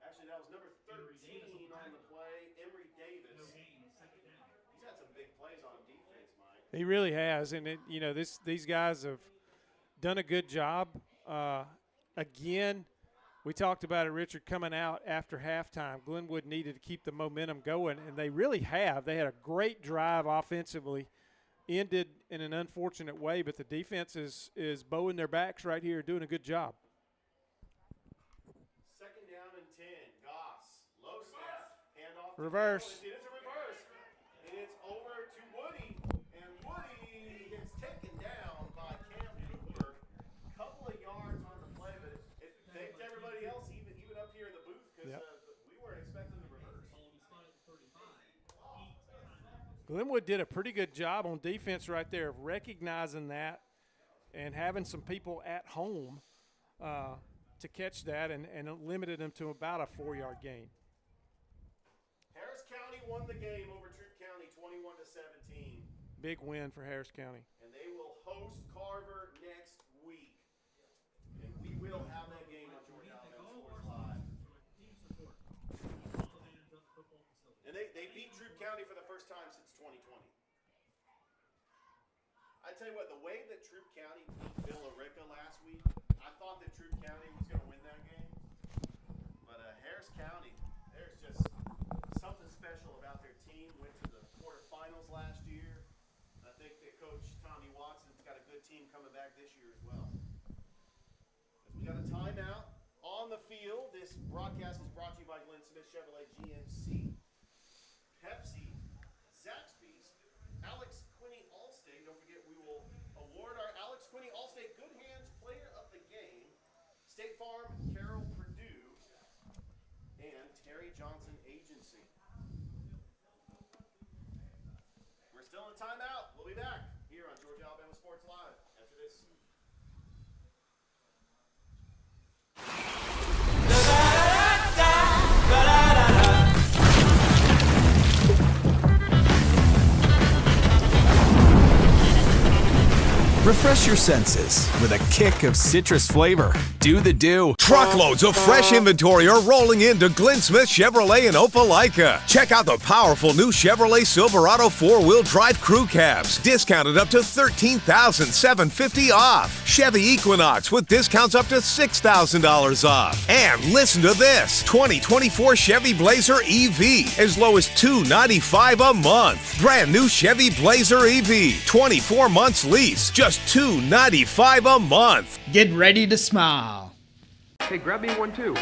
A: Actually, that was number 13 on the play, Emory Davis. He's had some big plays on defense, Mike.
B: He really has, and these guys have done a good job. Again, we talked about it, Richard, coming out after halftime. Glenwood needed to keep the momentum going, and they really have. They had a great drive offensively, ended in an unfortunate way, but the defense is bowing their backs right here, doing a good job.
A: Second down and 10. Goss, low snap, handoff.
B: Reverse.
A: It is a reverse, and it's over to Woody, and Woody gets taken down by Cam Cooper. Couple of yards on the play, but it thanked everybody else, even up here in the booth, because we weren't expecting the reverse.
B: Glenwood did a pretty good job on defense right there of recognizing that and having some people at home to catch that, and it limited them to about a 4-yard gain.
A: Harris County won the game over Troup County 21-17.
B: Big win for Harris County.
A: And they will host Carver next week. And we will have that game on Georgia Alabama Sports Live. And they beat Troup County for the first time since 2020. I tell you what, the way that Troup County beat Villarica last week, I thought that Troup County was going to win that game. But Harris County, there's just something special about their team. Went to the quarterfinals last year. I think that Coach Tommy Watson's got a good team coming back this year as well. As we got a timeout on the field. This broadcast is brought to you by Glenn Smith Chevrolet GMC, Pepsi, Zaxby's, Alex Quinney Allstate. Don't forget, we will award our Alex Quinney Allstate Good Hands Player of the Game, State Farm, Carroll Purdue, and Terry Johnson Agency. We're still in timeout. We'll be back here on Georgia Alabama Sports Live after this.
E: Refresh your senses with a kick of citrus flavor. Do the do. Truckloads of fresh inventory are rolling into Glenn Smith Chevrolet in Opelika. Check out the powerful new Chevrolet Silverado 4-wheel drive crew cabs, discounted up to $13,750 off. Chevy Equinox with discounts up to $6,000 off. And listen to this, 2024 Chevy Blazer EV, as low as $295 a month. Brand new Chevy Blazer EV, 24 months lease, just $295 a month.
F: Get ready to smile.
G: Hey, grab me one too.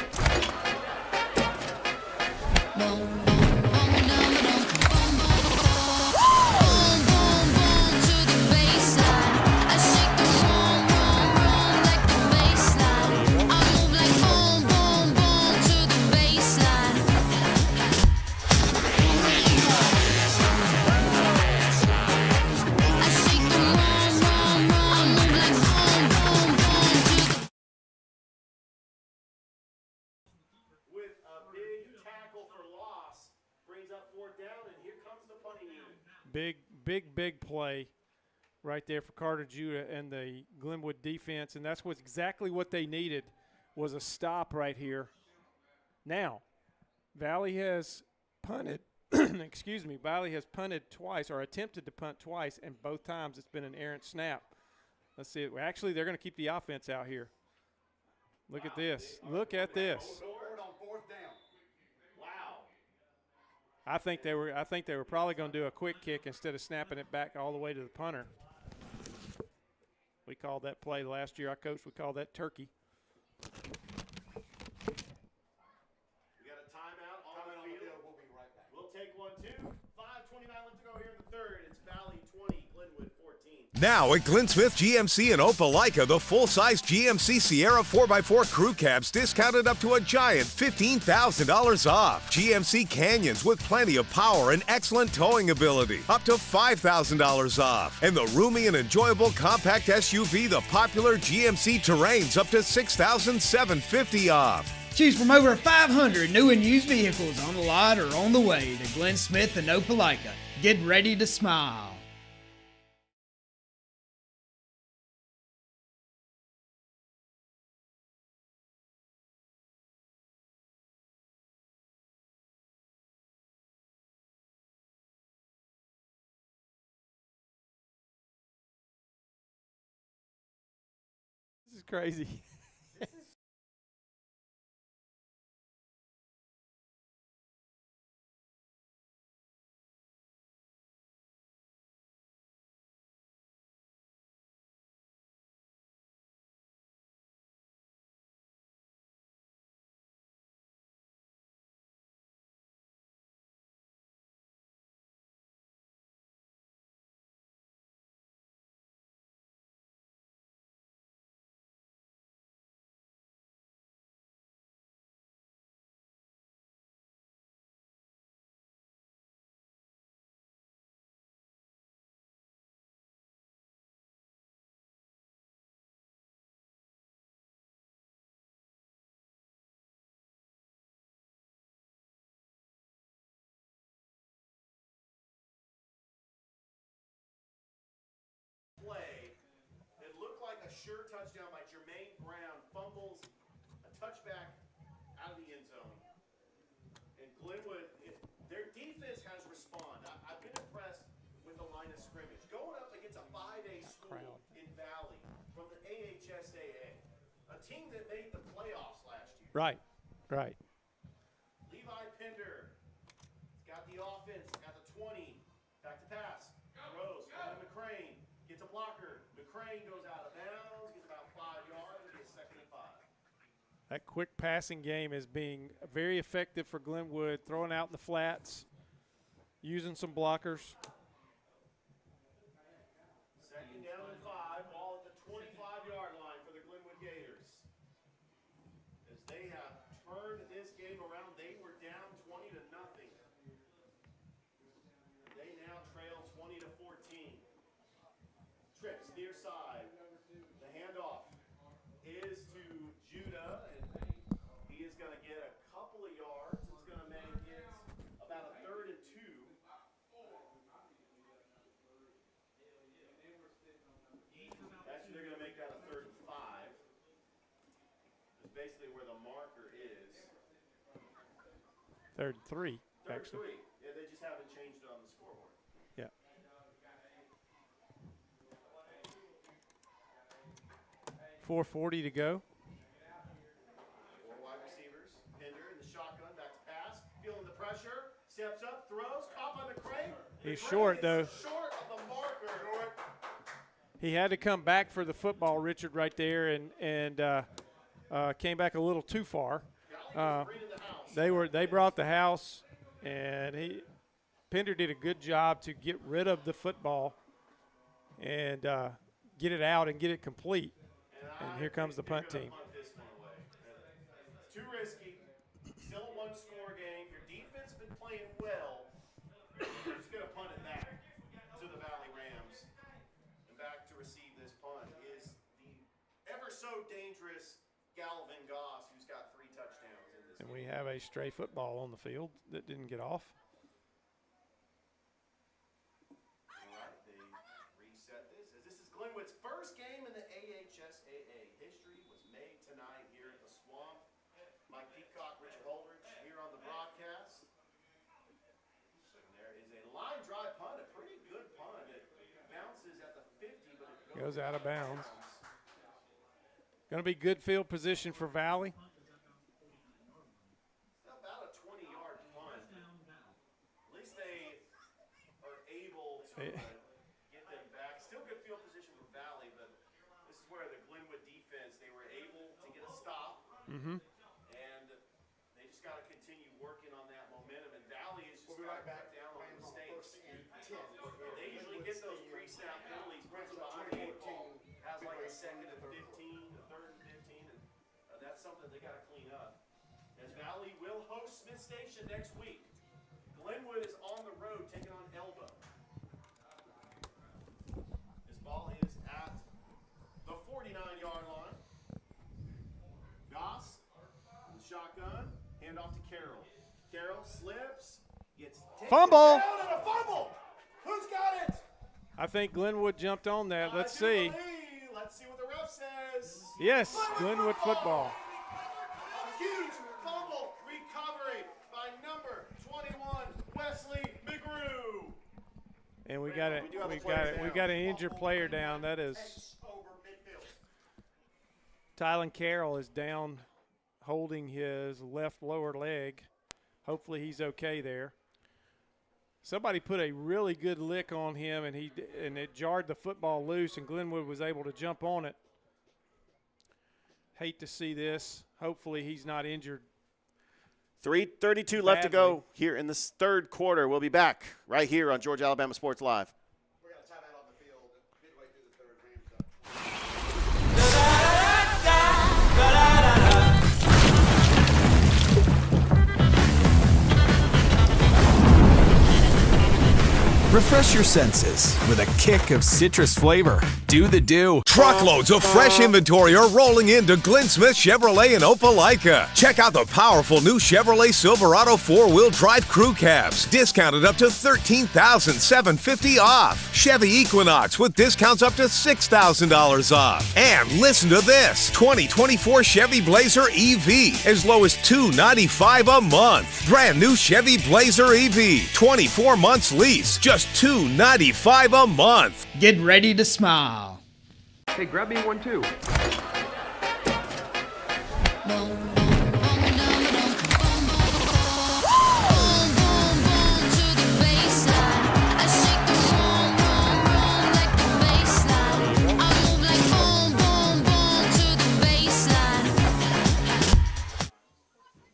A: With a big tackle for loss, brings up fourth down, and here comes the punting unit.
B: Big play right there for Carter Judah and the Glenwood defense, and that's exactly what they needed, was a stop right here. Now, Valley has punted. Excuse me. Valley has punted twice, or attempted to punt twice, and both times it's been an errant snap. Let's see. Actually, they're going to keep the offense out here. Look at this. Look at this. I think they were probably going to do a quick kick instead of snapping it back all the way to the punter. We called that play last year. I coached. We called that turkey.
A: We got a timeout on the field. We'll be right back. We'll take one too. 5:29 left to go here in the third. It's Valley 20, Glenwood 14.
E: Now at Glenn Smith GMC in Opelika, the full-size GMC Sierra 4x4 crew cabs discounted up to a giant $15,000 off. GMC Canyons with plenty of power and excellent towing ability, up to $5,000 off. And the roomy and enjoyable compact SUV, the popular GMC Terrains, up to $6,750 off.
F: Choose from over 500 new and used vehicles on the lot or on the way to Glenn Smith and Opelika. Get ready to smile.
B: This is crazy.
A: Play. It looked like a sure touchdown by Jermaine Brown. Fumbles a touchback out of the end zone. And Glenwood, their defense has responded. I've been impressed with the line of scrimmage. Going up against a 5A school in Valley from the AHSAA, a team that made the playoffs last year.
B: Right.
A: Levi Pender got the offense at the 20. Back to pass. Rose going to McCrane. Gets a blocker. McCrane goes out of bounds. Gets about 5 yards. And gets 2nd and 5.
B: That quick passing game is being very effective for Glenwood, throwing out in the flats, using some blockers.
A: 2nd down and 5. Ball at the 25-yard line for the Glenwood Gators. As they have turned this game around, they were down 20-0. They now trail 20-14. Trips near side. The handoff is to Judah, and he is going to get a couple of yards. It's going to make it about a 3rd and 2. basically where the marker is.
B: 3rd and 3,
A: Third
B: actually.
A: 3. Yeah, they just haven't changed it on the scoreboard.
B: Yeah. 4:40 to go.
A: 4 wide receivers. Pinder in the shotgun, back to pass. Feeling the pressure. Steps up, throws. Caught by the crane.
B: He's short, though.
A: Short of the marker.
B: He had to come back for the football, Richard, right there, and came back a little too far. They brought the house, and Pinder did a good job to get rid of the football and get it out and get it complete. And here comes the punt team.
A: It's too risky. Still a one-score game. Your defense has been playing well. You're just going to punt it back to the Valley Rams. And back to receive this punt is the ever-so-dangerous Galvin Goss, who's got 3 touchdowns in this
B: And
A: game.
B: we have a stray football on the field that didn't get off.
A: All right, they reset this. As this is Glenwood's first game in the AHSAA. History was made tonight here at the Swamp. Mike Peacock, Richard Holdridge here on the broadcast. And there is a line drive punt, a pretty good punt. It bounces at the 50, but it
B: Goes out of bounds. Going to be good field position for Valley.
A: About a 20-yard punt. At least they are able to get them back. Still good field position for Valley, but this is where the Glenwood defense, they were able to get a stop.
B: Mm-hmm.
A: And they just got to continue working on that momentum. And Valley is just got back down on the mistakes. They usually get those pre-snap penalties. Brings behind the 8 ball. Has like a 2nd and 15, a 3rd and 15, and that's something they got to clean up. As Valley will host Smith Station next week. Glenwood is on the road taking on Elba. This ball is at the 49-yard line. Goss, shotgun, hand off to Carroll. Carroll slips, gets taken
B: Fumble!
A: down, and a fumble! Who's got it?
B: I think Glenwood jumped on that. Let's see.
A: Let's see what the ref says.
B: Yes, Glenwood football.
A: A huge fumble recovery by number 21, Wesley McGrew.
B: And we got an injured player down. That is Tylen Carroll is down holding his left lower leg. Hopefully he's okay there. Somebody put a really good lick on him, and it jarred the football loose, and Glenwood was able to jump on it. Hate to see this. Hopefully he's not injured.
A: 3:32 left to go here in this 3rd quarter. We'll be back right here on Georgia Alabama Sports Live.
I: We got a timeout on the field midway through the 3rd. Rams up.
E: Refresh your senses with a kick of citrus flavor. Do the do. Truckloads of fresh inventory are rolling into Glenn Smith Chevrolet in Opelika. Check out the powerful new Chevrolet Silverado 4-wheel drive crew cabs, discounted up to $13,750 off. Chevy Equinox with discounts up to $6,000 off. And listen to this, 2024 Chevy Blazer EV as low as $295 a month. Brand new Chevy Blazer EV, 24 months lease, just $295 a month.
F: Get ready to smile.
G: Hey, grab me one too.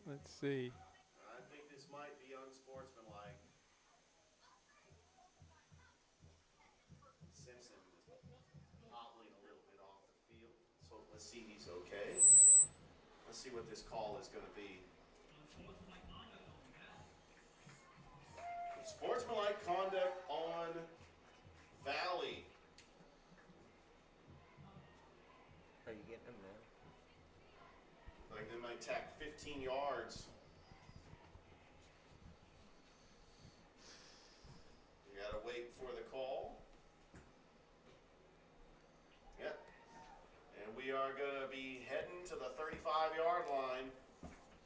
B: Let's see.
A: I think this might be unsportsmanlike. Simpson is hobbling a little bit off the field, so let's see he's okay. Let's see what this call is going to be. Sportsmanlike conduct on Valley.
J: Are you getting him now?
A: Like they might tack 15 yards. You gotta wait for the call. Yep. And we are are going to be heading to the 35-yard line.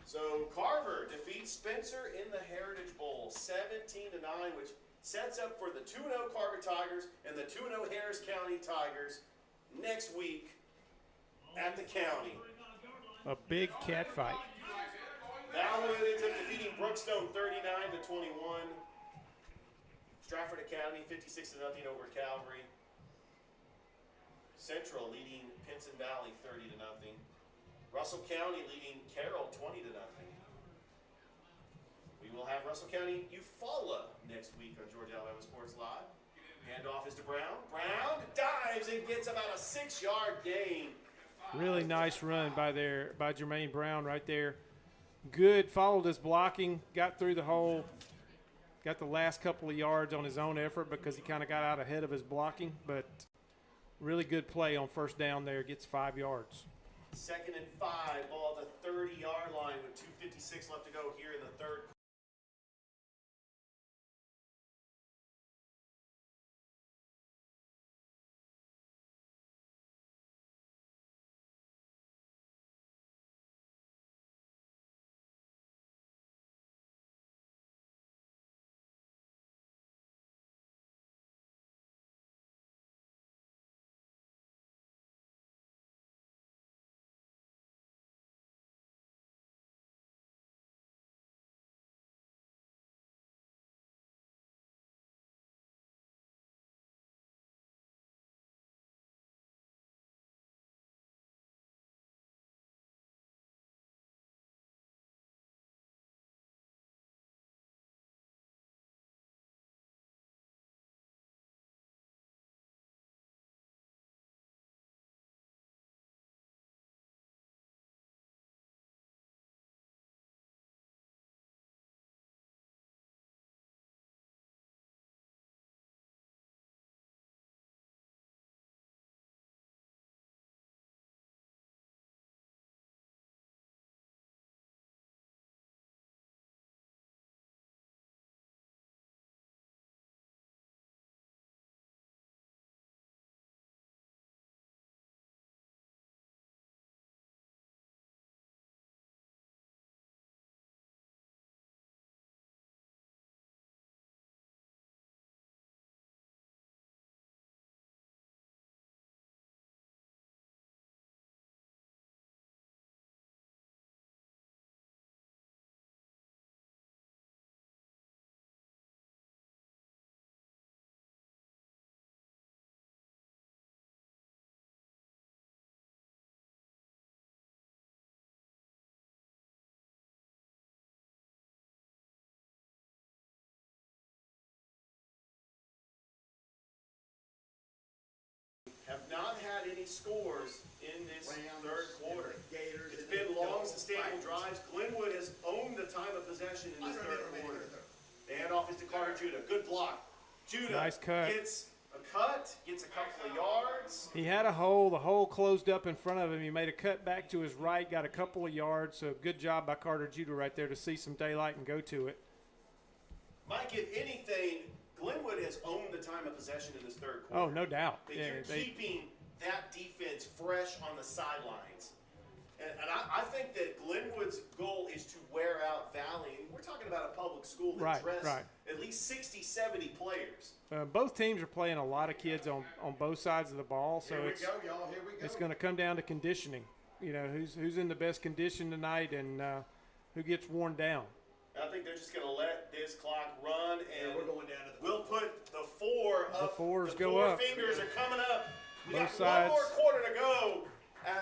A: So Carver defeats Spencer in the Heritage Bowl 17-9, which sets up for the 2-0 Carver Tigers and the 2-0 Harris County Tigers next week at the county.
B: A big cat fight.
A: Glenwood ends up defeating Brookstone 39-21. Stratford Academy 56-0 over Calvary. Central leading Pinson Valley 30-0. Russell County leading Carroll 20-0. We will have Russell County Eufaula next week on Georgia Alabama Sports Live. Handoff is to Brown. Brown dives and gets about a 6-yard gain.
B: Really nice run by Jermaine Brown right there. Good, followed his blocking, got through the hole, got the last couple of yards on his own effort because he kind of got out ahead of his blocking, but really good play on first down there, gets 5 yards.
A: 2nd and 5, ball at the 30-yard line with 2:56 left to go here in the third. Have not had any scores in this third quarter. It's been long, sustainable drives. Glenwood has owned the time of possession in this third quarter. The handoff is to Carter Judah. Good block. Judah
B: Nice cut.
A: Gets a cut, gets a couple of yards.
B: He had a hole. The hole closed up in front of him. He made a cut back to his right, got a couple of yards. So good job by Carter Judah right there to see some daylight and go to it.
A: Mike, if anything, Glenwood has owned the time of possession in this third quarter.
B: Oh, no doubt.
A: You're keeping that defense fresh on the sidelines. And I think that Glenwood's goal is to wear out Valley. And we're talking about a public school that dressed at least 60, 70 players.
B: Both teams are playing a lot of kids on both sides of the ball. So it's going to come down to conditioning. You know, who's in the best condition tonight and who gets worn down.
A: I think they're just going to let this clock run, and we're going down to we'll put the 4 up.
B: The fours
A: the
B: go
A: 4
B: up.
A: fingers are coming up. We
B: Both
A: got
B: sides.
A: 1 more quarter to go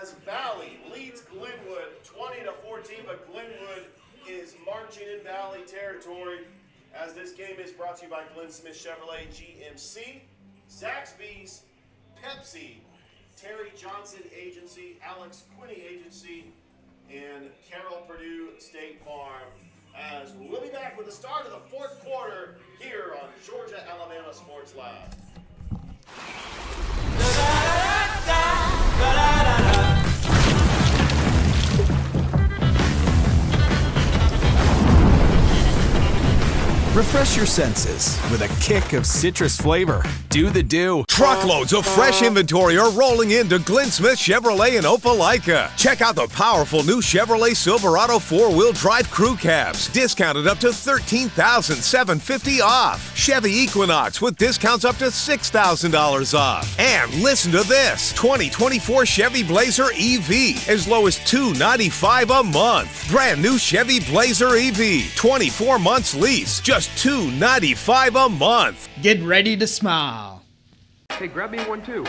A: as Valley leads Glenwood 20-14, but Glenwood is marching in Valley territory as this game is brought to you by Glenn Smith Chevrolet GMC, Zaxby's, Pepsi, Terry Johnson Agency, Alex Quinney Agency, and Carroll Purdue State Farm. As we'll be back with the start of the fourth quarter here on Georgia Alabama Sports Live.
E: Refresh your senses with a kick of citrus flavor. Do the do. Truckloads of fresh inventory are rolling into Glenn Smith Chevrolet in Opelika. Check out the powerful new Chevrolet Silverado 4-wheel drive crew cabs, discounted up to $13,750 off. Chevy Equinox with discounts up to $6,000 off. And listen to this, 2024 Chevy Blazer EV as low as $295 a month. Brand new Chevy Blazer EV, 24 months lease, just $295 a month.
F: Get ready to smile.
G: Hey, grab me one too.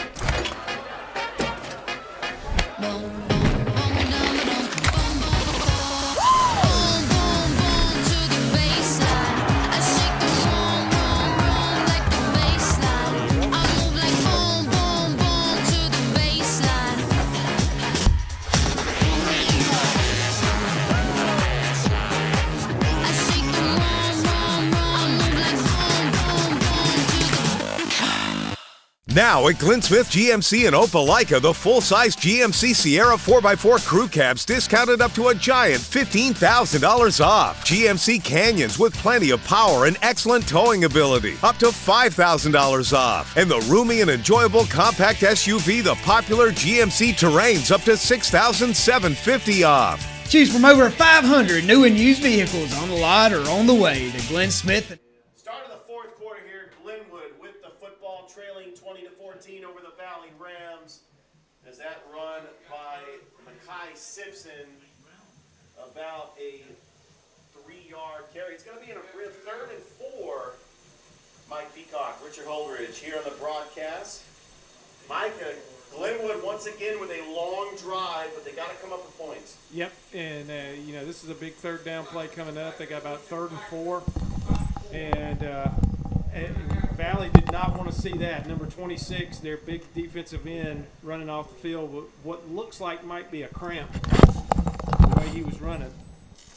E: Now at Glenn Smith GMC in Opelika, the full-size GMC Sierra 4x4 crew cabs discounted up to a giant $15,000 off. GMC Canyons with plenty of power and excellent towing ability, up to $5,000 off. And the roomy and enjoyable compact SUV, the popular GMC Terrains, up to $6,750 off.
F: Choose from over 500 new and used vehicles on the lot or on the way to Glenn Smith.
A: Start of the fourth quarter here at Glenwood with the football trailing 20-14 over the Valley Rams. As that run by Mekhi Simpson, about a 3-yard carry. It's going to be in a 3rd and 4. Mike Peacock, Richard Holdridge here on the broadcast. Mike, Glenwood once again with a long drive, but they got to come up with points.
K: Yep, and this is a big 3rd down play coming up. They got about 3rd and 4, and Valley did not want to see that. Number 26, their big defensive end, running off the field with what looks like might be a cramp the way he was running.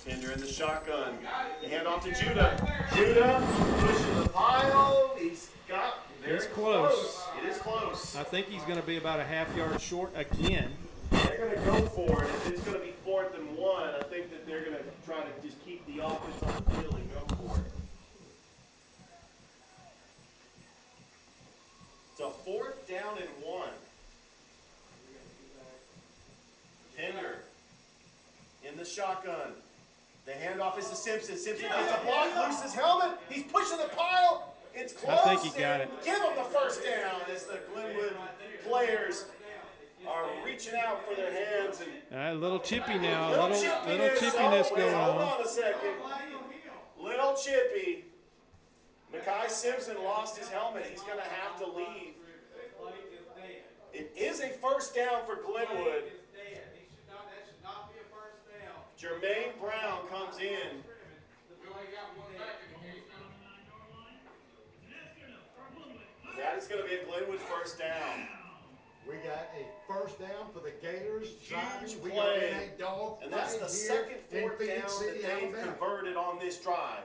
A: Pender in the shotgun. The handoff to Judah. Judah pushing the pile. He's got
K: It's close.
A: It is close.
K: I think he's going to be about a half-yard short again.
A: They're going to go for it. If it's going to be 4th and 1, I think that they're going to try to just keep the offense on the field and go for it. It's a 4th down and 1. Pender in the shotgun. The handoff is to Simpson. Simpson gets a block, loses his helmet. He's pushing the pile. It's close.
K: I think he got it.
A: Give him the 1st down as the Glenwood players are reaching out for their hands. And
K: A little chippy now.
A: little
K: chippiness going
A: Hold
K: on.
A: on a second. Little chippy. Mekhi Simpson lost his helmet. He's going to have to leave. It is a 1st down for Glenwood. Jermaine Brown comes in. That is going to be a Glenwood 1st down.
L: We got a 1st down for the Gators.
A: Huge
L: We
A: play.
L: got a dog
A: And that's the second 4th down that they've converted on this drive.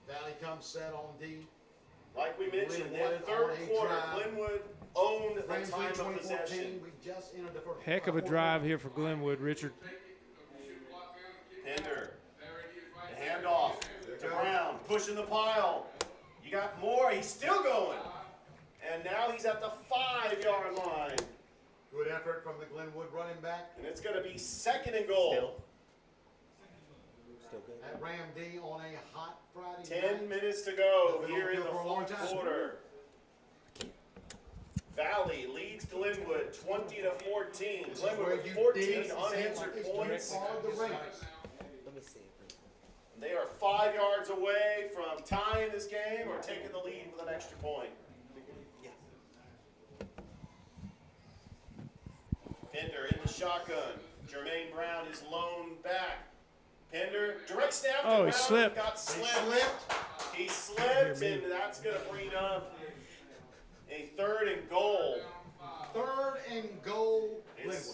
L: Valley comes set on D.
A: Like we mentioned, that
L: Glenwood
A: 3rd
L: on a
A: quarter,
L: drive.
A: Glenwood owned the
L: Ramsey
A: time of
L: 2014.
A: possession.
L: We just entered the first.
K: Heck of a drive here for Glenwood, Richard.
A: Pender. The handoff to Brown. Pushing the pile. You got more. He's still going. And now he's at the 5-yard line.
L: Good effort from the Glenwood running back.
A: And it's going to be 2nd and goal.
J: Still good.
L: At Ram D on a hot Friday
A: 10
L: night.
A: minutes to go
L: They've been
A: here
L: on
A: in the
L: field for a long
A: 4th
L: time.
A: quarter. Valley leads Glenwood 20-14.
L: This is
A: Glenwood
L: where
A: with
L: you
A: 14
L: did
A: unanswered
L: it's
A: points.
L: too far the race.
J: Let me see it.
A: They are 5 yards away from tying this game or taking the lead with an extra point.
J: Yeah.
A: Pender in the shotgun. Jermaine Brown is lone back. Pender, direct snap to
K: Oh, he
A: Brown,
K: slipped.
A: got slipped. He slipped, and that's going to bring up a 3rd and goal.
L: 3rd and goal, Glenwood.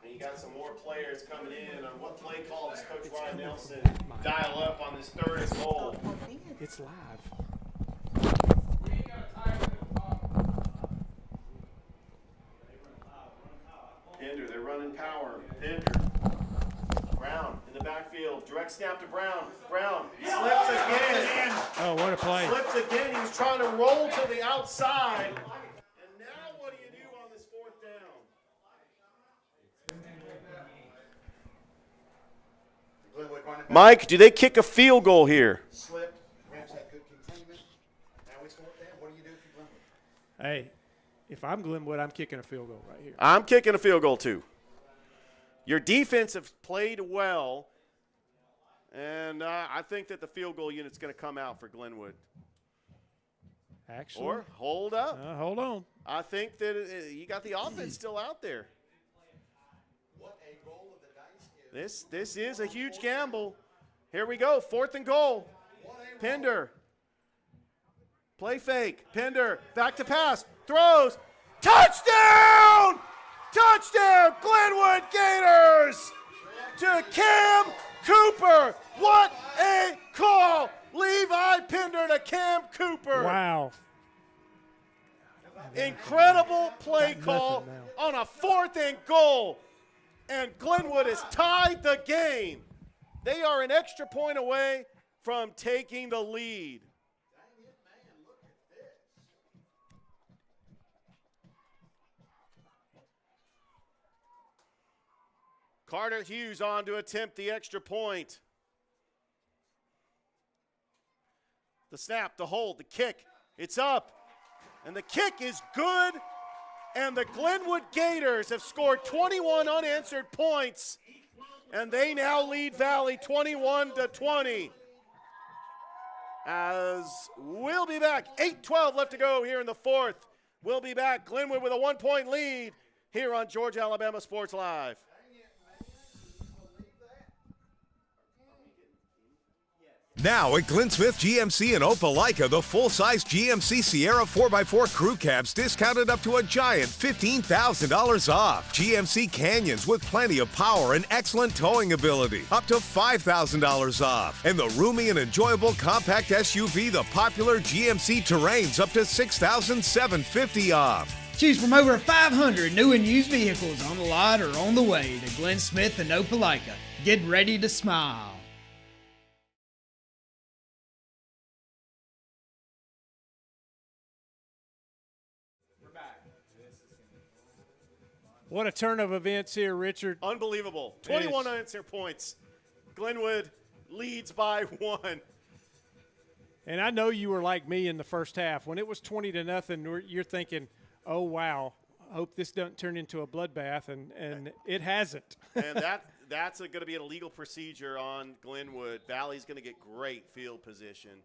A: And you got some more players coming in. On what play call does Coach Ryan Nelson dial up on this 3rd and goal?
K: It's live.
A: Pender, they're running power. Pender. Brown in the the backfield. Direct snap to Brown. Brown slips again.
K: Oh, what a play.
A: Slips again. He was trying to roll to the outside. And now what do you do on this fourth down? Mike, do they kick a field goal here?
L: Slipped. Rams had good containment. Now it's going down. What do you do if you're Glenwood?
K: Hey, if I'm Glenwood, I'm kicking a field goal right here.
A: I'm kicking a field goal too. Your defense have played well, and I think that the field goal unit's going to come out for Glenwood.
K: Actually.
A: Or hold up.
K: Hold on.
A: I think that you got the offense still out there.
L: What a roll of the dice is.
A: This is a huge gamble. Here we go, 4th and goal. Pender. Play fake. Pender, back to pass. Throws. Touchdown! Touchdown, Glenwood Gators! To Cam Cooper. What a call! Levi Pender to Cam Cooper.
K: Wow.
A: Incredible play call on a 4th and goal. And Glenwood has tied the game. They are an extra point away from taking the lead. Carter Hughes on to attempt the extra point. The snap, the hold, the kick. It's up. And the kick is good. And the Glenwood Gators have scored 21 unanswered points. And they now lead Valley 21-20. As we'll be back. 8:12 left to go here in the 4th. We'll be back. Glenwood with a 1-point lead here on Georgia Alabama Sports Live.
E: Now at Glenn Smith GMC in Opelika, the full-size GMC Sierra 4x4 crew cabs discounted up to a giant $15,000 off. GMC Canyons with plenty of power and excellent towing ability, up to $5,000 off. And the roomy and enjoyable compact SUV, the popular GMC Terrains, up to $6,750 off.
F: Choose from over 500 new and used vehicles on the lot or on the way to Glenn Smith and Opelika. Get ready to smile.
K: What a turn of events here, Richard.
A: Unbelievable. 21 unanswered points. Glenwood leads by 1.
K: And I know you were like me in the first half. When it was 20-0, you're thinking, oh, wow, I hope this doesn't turn into a bloodbath, and it hasn't.
A: And that's going to be an illegal procedure on Glenwood. Valley's going to get great field position.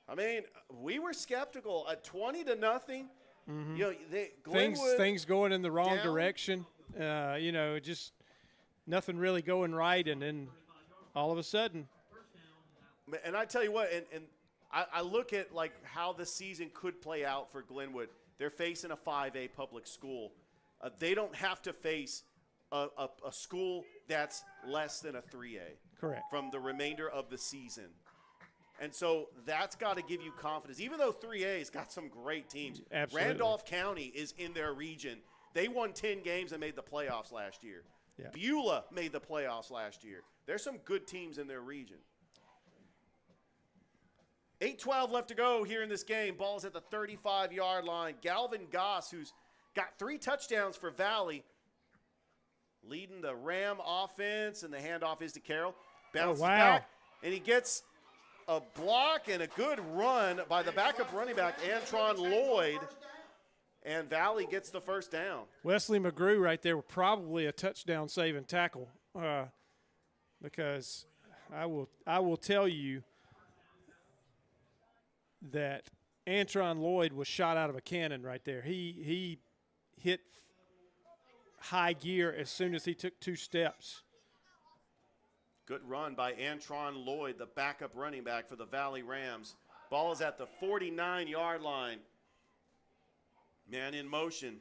A: I mean, we were skeptical. At 20-0,
K: Mm-hmm.
A: you know, Glenwood
K: things going in the wrong direction. Just nothing really going right, and then all of a sudden.
A: And I tell you what, and I look at like how the season could play out for Glenwood. They're facing a 5A public school. They don't have to face a school that's less than a 3A.
K: Correct.
A: From the remainder of the season. And so that's got to give you confidence. Even though 3A's got some great teams.
K: Absolutely.
A: Randolph County is in their region. They won 10 games and made the playoffs last year.
K: Yeah.
A: Beulah made the playoffs last year. There's some good teams in their region. 8:12 left to go here in this game. Ball's at the 35-yard line. Galvin Goss, who's got 3 touchdowns for Valley, leading the Ram offense, and the handoff is to Carroll. Bounces back, and he gets a block and a good run by the backup running back, Antron Lloyd, and Valley gets the first down.
K: Wesley McGrew right there, probably a touchdown saving tackle, because I will tell you that Antron Lloyd was shot out of a cannon right there. He hit high gear as soon as he took 2 steps.
A: Good run by Antron Lloyd, the backup running back for the Valley Rams. Ball is at the 49-yard line. Man in motion.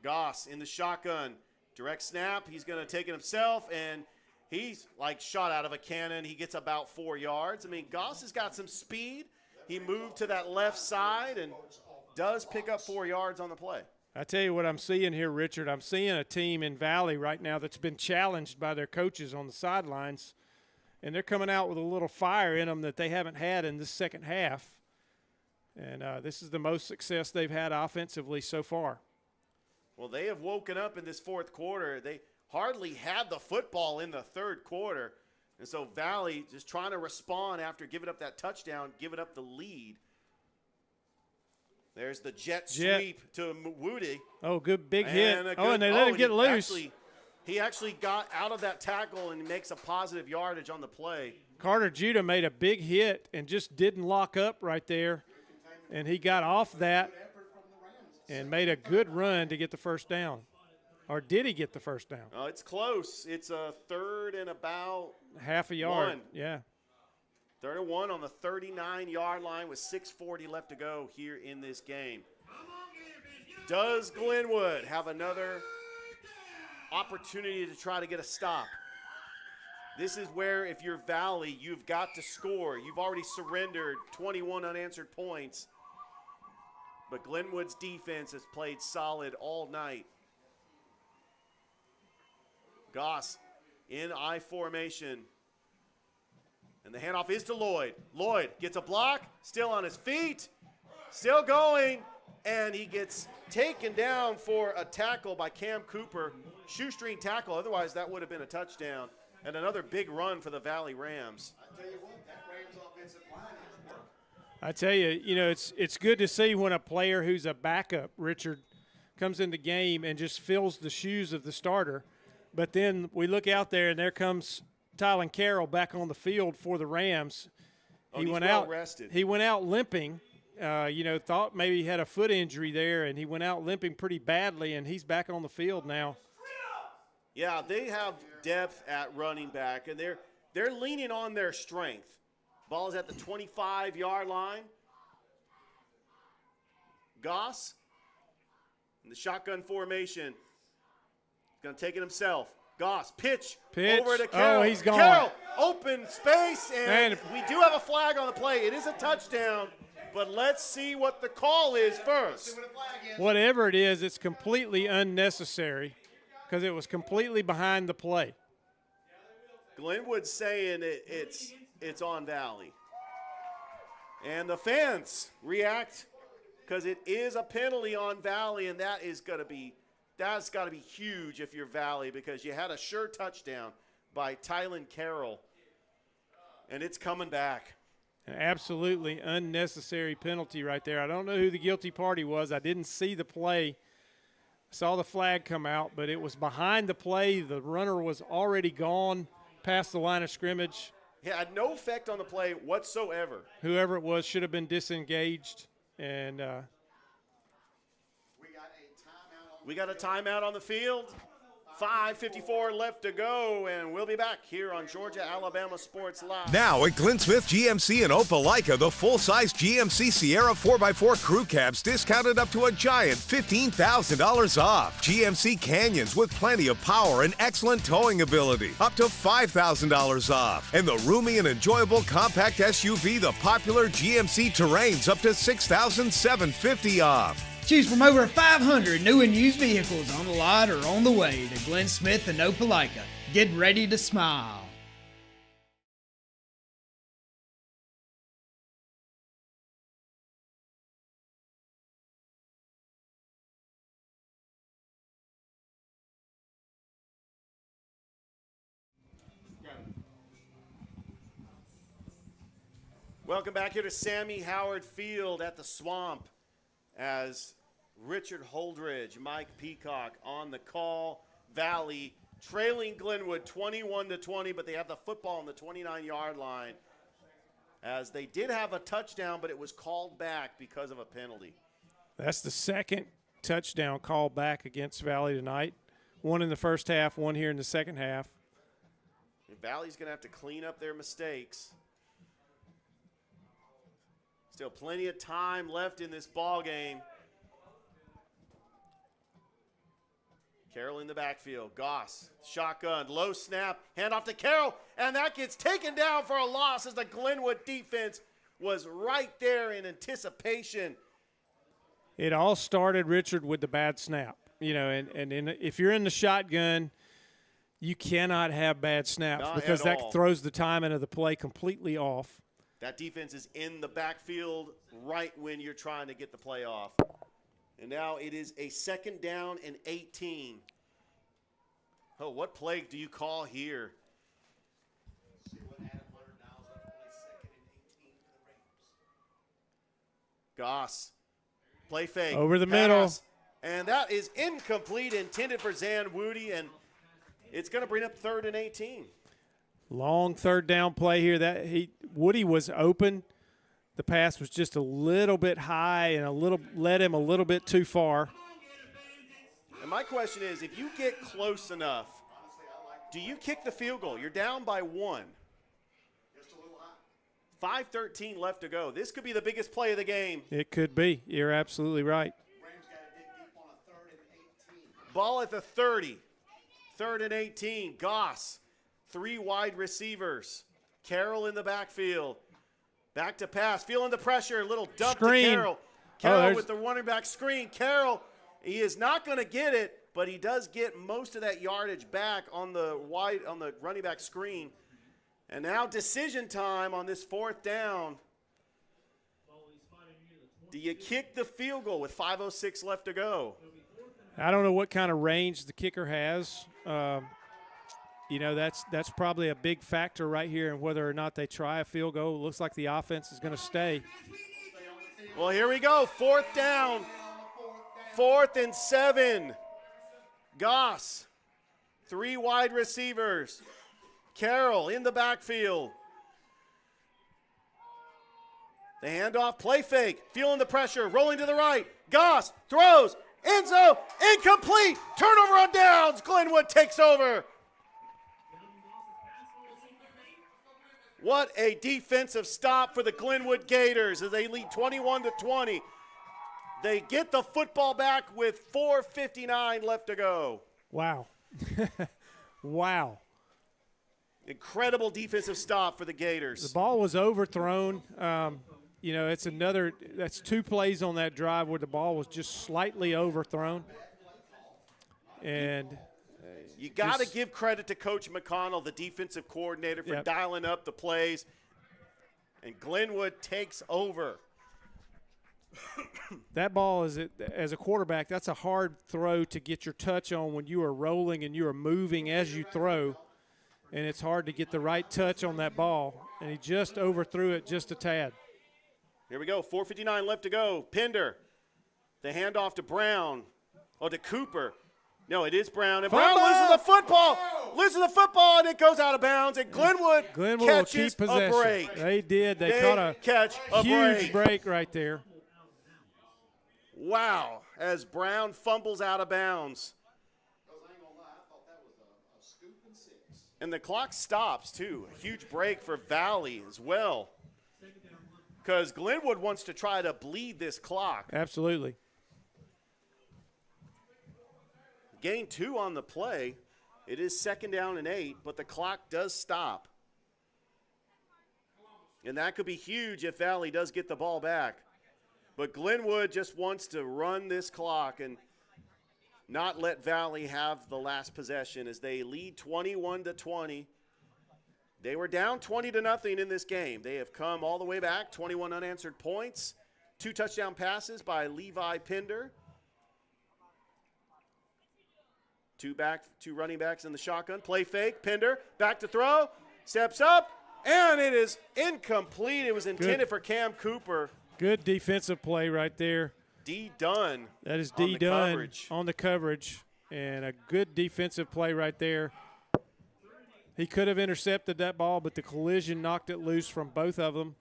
A: Goss in the shotgun. Direct snap. He's going to take it himself, and he's like shot out of a cannon. He gets about 4 yards. I mean, Goss has got some speed. He moved to that left side and does pick up 4 yards on the play.
K: I tell you what I'm seeing here, Richard. I'm seeing a team in Valley right now that's been challenged by their coaches on the sidelines, and they're coming out with a little fire in them that they haven't had in this second half. And this is the most success they've had offensively so far.
A: Well, they have woken up in this fourth quarter. They hardly had the football in the third quarter. And so Valley just trying to respond after giving up that touchdown, giving up the lead. There's the jet sweep to Woody.
K: Oh, good big hit.
A: And
K: they let him get loose.
A: He actually got out of that tackle and makes a positive yardage on the play.
K: Carter Judah made a big hit and just didn't lock up right there. And he got off that and made a good run to get the first down. Or did he get the first down?
A: Oh, it's close. It's a third and about
K: half a yard.
A: One.
K: Yeah.
A: Third and one on the 39-yard line with 6:40 left to go here in this game. Does Glenwood have another opportunity to try to get a stop? This is where, if you're Valley, you've got to score. You've already surrendered 21 unanswered points. But Glenwood's defense has played solid all night. Goss in I formation. And the handoff is to Lloyd. Lloyd gets a block, still on his feet, still going, and he gets taken down for a tackle by Cam Cooper. Shoestring tackle, otherwise that would have been a touchdown. And another big run for the Valley Rams.
L: I tell you what, that Rams offensive line has worked.
K: I tell you, it's good to see when a player who's a backup, Richard, comes in the game and just fills the shoes of the starter. But then we look out there, and there comes Tylen Carroll back on the field for the Rams.
A: He went out rested.
K: He went out limping. Thought maybe he had a foot injury there, and he went out limping pretty badly, and he's back on the field now.
A: Yeah, they have depth at running back, and they're leaning on their strength. Ball is at the 25-yard line. Goss in the shotgun formation. Going to take it himself. Goss, pitch over to Carroll.
K: Oh, he's gone.
A: Carroll, open space, and we do have a flag on the play. It is a touchdown, but let's see what the call is first.
K: Whatever it is, it's completely unnecessary because it was completely behind the play.
A: Glenwood's saying it's on Valley. And the fans react because it is a penalty on Valley, and that's got to be huge if you're Valley, because you had a sure touchdown by Tylen Carroll, and it's coming back.
K: An absolutely unnecessary penalty right there. I don't know who the guilty party was. I didn't see the play. I saw the flag come out, but it was behind the play. The runner was already gone past the line of scrimmage.
A: It had no effect on the play whatsoever.
K: Whoever it was should have been disengaged, and
A: we got a timeout on the field. 5:54 left to go, and we'll be back here on Georgia Alabama Sports Live.
E: Now at Glenn Smith GMC in Opelika, the full-size GMC Sierra 4x4 crew cabs discounted up to a giant $15,000 off. GMC Canyons with plenty of power and excellent towing ability, up to $5,000 off. And the roomy and enjoyable compact SUV, the popular GMC Terrains, up to $6,750 off.
F: Choose from over 500 new and used vehicles on the lot or on the way to Glenn Smith and Opelika. Get ready to smile.
A: Welcome back here to Sammy Howard Field at the Swamp, as Richard Holdridge, Mike Peacock on the call. Valley trailing Glenwood 21-20, but they have the football on the 29-yard line, as they did have a touchdown, but it was called back because of a penalty.
K: That's the second touchdown call back against Valley tonight. One in the first half, one here in the second half.
A: And Valley's going to have to clean up their mistakes. Still plenty of time left in this ball game. Carroll in the backfield. Goss, shotgun, low snap, handoff to Carroll, and that gets taken down for a loss as the Glenwood defense was right there in anticipation.
K: It all started, Richard, with the bad snap. If you're in the shotgun, you cannot have bad snaps
A: Not
K: because
A: at
K: that
A: all.
K: throws the timing of the play completely off.
A: That defense is in the backfield right when you're trying to get the play off. And now it is a 2nd down and 18. Oh, what play do you call here? Goss. Play fake.
K: Over the
A: pass,
K: middle.
A: And that is incomplete, intended for Zan Woody, and it's going to bring up 3rd and 18.
K: Long 3rd down play here. Woody was open. The pass was just a little bit high and led him a little bit too far.
A: And my question is, if you get close enough, do you kick the field goal? You're down by 1. 5:13 left to go. This could be the biggest play of the game.
K: It could be. You're absolutely right.
A: Ball at the 30. 3rd and 18. Goss. 3 wide receivers. Carroll in the backfield. Back to pass. Feeling the pressure. Little dump
K: Screen.
A: to Carroll. Carroll with the running back screen. Carroll, he is not going to get it, but he does get most of that yardage back on the running back screen. And now decision time on this 4th down. Do you kick the field goal with 5:06 left to go?
K: I don't know what kind of range the kicker has. That's probably a big factor right here in whether or not they try a field goal. It looks like the offense is going to stay.
A: Well, here we go. 4th down. 4th and 7. Goss. 3 wide receivers. Carroll in the backfield. The handoff, play fake, feeling the pressure, rolling to the right. Goss throws, end zone, incomplete. Turnover on downs. Glenwood takes over. What a defensive stop for the Glenwood Gators as they lead 21-20. They get the football back with 4:59 left to go.
K: Wow. Wow.
A: Incredible defensive stop for the Gators.
K: The ball was overthrown. That's 2 plays on that drive where the ball was just slightly overthrown. And
A: you got to give credit to Coach McConnell, the defensive coordinator, for dialing up the plays. And Glenwood takes over.
K: That ball is, as a quarterback, that's a hard throw to get your touch on when you are rolling and you are moving as you throw. And it's hard to get the right touch on that ball. And he just overthrew it just a tad.
A: Here we go, 4:59 left to go. Pender, the handoff to Brown, to Cooper. No, it is Brown. And Brown loses the football. Loses the football, and it goes out of bounds. And Glenwood
K: will
A: catches
K: keep
A: a
K: possession.
A: break.
K: They did. They caught a
A: catch a
K: huge break right there.
A: Wow, as Brown fumbles out of bounds. And the clock stops, too. A huge break for Valley as well. Because Glenwood wants to try to bleed this clock.
K: Absolutely.
A: Gain 2 on the play. It is 2nd down and 8, but the clock does stop. And that could be huge if Valley does get the ball back. But Glenwood just wants to run this clock and not let Valley have the last possession as they lead 21-20. They were down 20-0 in this game. They have come all the way back, 21 unanswered points, 2 touchdown passes by Levi Pender. 2 running backs in the shotgun. Play fake, Pender, back to throw, steps up, and it is incomplete. It was intended for Cam Cooper.
K: Good defensive play right there.
A: D. Dunn.
K: That is D. Dunn on the coverage, and a good defensive play right there. He could have intercepted that ball, but the collision knocked it loose from both of them.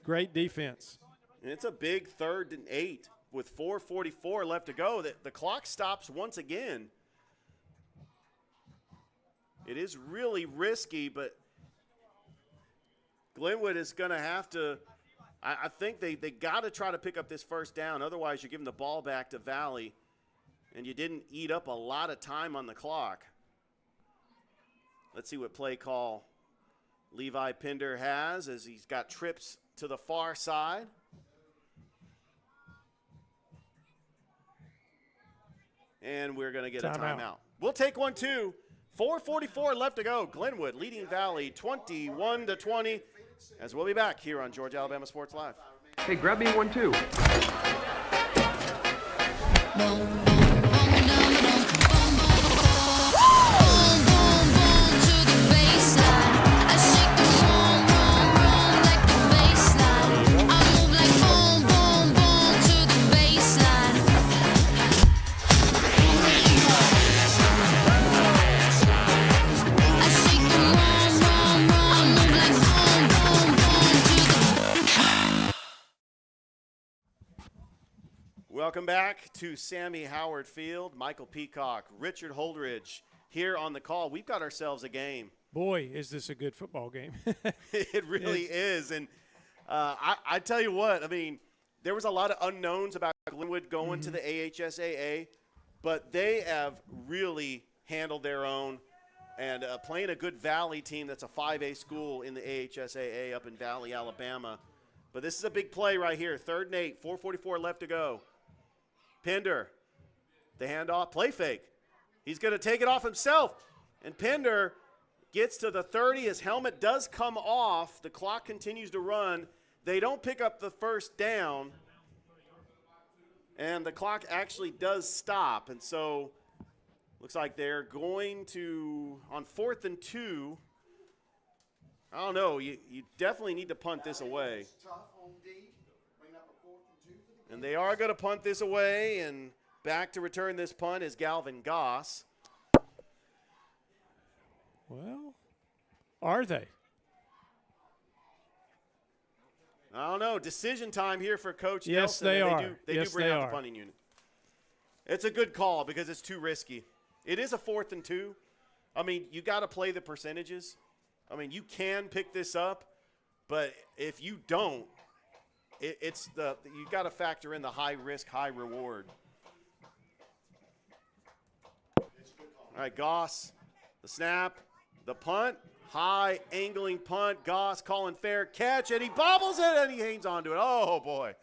K: Great defense.
A: And it's a big 3rd and 8 with 4:44 left to go. The clock stops once again. It is really risky, but Glenwood is going to have to – I think they got to try to pick up this 1st down. Otherwise, you're giving the ball back to Valley, and you didn't eat up a lot of time on the clock. Let's see what play call Levi Pender has as he's got trips to the far side. and we're going to get a
B: Timeout.
A: timeout. We'll take one, too. 4:44 left to go. Glenwood leading Valley 21-20. As we'll be back here on Georgia Alabama Sports Live.
G: Hey, grab me one too.
A: Welcome back to Sammy Howard Field. Michael Peacock, Richard Holdridge here on the call. We've got ourselves a game.
B: Boy, is this a good football game.
A: It really is. And I tell you what, I mean, there was a lot of unknowns about Glenwood going to the AHSAA, but they have really handled their own and playing a good Valley team that's a 5A school in the AHSAA up in Valley, Alabama. But this is a big play right here. 3rd and 8, 4:44 left to go. Pender, the handoff, play fake. He's going to take it off himself. And Pender gets to the 30. His helmet does come off. The clock continues to run. They don't pick up the first down. And the clock actually does stop. And so looks like they're going to, on 4th and 2, I don't know. You definitely need to punt this away. And they are going to punt this away, and back to return this punt is Galvin Goss.
B: Well, are they?
A: I don't know. Decision time here for Coach
B: Yes,
A: Nelson.
B: they
A: and
B: are.
A: They
B: Yes,
A: do bring
B: they
A: out
B: are.
A: the punting unit. It's a good call because it's too risky. It is a 4th and 2. I mean, you got to play the percentages. I mean, you can pick this up, but if you don't, it's you got to factor in the high risk, high reward. All right, Goss, the snap, the punt, high angling punt. Goss calling fair catch, and he bobbles it, and he hangs on to it. Oh, boy.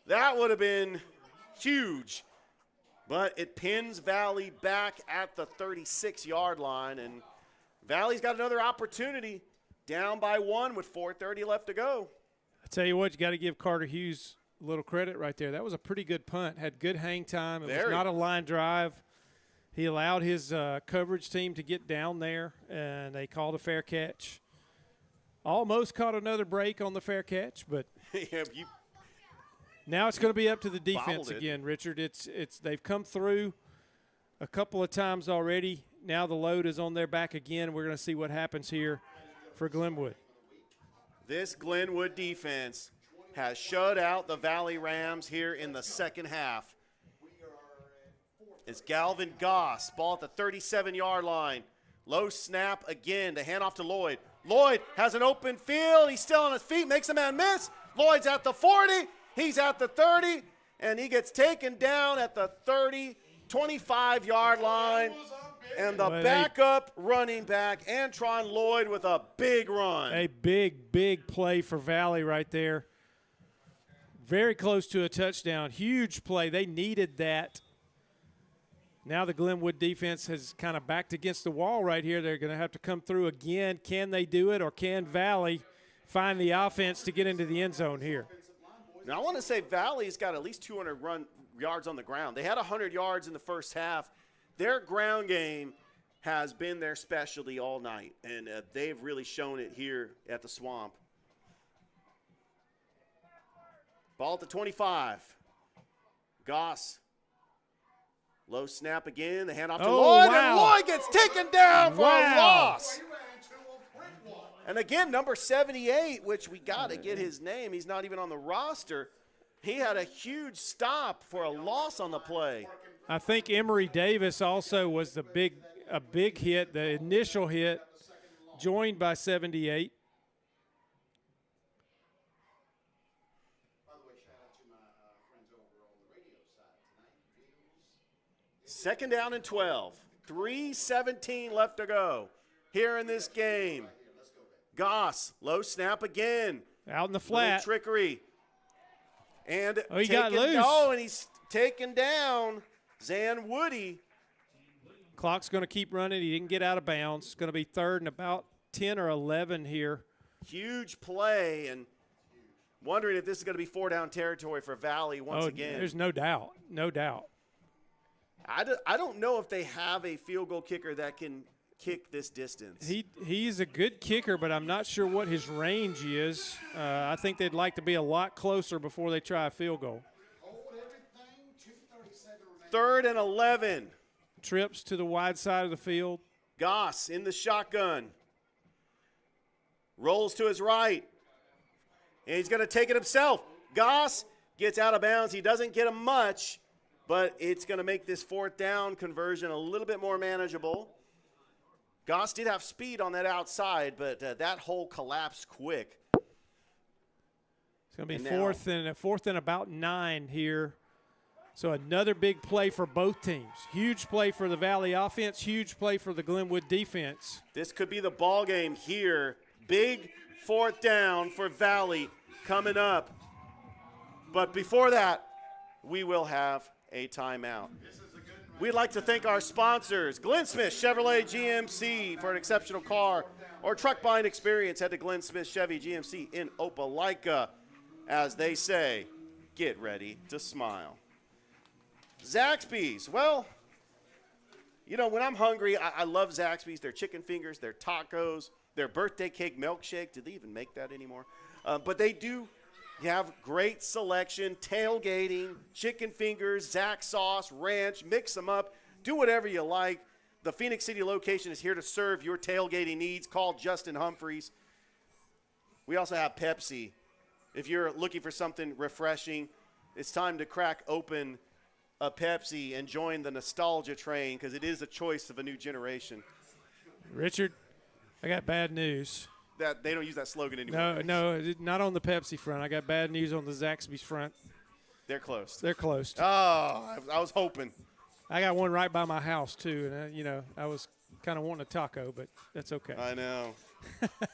A: That would have been huge. But it pins Valley back at the 36-yard line, and Valley's got another opportunity, down by 1 with 4:30 left to go.
B: I tell you what, you got to give Carter Hughes a little credit right there. That was a pretty good punt. Had good hang time. It was not a line drive. He allowed his coverage team to get down there, and they called a fair catch. Almost caught another break on the fair catch, but now it's going to be up to the defense again, Richard. They've come through a couple of times already. Now the load is on their back again. We're going to see what happens here for Glenwood.
A: This Glenwood defense has shut out the Valley Rams here in the second half. It's Galvin Goss, ball at the 37-yard line. Low snap again to hand off to Lloyd. Lloyd has an open field. He's still on his feet, makes a man miss. Lloyd's at the 40. He's at the 30, and he gets taken down at the 30, 25-yard line. And the backup running back, Antron Lloyd, with a big run.
B: A big play for Valley right there. Very close to a touchdown. Huge play. They needed that. Now the Glenwood defense has kind of backed against the wall right here. They're going to have to come through again. Can they do it, or can Valley find the offense to get into the end zone here?
A: Now, I want to say Valley's got at least 200 yards on the ground. They had 100 yards in the first half. Their ground game has been their specialty all night, and they've really shown it here at the Swamp. Ball at the 25. Goss. Low snap again. The handoff to Lloyd, and Lloyd gets taken down for a loss. And again, number 78, which we got to get his name. He's not even on the roster. He had a huge stop for a loss on the play.
B: I think Emory Davis also was a big hit, the initial hit, joined by 78.
A: Second down and 12. 3:17 left to go here in this game. Goss, low snap again.
B: Out in the flat.
A: Little trickery. And
B: he got loose.
A: And he's taken down. Zan Woody.
K: Clock's going to keep running. He didn't get out of bounds. It's going to be 3rd and about 10 or 11 here.
A: Huge play, and wondering if this is going to be 4-down territory for Valley once again.
K: There's no doubt. No doubt.
A: I don't know if they have a field goal kicker that can kick this distance.
K: He's a good kicker, but I'm not sure what his range is. I think they'd like to be a lot closer before they try a field goal.
A: 3rd and 11.
K: Trips to the wide side of the field.
A: Goss in the shotgun. Rolls to his right. And he's going to take it himself. Goss gets out of bounds. He doesn't get him much, but it's going to make this 4th down conversion a little bit more manageable. Goss did have speed on that outside, but that hole collapsed quick.
K: It's going to be 4th and about 9 here. So another big play for both teams. Huge play for the Valley offense, huge play for the Glenwood defense.
A: This could be the ball game here. Big 4th down for Valley coming up. But before that, we will have a timeout. We'd like to thank our sponsors, Glenn Smith Chevrolet GMC, for an exceptional car or truck buying experience. Head to Glenn Smith Chevy GMC in Opelika. As they say, get ready to smile. Zaxby's. Well, you know, when I'm hungry, I love Zaxby's. Their chicken fingers, their tacos, their birthday cake milkshake. Do they even make that anymore? But they do have great selection, tailgating, chicken fingers, Zax sauce, ranch. Mix them up. Do whatever you like. The Phoenix City location is here to serve your tailgating needs. Call Justin Humphreys. We also have Pepsi. If you're looking for something refreshing, it's time to crack open a Pepsi and join the nostalgia train, because it is a choice of a new generation.
K: Richard, I got bad news.
A: That they don't use that slogan anymore.
K: No, not on the Pepsi front. I got bad news on the Zaxby's front.
A: They're closed.
K: They're closed.
A: Oh, I was hoping.
K: I got one right by my house too, and I was kind of wanting a taco, but that's okay.
A: I know.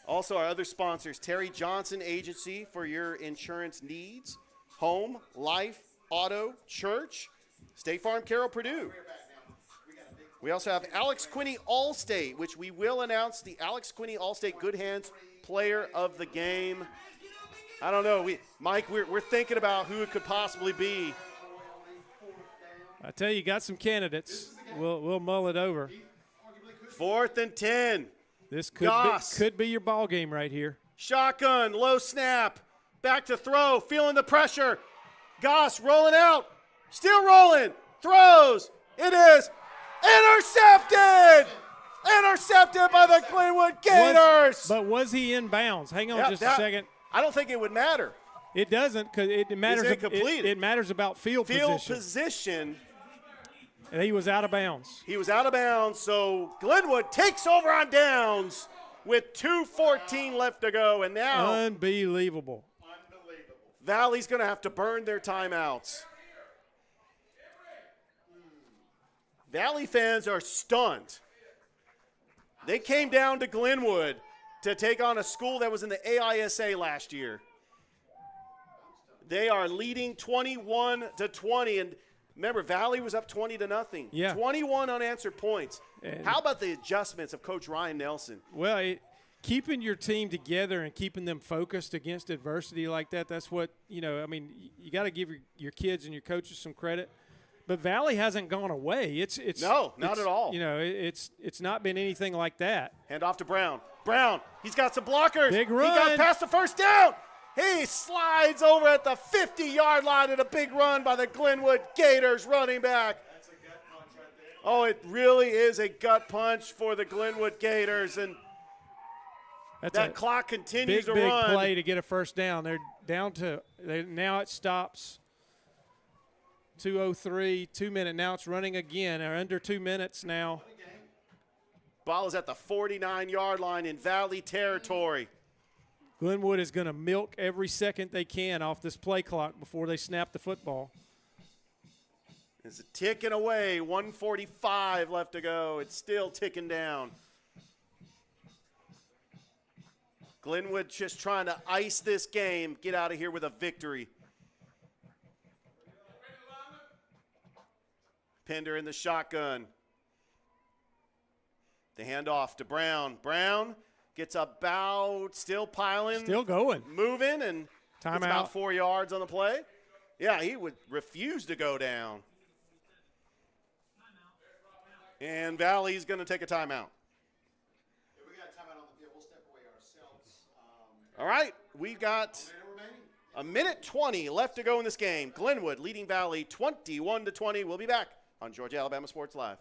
A: Also, our other sponsors: Terry Johnson Agency for your insurance needs, home, life, auto, church. State Farm Carroll Purdue. We also have Alex Quinney Allstate, which we will announce the Alex Quinney Allstate Good Hands Player of the Game. I don't know, Mike. We're thinking about who it could possibly be.
K: I tell you, got some candidates. We'll mull it over.
A: 4th and 10.
K: This could be your ball game right here.
A: Shotgun, low snap, back to throw, feeling the pressure. Goss rolling out. Still rolling, throws, it is intercepted! Intercepted by the Glenwood Gators!
K: But was he in bounds? Hang on just a second.
A: I don't think it would matter.
K: It doesn't, because it matters. It matters about field
A: position.
K: And he was out of bounds.
A: He was out of bounds, so Glenwood takes over on downs with 2:14 left to go, and now
K: unbelievable.
A: Valley's going to have to burn their timeouts. Valley fans are stunned. They came down to Glenwood to take on a school that was in the AISA last year. They are leading 21-20, and remember, Valley was up 20-0.
K: Yeah.
A: 21 unanswered points. And how about the adjustments of Coach Ryan Nelson?
K: Well, keeping your team together and keeping them focused against adversity like that's what, you got to give your kids and your coaches some credit. But Valley hasn't gone away.
A: No, not at all.
K: It's not been anything like that.
A: Hand off to Brown. Brown, he's got some blockers.
K: Big run.
A: He got past the first down. He slides over at the 50-yard line at a big run by the Glenwood Gators running back. That's a gut punch right there. Oh, it really is a gut punch for the Glenwood Gators, and that clock continues to run.
K: Big play to get a first down. They're down to now it stops. 2:03, 2 minute. Now it's running again. They're under 2 minutes now.
A: Ball is at the 49-yard line in Valley territory.
K: Glenwood is going to milk every second they can off this play clock before they snap the football.
A: It's ticking away. 1:45 left to go. It's still ticking down. Glenwood just trying to ice this game, get out of here with a victory. Pender in the shotgun. The handoff to Brown. Brown gets about, still piling.
B: Still going.
A: Moving, and
B: Timeout.
A: gets about 4 yards on the play. Yeah, he would refuse to go down. And Valley's going to take a timeout.
L: We got a timeout on the field. We'll step away ourselves.
A: All right, we've got a minute 20 left to go in this game. Glenwood leading Valley 21-20. We'll be back on Georgia Alabama Sports Live.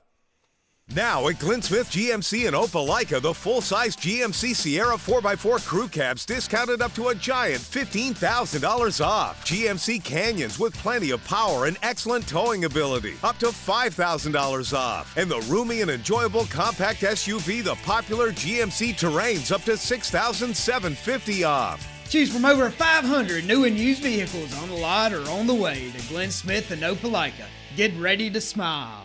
E: Now at Glenn Smith GMC in Opelika, the full-size GMC Sierra 4x4 crew cabs discounted up to a giant $15,000 off. GMC Canyons with plenty of power and excellent towing ability, up to $5,000 off. And the roomy and enjoyable compact SUV, the popular GMC Terrains, up to $6,750 off.
F: Choose from over 500 new and used vehicles on the lot or on the way to Glenn Smith and Opelika. Get ready to smile.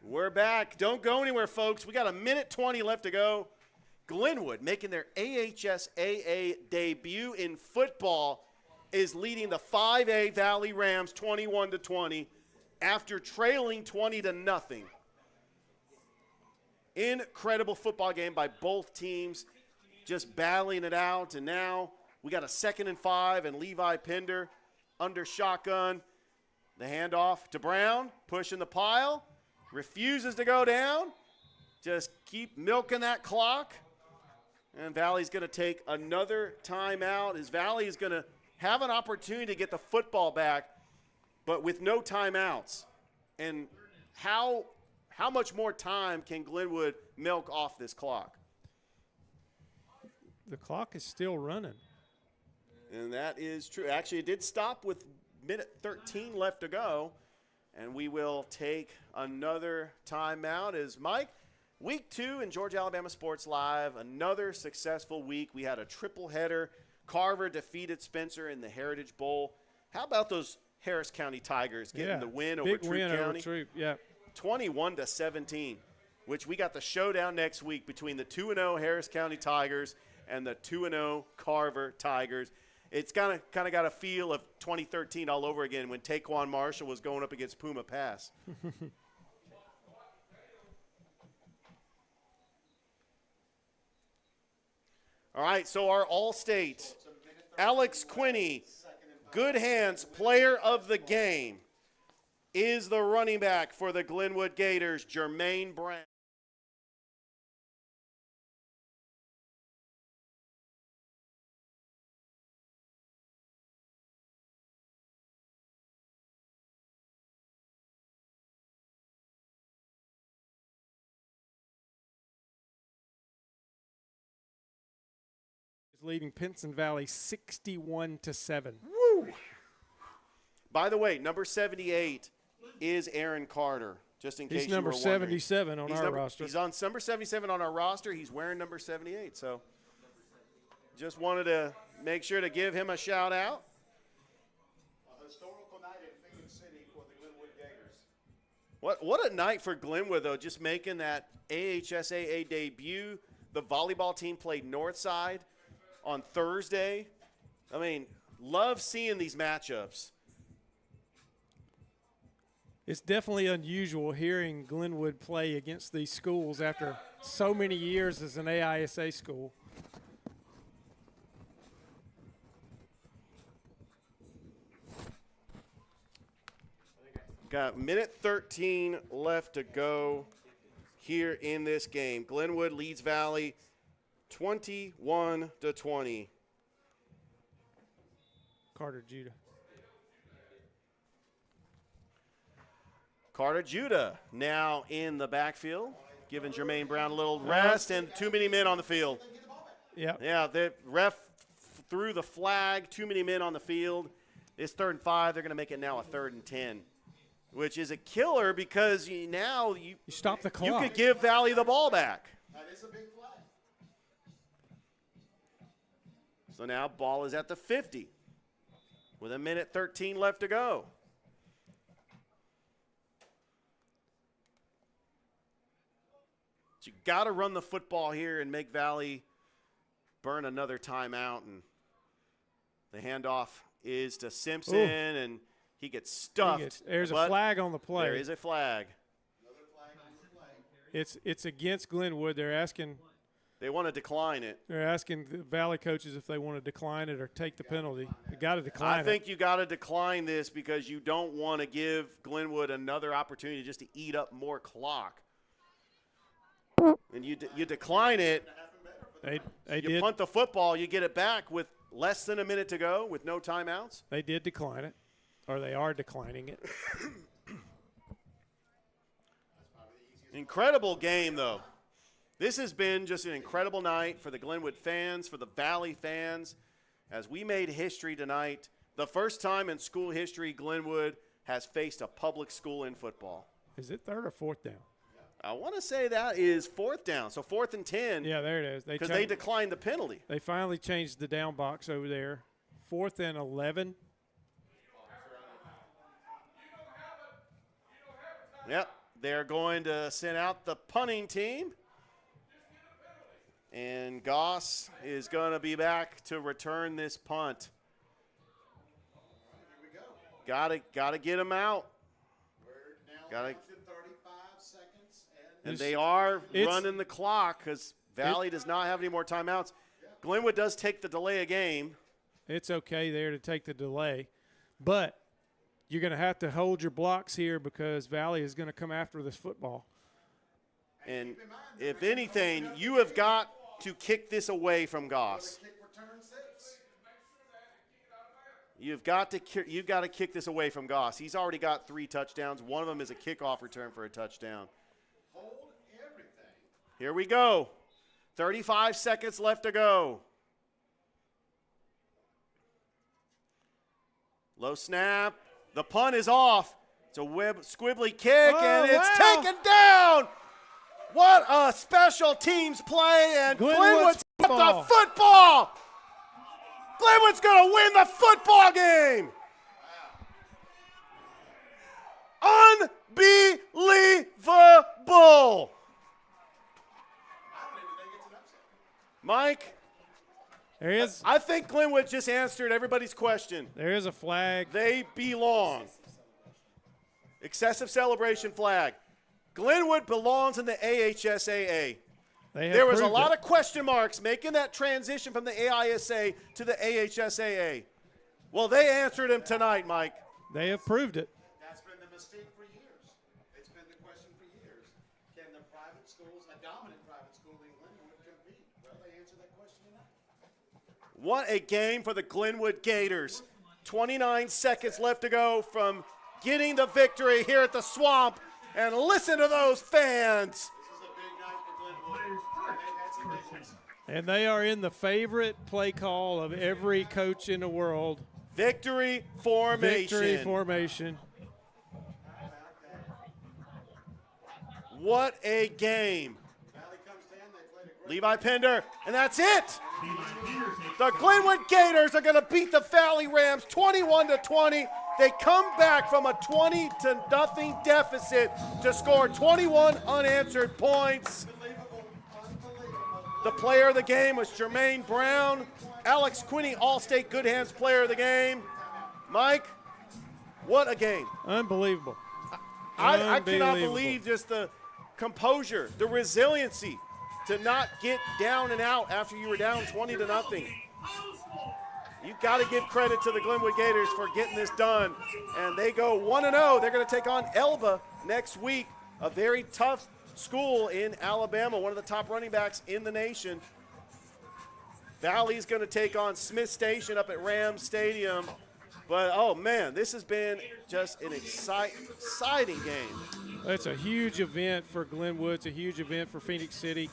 A: We're back. Don't go anywhere, folks. We got a minute 20 left to go. Glenwood, making their AHSAA debut in football, is leading the 5A Valley Rams 21-20 after trailing 20-0. Incredible football game by both teams, just battling it out. And now we got a 2nd and 5, and Levi Pender under shotgun. The handoff to Brown, pushing the pile. Refuses to go down. Just keep milking that clock. And Valley's going to take another timeout. As Valley is going to have an opportunity to get the football back, but with no timeouts. And how much more time can Glenwood milk off this clock?
K: The clock is still running.
A: And that is true. Actually, it did stop with minute 13 left to go. And we will take another timeout as Mike, week 2 in Georgia Alabama Sports Live, another successful week. We had a triple header. Carver defeated Spencer in the Heritage Bowl. How about those Harris County Tigers getting the win over Troup County?
K: Over Troup, yeah.
A: 21-17, which we got the showdown next week between the 2-0 Harris County Tigers and the 2-0 Carver Tigers. It's kind of got a feel of 2013 all over again when Taquan Marshall was going up against Puma Pass. All right, so our All-State, Alex Quinney, Good Hands Player of the Game, is the running back for the Glenwood Gators, Jermaine Brown.
B: Leading Pinson Valley 61-7.
A: Woo! By the way, number 78 is Aaron Carter, just in case
B: he's
A: you were
B: number
A: wondering.
B: 77 on our roster.
A: He's on number 77 on our roster. He's wearing number 78. So just wanted to make sure to give him a shout out.
L: A historical night in Phoenix City for the Glenwood Gators.
A: What a night for Glenwood, though, just making that AHSAA debut. The volleyball team played Northside on Thursday. I mean, love seeing these matchups.
B: It's definitely unusual hearing Glenwood play against these schools after so many years as an AISA school.
A: Got minute 13 left to go here in this game. Glenwood leads Valley 21-20.
B: Carter Judah.
A: Carter Judah now in the backfield, giving Jermaine Brown a little rest, and too many men on the field.
B: Yep.
A: Yeah, the ref threw the flag, too many men on the field. It's 3rd and 5. They're going to make it now a 3rd and 10, which is a killer because you
B: stop the clock.
A: You could give Valley the ball back.
L: That is a big flag.
A: So now ball is at the 50 with a minute 13 left to go. But you got to run the football here and make Valley burn another timeout. And The handoff is to Simpson, and he gets stuffed.
B: There's a flag on the play.
A: There is a flag.
B: It's against Glenwood.
A: They want to decline it.
B: They're asking the Valley coaches if they want to decline it or take the penalty. They got to decline it.
A: I think you got to decline this because you don't want to give Glenwood another opportunity just to eat up more clock. And you decline it. You punt the football. You get it back with less than a minute to go with no timeouts.
B: They did decline it, or they are declining it.
A: Incredible game, though. This has been just an incredible night for the Glenwood fans, for the Valley fans, as we made history tonight. The first time in school history Glenwood has faced a public school in football.
B: Is it third or fourth down?
A: I want to say that is fourth down, so 4th and 10.
B: Yeah, there it is.
A: Because they declined the penalty.
B: They finally changed the down box over there. 4th and 11.
A: Yep, they're going to send out the punting team. And Goss is going to be back to return this punt. Got to get him out. Got to. And they are running the clock because Valley does not have any more timeouts. Glenwood does take the delay a game.
B: It's okay there to take the delay. But you're going to have to hold your blocks here because Valley is going to come after this football.
A: And if anything, you have got to kick this away from Goss. You've got to kick this away from Goss. He's already got 3 touchdowns. One of them is a kickoff return for a touchdown. Here we go. 35 seconds left to go. Low snap. The punt is off. It's a squibbly kick, and it's taken down. What a special teams play, and Glenwood's got the football. Glenwood's going to win the football game. Unbelievable. Mike?
B: There is.
A: I think Glenwood just answered everybody's question.
B: There is a flag.
A: They belong. Excessive celebration flag. Glenwood belongs in the AHSAA. There was a lot of question marks making that transition from the AISA to the AHSAA. Well, they answered him tonight, Mike.
B: They have proved it.
L: That's been the mistake for years. It's been the question for years. Can the private schools, a dominant private school in Glenwood, compete? Well, they answered that question tonight.
A: What a game for the Glenwood Gators. 29 seconds left to go from getting the victory here at the Swamp. And listen to those fans.
B: And they are in the favorite play call of every coach in the world.
A: Victory formation.
B: Victory formation.
A: What a game. Levi Pender, and that's it. The Glenwood Gators are going to beat the Valley Rams 21-20. They come back from a 20-0 deficit to score 21 unanswered points. The player of the game was Jermaine Brown. Alex Quinney, All-State Good Hands player of the game. Mike, what a game.
B: Unbelievable.
A: I cannot believe just the composure, the resiliency to not get down and out after you were down 20-0. You've got to give credit to the Glenwood Gators for getting this done. And they go 1-0. They're going to take on Elba next week, a very tough school in Alabama, one of the top running backs in the nation. Valley's going to take on Smith Station up at Rams Stadium. But, oh, man, this has been just an exciting game.
B: It's a huge event for Glenwood. It's a huge event for Phoenix City.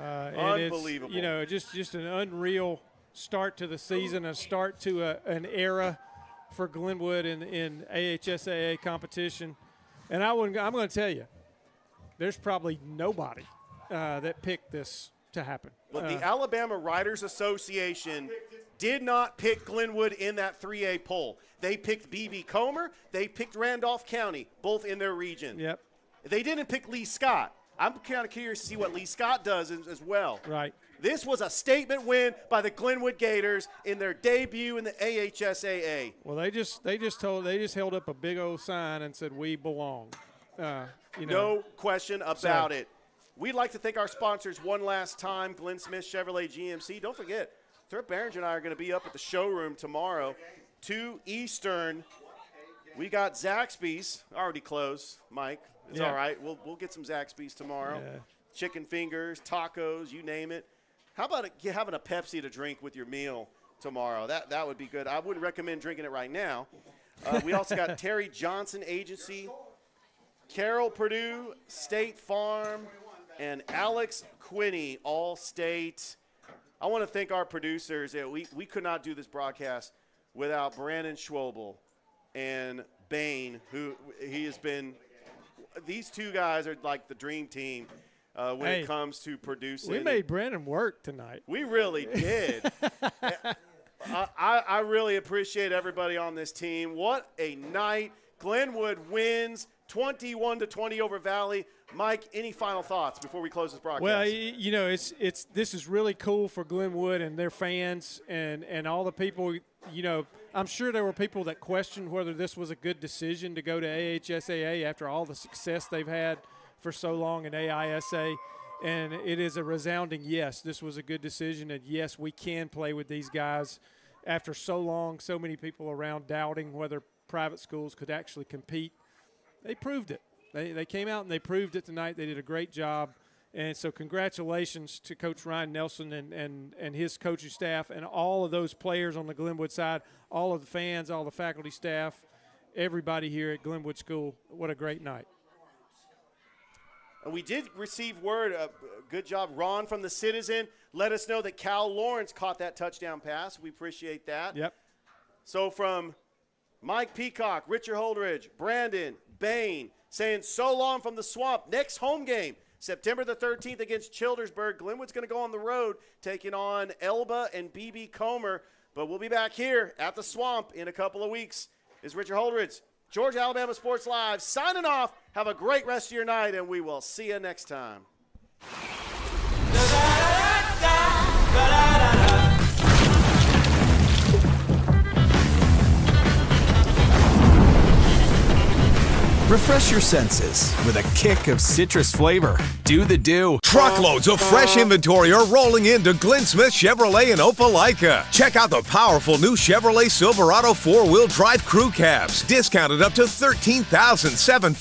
A: Unbelievable.
B: And it's, just an unreal start to the season, a start to an era for Glenwood in AHSAA competition. And I'm going to tell you, there's probably nobody that picked this to happen.
A: But the Alabama Writers Association did not pick Glenwood in that 3A poll. They picked B.B. Comer. They picked Randolph County, both in their region.
B: Yep.
A: They didn't pick Lee Scott. I'm kind of curious to see what Lee Scott does as well.
B: Right.
A: This was a statement win by the Glenwood Gators in their debut in the AHSAA.
B: Well, they just held up a big old sign and said, "We belong."
A: No question about it. We'd like to thank our sponsors one last time, Glenn Smith Chevrolet GMC. Don't forget, Thurp Behringer and I are going to be up at the showroom tomorrow, 2 Eastern. We got Zaxby's already closed, Mike. It's all right. We'll get some Zaxby's tomorrow.
B: Yeah.
A: Chicken fingers, tacos, you name it. How about having a Pepsi to drink with your meal tomorrow? That would be good. I wouldn't recommend drinking it right now. We also got Terry Johnson Agency, Carol Purdue, State Farm, and Alex Quinney, All-State. I want to thank our producers. We could not do this broadcast without Brandon Schwobel and Bain, who he has been – these two guys are like the dream team when it comes to producing.
B: We made Brandon work tonight.
A: We really did. I really appreciate everybody on this team. What a night. Glenwood wins 21-20 over Valley. Mike, any final thoughts before we close this broadcast?
B: Well, this is really cool for Glenwood and their fans and all the people. I'm sure there were people that questioned whether this was a good decision to go to AHSAA after all the success they've had for so long in AISA. And it is a resounding yes, this was a good decision. And, yes, we can play with these guys after so long, so many people around doubting whether private schools could actually compete. They proved it. They came out and they proved it tonight. They did a great job. And so congratulations to Coach Ryan Nelson and his coaching staff and all of those players on the Glenwood side, all of the fans, all the faculty staff, everybody here at Glenwood School. What a great night.
A: We did receive word, good job, Ron from the Citizen, let us know that Cal Lawrence caught that touchdown pass. We appreciate that.
B: Yep.
A: So from Mike Peacock, Richard Holdridge, Brandon, Bain, saying so long from the Swamp. Next home game, September the 13th against Childersburg. Glenwood's going to go on the road, taking on Elba and B.B. Comer. But we'll be back here at the Swamp in a couple of weeks. This is Richard Holdridge, Georgia Alabama Sports Live, signing off. Have a great rest of your night, and we will see you next time.
E: Refresh your senses with a kick of citrus flavor. Do the do. Truckloads of fresh inventory are rolling into Glenn Smith Chevrolet in Opelika. Check out the powerful new Chevrolet Silverado 4-wheel drive crew cabs, discounted up to $13,750.